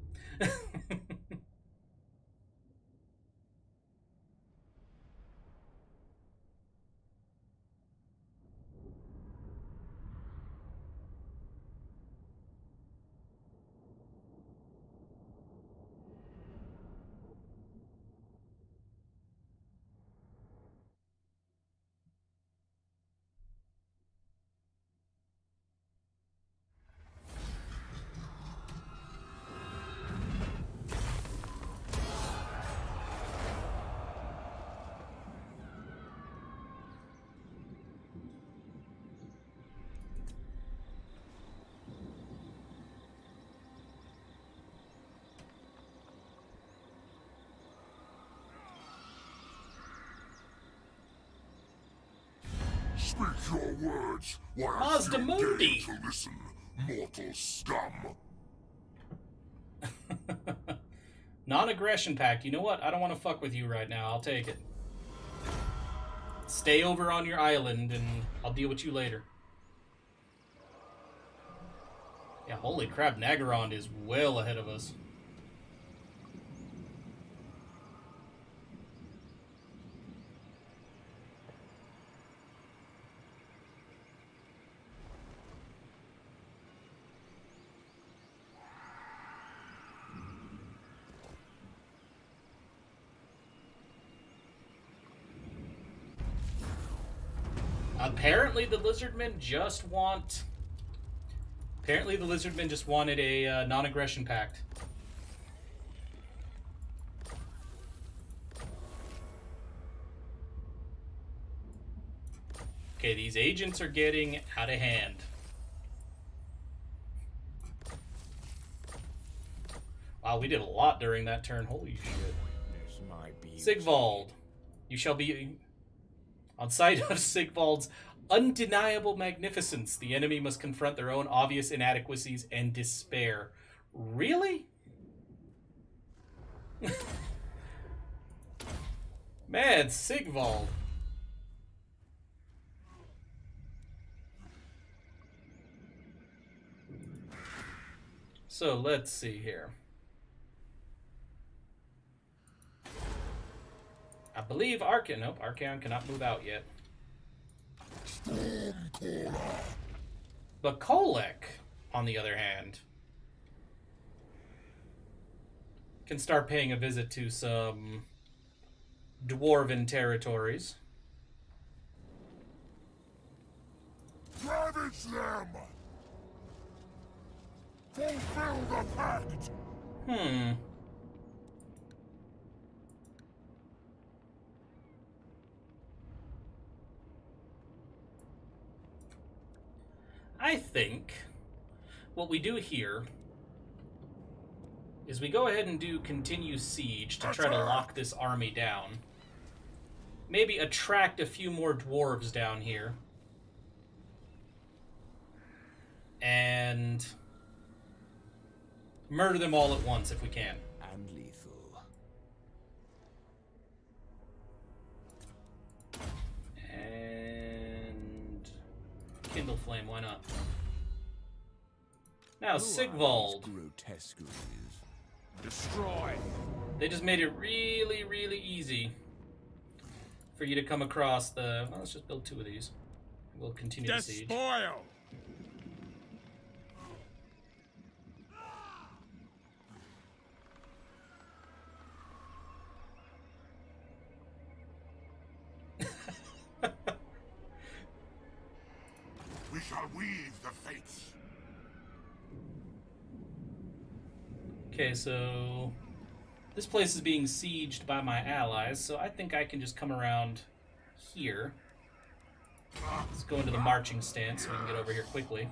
Speaker 2: Speak your words, while I
Speaker 1: Mazda Mundi.
Speaker 2: to listen, mortal scum.
Speaker 1: Non-aggression pact. You know what? I don't want to fuck with you right now. I'll take it. Stay over on your island, and I'll deal with you later. Yeah, holy crap. Naggarond is well ahead of us. Apparently the Lizardmen just want... Apparently the Lizardmen just wanted a non-aggression pact. Okay, these agents are getting out of hand. Wow, we did a lot during that turn. Holy shit. Sigvald. You shall be... On sight of Sigvald's undeniable magnificence, the enemy must confront their own obvious inadequacies and despair. Really? Man, Sigvald. So, let's see here. I believe Archaon... Nope, Archaon cannot move out yet. But Kholek, on the other hand, can start paying a visit to some dwarven territories.
Speaker 2: Ravage them! Fulfill the pact!
Speaker 1: I think what we do here is we go ahead and do continue siege to try to lock this army down. Maybe attract a few more dwarves down here. And murder them all at once if we can.
Speaker 3: And lethal.
Speaker 1: And kindle flame, why not? Now, Sigvald.
Speaker 3: Destroy.
Speaker 1: They just made it really, really easy for you to come across the... Well, let's just build 2 of these. We'll continue the siege.
Speaker 2: Despoil! We shall weave the fates.
Speaker 1: Okay, so this place is being sieged by my allies, so I think I can just come around here. Let's go into the marching stance so we can get over here quickly.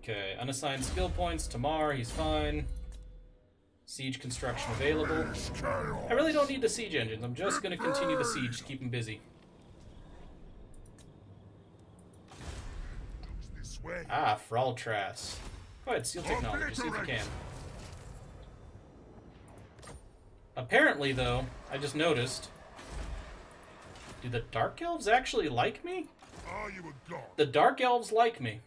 Speaker 1: Okay, unassigned skill points. Tamar, he's fine. Siege construction available. I really don't need the siege engines. I'm just going to continue the siege to keep them busy. Ah, Fraltras. Go ahead, seal technology. See if you can. Apparently, though, I just noticed. Do the Dark Elves actually like me?
Speaker 2: Are you a god?
Speaker 1: The Dark Elves like me.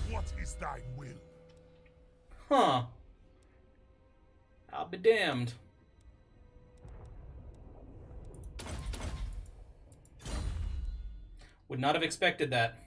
Speaker 2: What is thy will?
Speaker 1: Huh. I'll be damned. Would not have expected that.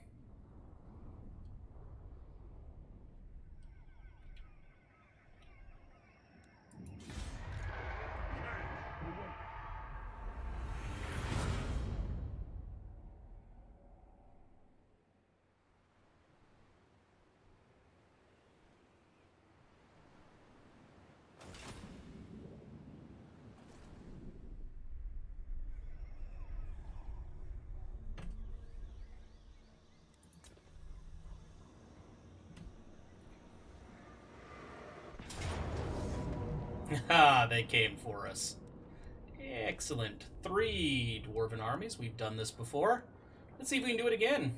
Speaker 1: They came for us. Excellent. 3 dwarven armies. We've done this before. Let's see if we can do it again.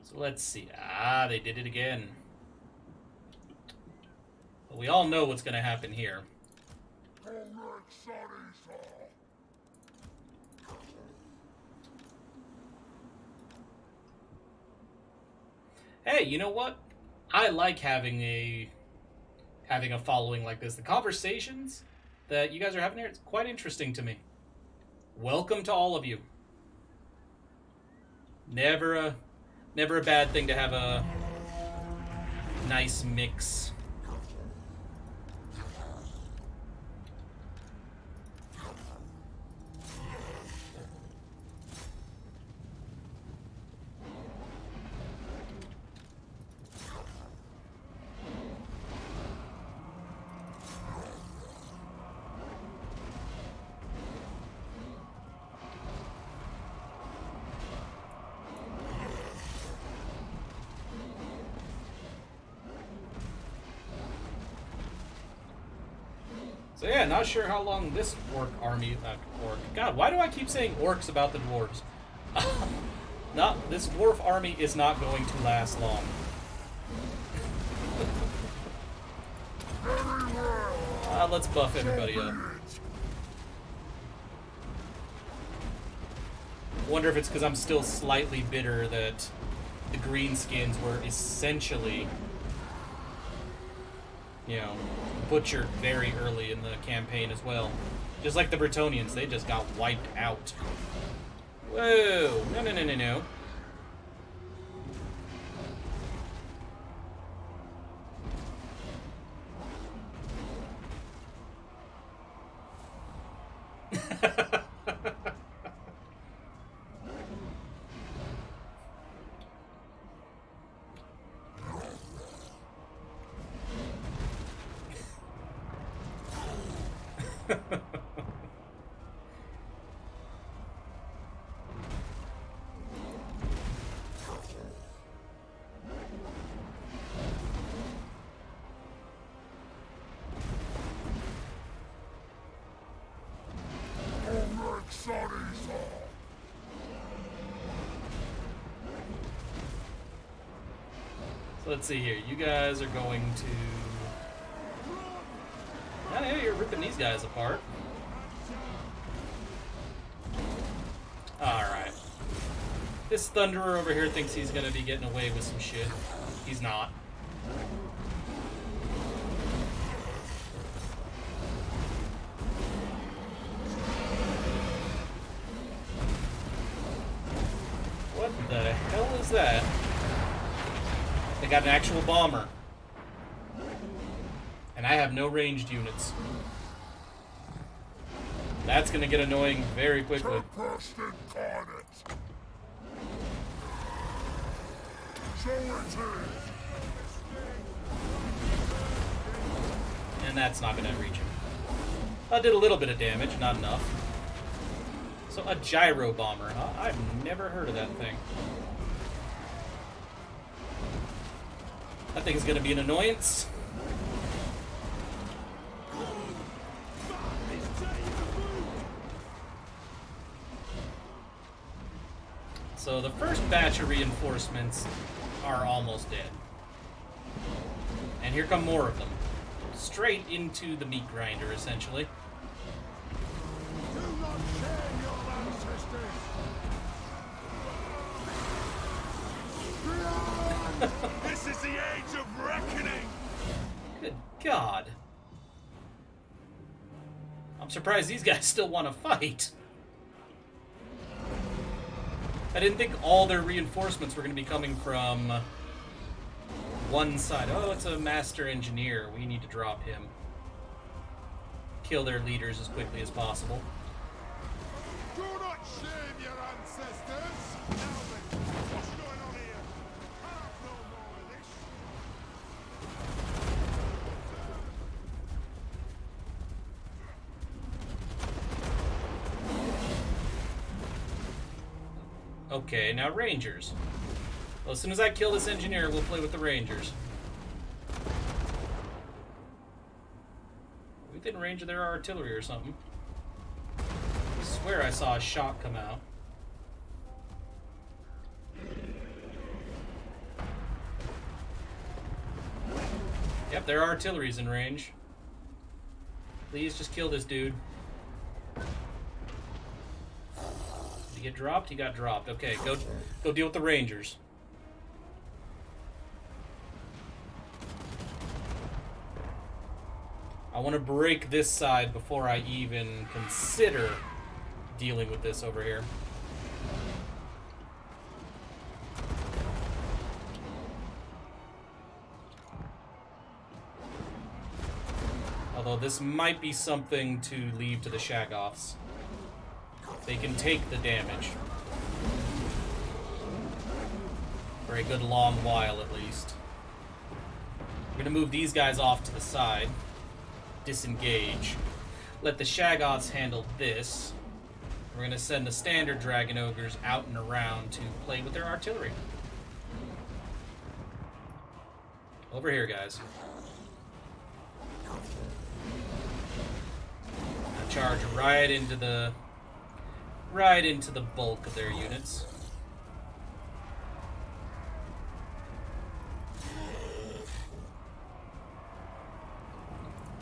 Speaker 1: So let's see. They did it again. But we all know what's going to happen here. Hey, you know what? I like having a following like this. The conversations that you guys are having here, it's quite interesting to me. Welcome to all of you. Never a bad thing to have a nice mix. So yeah, not sure how long this orc army... God, why do I keep saying orcs about the dwarves? This dwarf army is not going to last long. Let's buff everybody up. Wonder if it's because I'm still slightly bitter that the Greenskins were essentially, you know, butchered very early in the campaign as well. Just like the Bretonnians, they just got wiped out. Whoa! No, no, no, no, no. So let's see here. You guys are going to... Oh, yeah, you're ripping these guys apart. Alright. This Thunderer over here thinks he's going to be getting away with some shit. He's not. What the hell is that? They got an actual bomber. And I have no ranged units. That's going to get annoying very quickly. And that's not going to reach him. That did a little bit of damage, not enough. So a gyro bomber, huh? I've never heard of that thing. That thing's going to be an annoyance. So the first batch of reinforcements are almost dead. And here come more of them. Straight into the meat grinder, essentially.
Speaker 2: This is the age of reckoning!
Speaker 1: Good God. I'm surprised these guys still want to fight. I didn't think all their reinforcements were going to be coming from one side. Oh, it's a master engineer. We need to drop him. Kill their leaders as quickly as possible.
Speaker 2: Do not shame your ancestors! Now the
Speaker 1: Okay, now Rangers. Well, as soon as I kill this engineer, we'll play with the Rangers. Within range of their artillery or something. I swear I saw a shot come out. Yep, their artillery's in range. Please just kill this dude. Did he get dropped? He got dropped. Okay, go deal with the Rangers. I want to break this side before I even consider dealing with this over here. Although this might be something to leave to the Shaggoths. They can take the damage. For a good long while, at least. We're going to move these guys off to the side. Disengage. Let the Shaggoths handle this. We're going to send the standard Dragon Ogres out and around to play with their artillery. Over here, guys. Now charge right into the bulk of their units.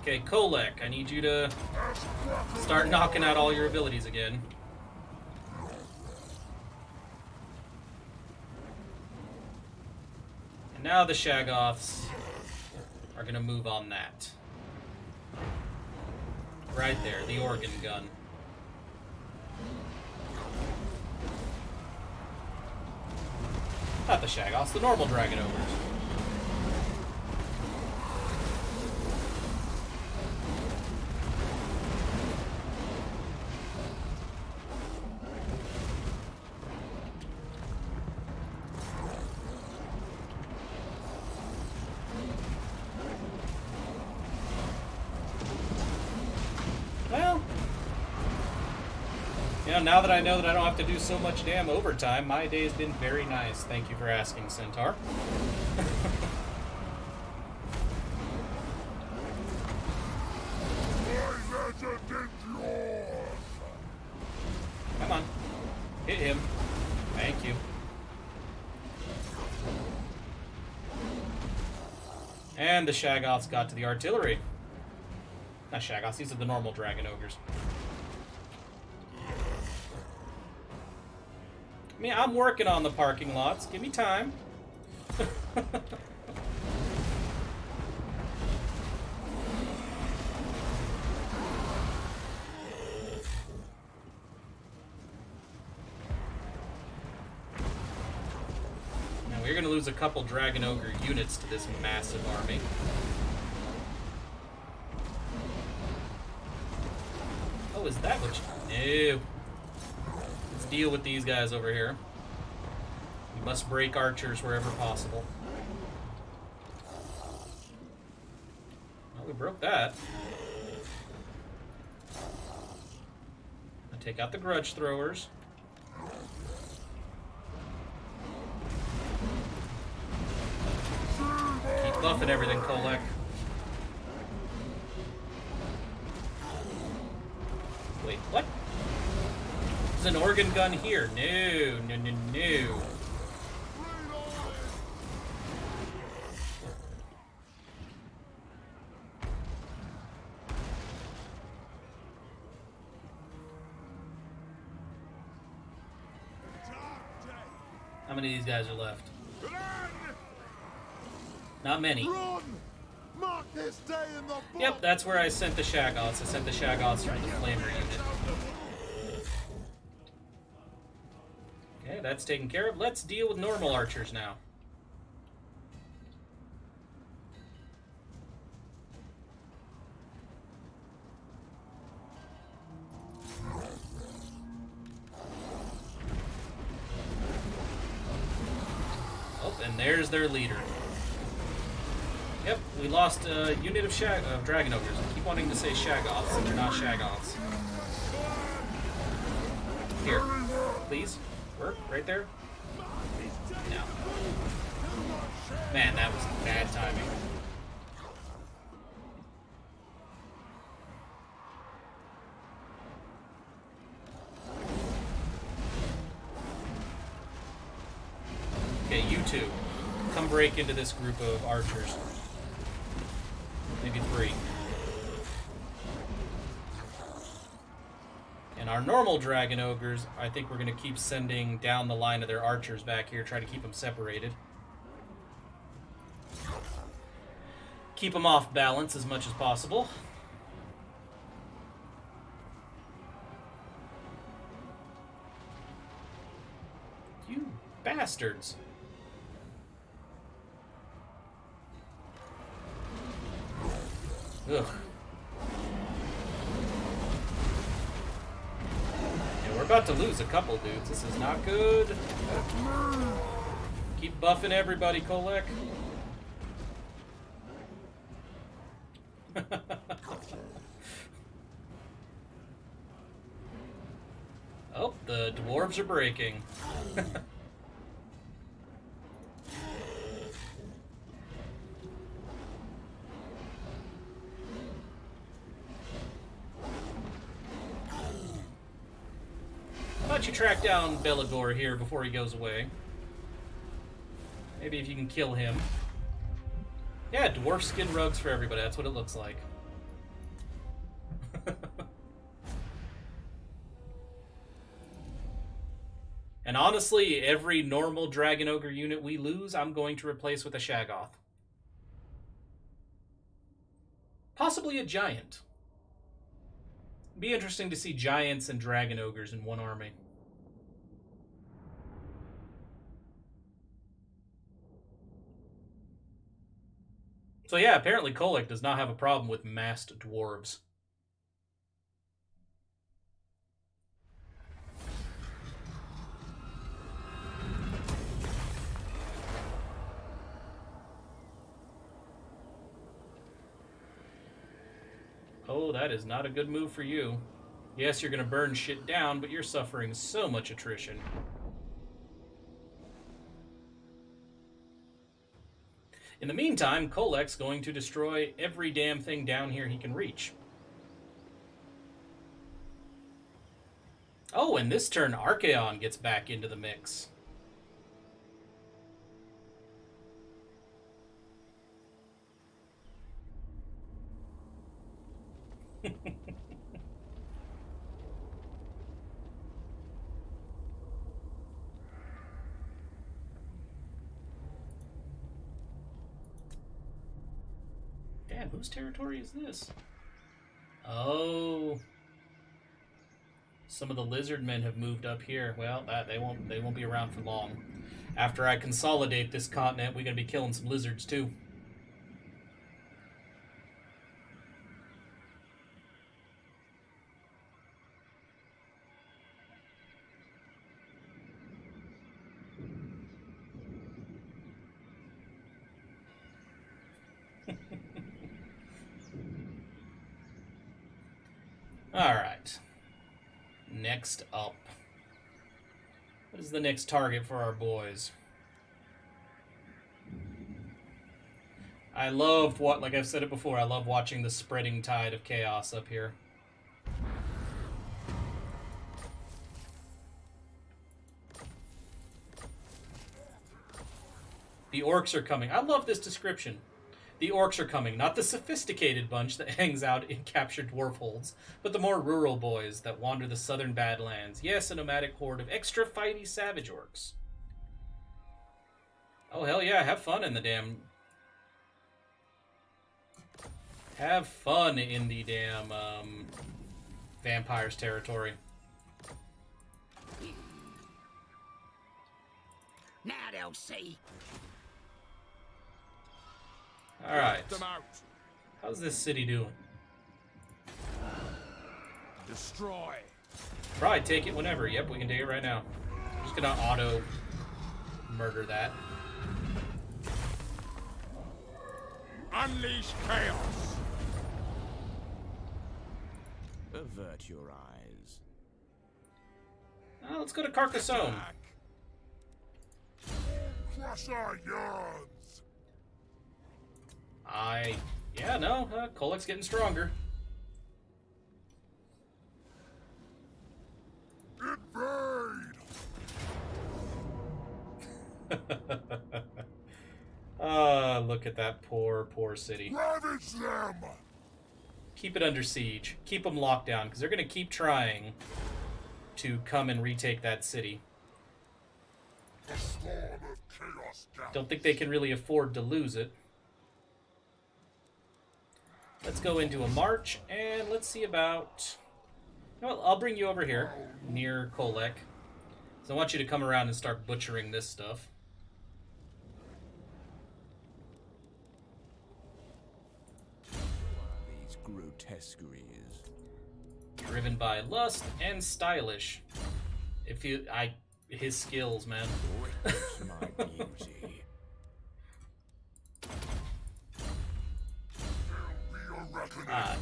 Speaker 1: Okay, Kholek, I need you to start knocking out all your abilities again. And now the Shaggoths are going to move on that. Right there, the organ gun. Not the Shaggoths, the normal Dragon Ogres. Now that I know that I don't have to do so much damn overtime, my day has been very nice. Thank you for asking, Centaur. Come on. Hit him. Thank you. And the Shaggoths got to the artillery. Not Shaggoths, these are the normal Dragon Ogres. I mean, I'm working on the parking lots. Give me time. Now, we're going to lose a couple Dragon Ogre units to this massive army. Oh, is that what you... No. Deal with these guys over here. We must break archers wherever possible. Well, we broke that. I'll take out the grudge throwers. Keep buffing everything, Kholek. Wait, what? There's an organ gun here. No, no, no, no. How many of these guys are left? Not many. Yep, that's where I sent the Shaggoths. I sent the Shaggoths from the Flamer unit. Okay, that's taken care of. Let's deal with normal archers now. Oh, and there's their leader. Yep, we lost a unit of Dragon Ogres. I keep wanting to say Shaggoths, and they're not Shaggoths. Here, please. Work? Right there? No. Man, that was bad timing. Okay, you two. Come break into this group of archers. Maybe 3. And our normal dragon ogres, I think we're going to keep sending down the line of their archers back here, try to keep them separated. Keep them off balance as much as possible. You bastards. Ugh. Yeah, we're about to lose a couple dudes. This is not good. Keep buffing everybody, Kholek. Oh, the dwarves are breaking. How about you track down Belagor here before he goes away? Maybe if you can kill him. Yeah, dwarf skin rugs for everybody. That's what it looks like. And honestly, every normal Dragon Ogre unit we lose, I'm going to replace with a Shaggoth. Possibly a Giant. Be interesting to see Giants and Dragon Ogres in one army. So yeah, apparently Kholek does not have a problem with massed dwarves. Oh, that is not a good move for you. Yes, you're going to burn shit down, but you're suffering so much attrition. In the meantime, Kholek's going to destroy every damn thing down here he can reach. Oh, and this turn, Archaon gets back into the mix. Damn, whose territory is this? Oh, some of the Lizardmen have moved up here. Well, they won't be around for long. After I consolidate this continent, we're gonna be killing some lizards too. Alright. Next up. What is the next target for our boys? I love what, like I've said it before, I love watching the spreading tide of chaos up here. The orcs are coming. I love this description. The orcs are coming, not the sophisticated bunch that hangs out in captured dwarf holds, but the more rural boys that wander the southern Badlands. Yes, a nomadic horde of extra fighty savage orcs. Oh, hell yeah, have fun in the damn... Have fun in the damn, vampires' territory.
Speaker 4: Now they'll see.
Speaker 1: Alright. How's this city doing?
Speaker 3: Destroy.
Speaker 1: Probably take it whenever. Yep, we can take it right now. I'm just gonna auto murder that.
Speaker 3: Unleash chaos.
Speaker 4: Avert your eyes.
Speaker 1: Let's go to Carcassonne.
Speaker 2: Crush our yards.
Speaker 1: Yeah, no, Kholek's getting stronger.
Speaker 2: Invade.
Speaker 1: Look at that poor city.
Speaker 2: Ravage them.
Speaker 1: Keep it under siege. Keep them locked down, because they're going to keep trying to come and retake that city.
Speaker 2: A storm of chaos gathers.
Speaker 1: Don't think they can really afford to lose it. Let's go into a march, and let's see about... Well, I'll bring you over here, near Kholek. So I want you to come around and start butchering this stuff.
Speaker 3: These grotesqueries.
Speaker 1: Driven by lust and stylish. His skills, man.
Speaker 3: Witness my beauty.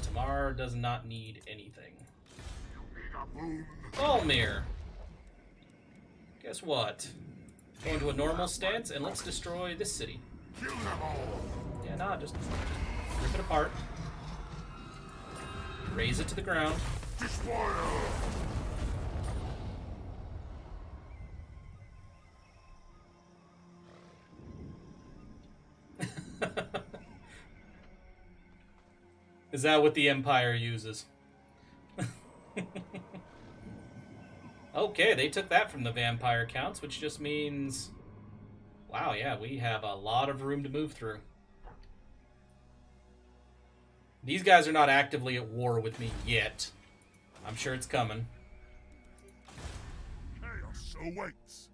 Speaker 1: Tamar does not need anything.
Speaker 2: You need a moon.
Speaker 1: Valmir. Guess what? Go into a normal stance and let's destroy this city.
Speaker 2: Kill them all.
Speaker 1: Yeah, nah, just rip it apart. Raise it to the ground.
Speaker 2: Destroyer.
Speaker 1: Is that what the Empire uses? Okay, they took that from the vampire counts, which just means... Wow, yeah, we have a lot of room to move through. These guys are not actively at war with me yet. I'm sure it's coming.
Speaker 2: Chaos awaits.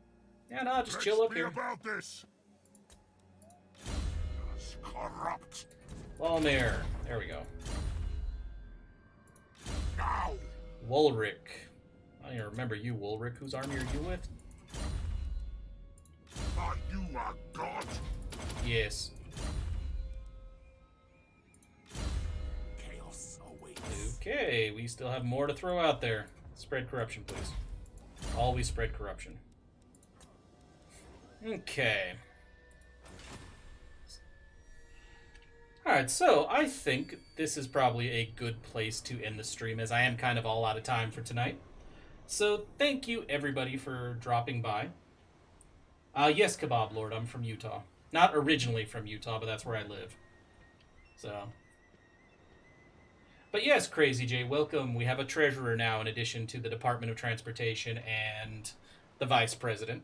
Speaker 1: Yeah, no, just chill up here.
Speaker 2: About this. Chaos corrupt.
Speaker 1: Valmir. There we go.
Speaker 2: Now.
Speaker 1: Wulric. I don't even remember you, Wulric. Whose army are you with?
Speaker 2: Are you a god?
Speaker 1: Yes.
Speaker 2: Chaos awaits.
Speaker 1: Okay, we still have more to throw out there. Spread corruption, please. Always spread corruption. Okay. Alright, so I think this is probably a good place to end the stream, as I am kind of all out of time for tonight. So thank you, everybody, for dropping by. Yes, Kebab Lord, I'm from Utah. Not originally from Utah, but that's where I live. So... But yes, Crazy J, welcome. We have a treasurer now in addition to the Department of Transportation and the vice president.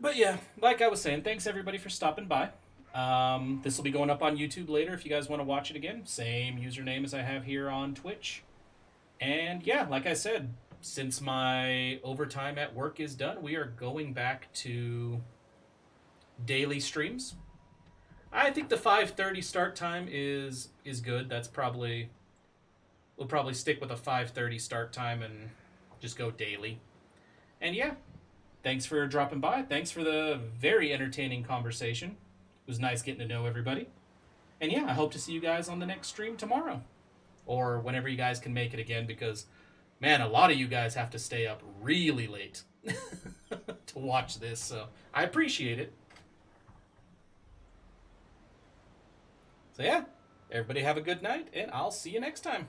Speaker 1: But yeah, like I was saying, thanks everybody for stopping by. This will be going up on YouTube later if you guys want to watch it again. Same username as I have here on Twitch. And yeah, like I said, since my overtime at work is done, we are going back to daily streams. I think the 5:30 start time is good. That's probably... We'll probably stick with a 5:30 start time and just go daily. And yeah, thanks for dropping by. Thanks for the very entertaining conversation. It was nice getting to know everybody. And yeah, I hope to see you guys on the next stream tomorrow. Or whenever you guys can make it again, because, man, a lot of you guys have to stay up really late to watch this. So I appreciate it. So yeah, everybody have a good night, and I'll see you next time.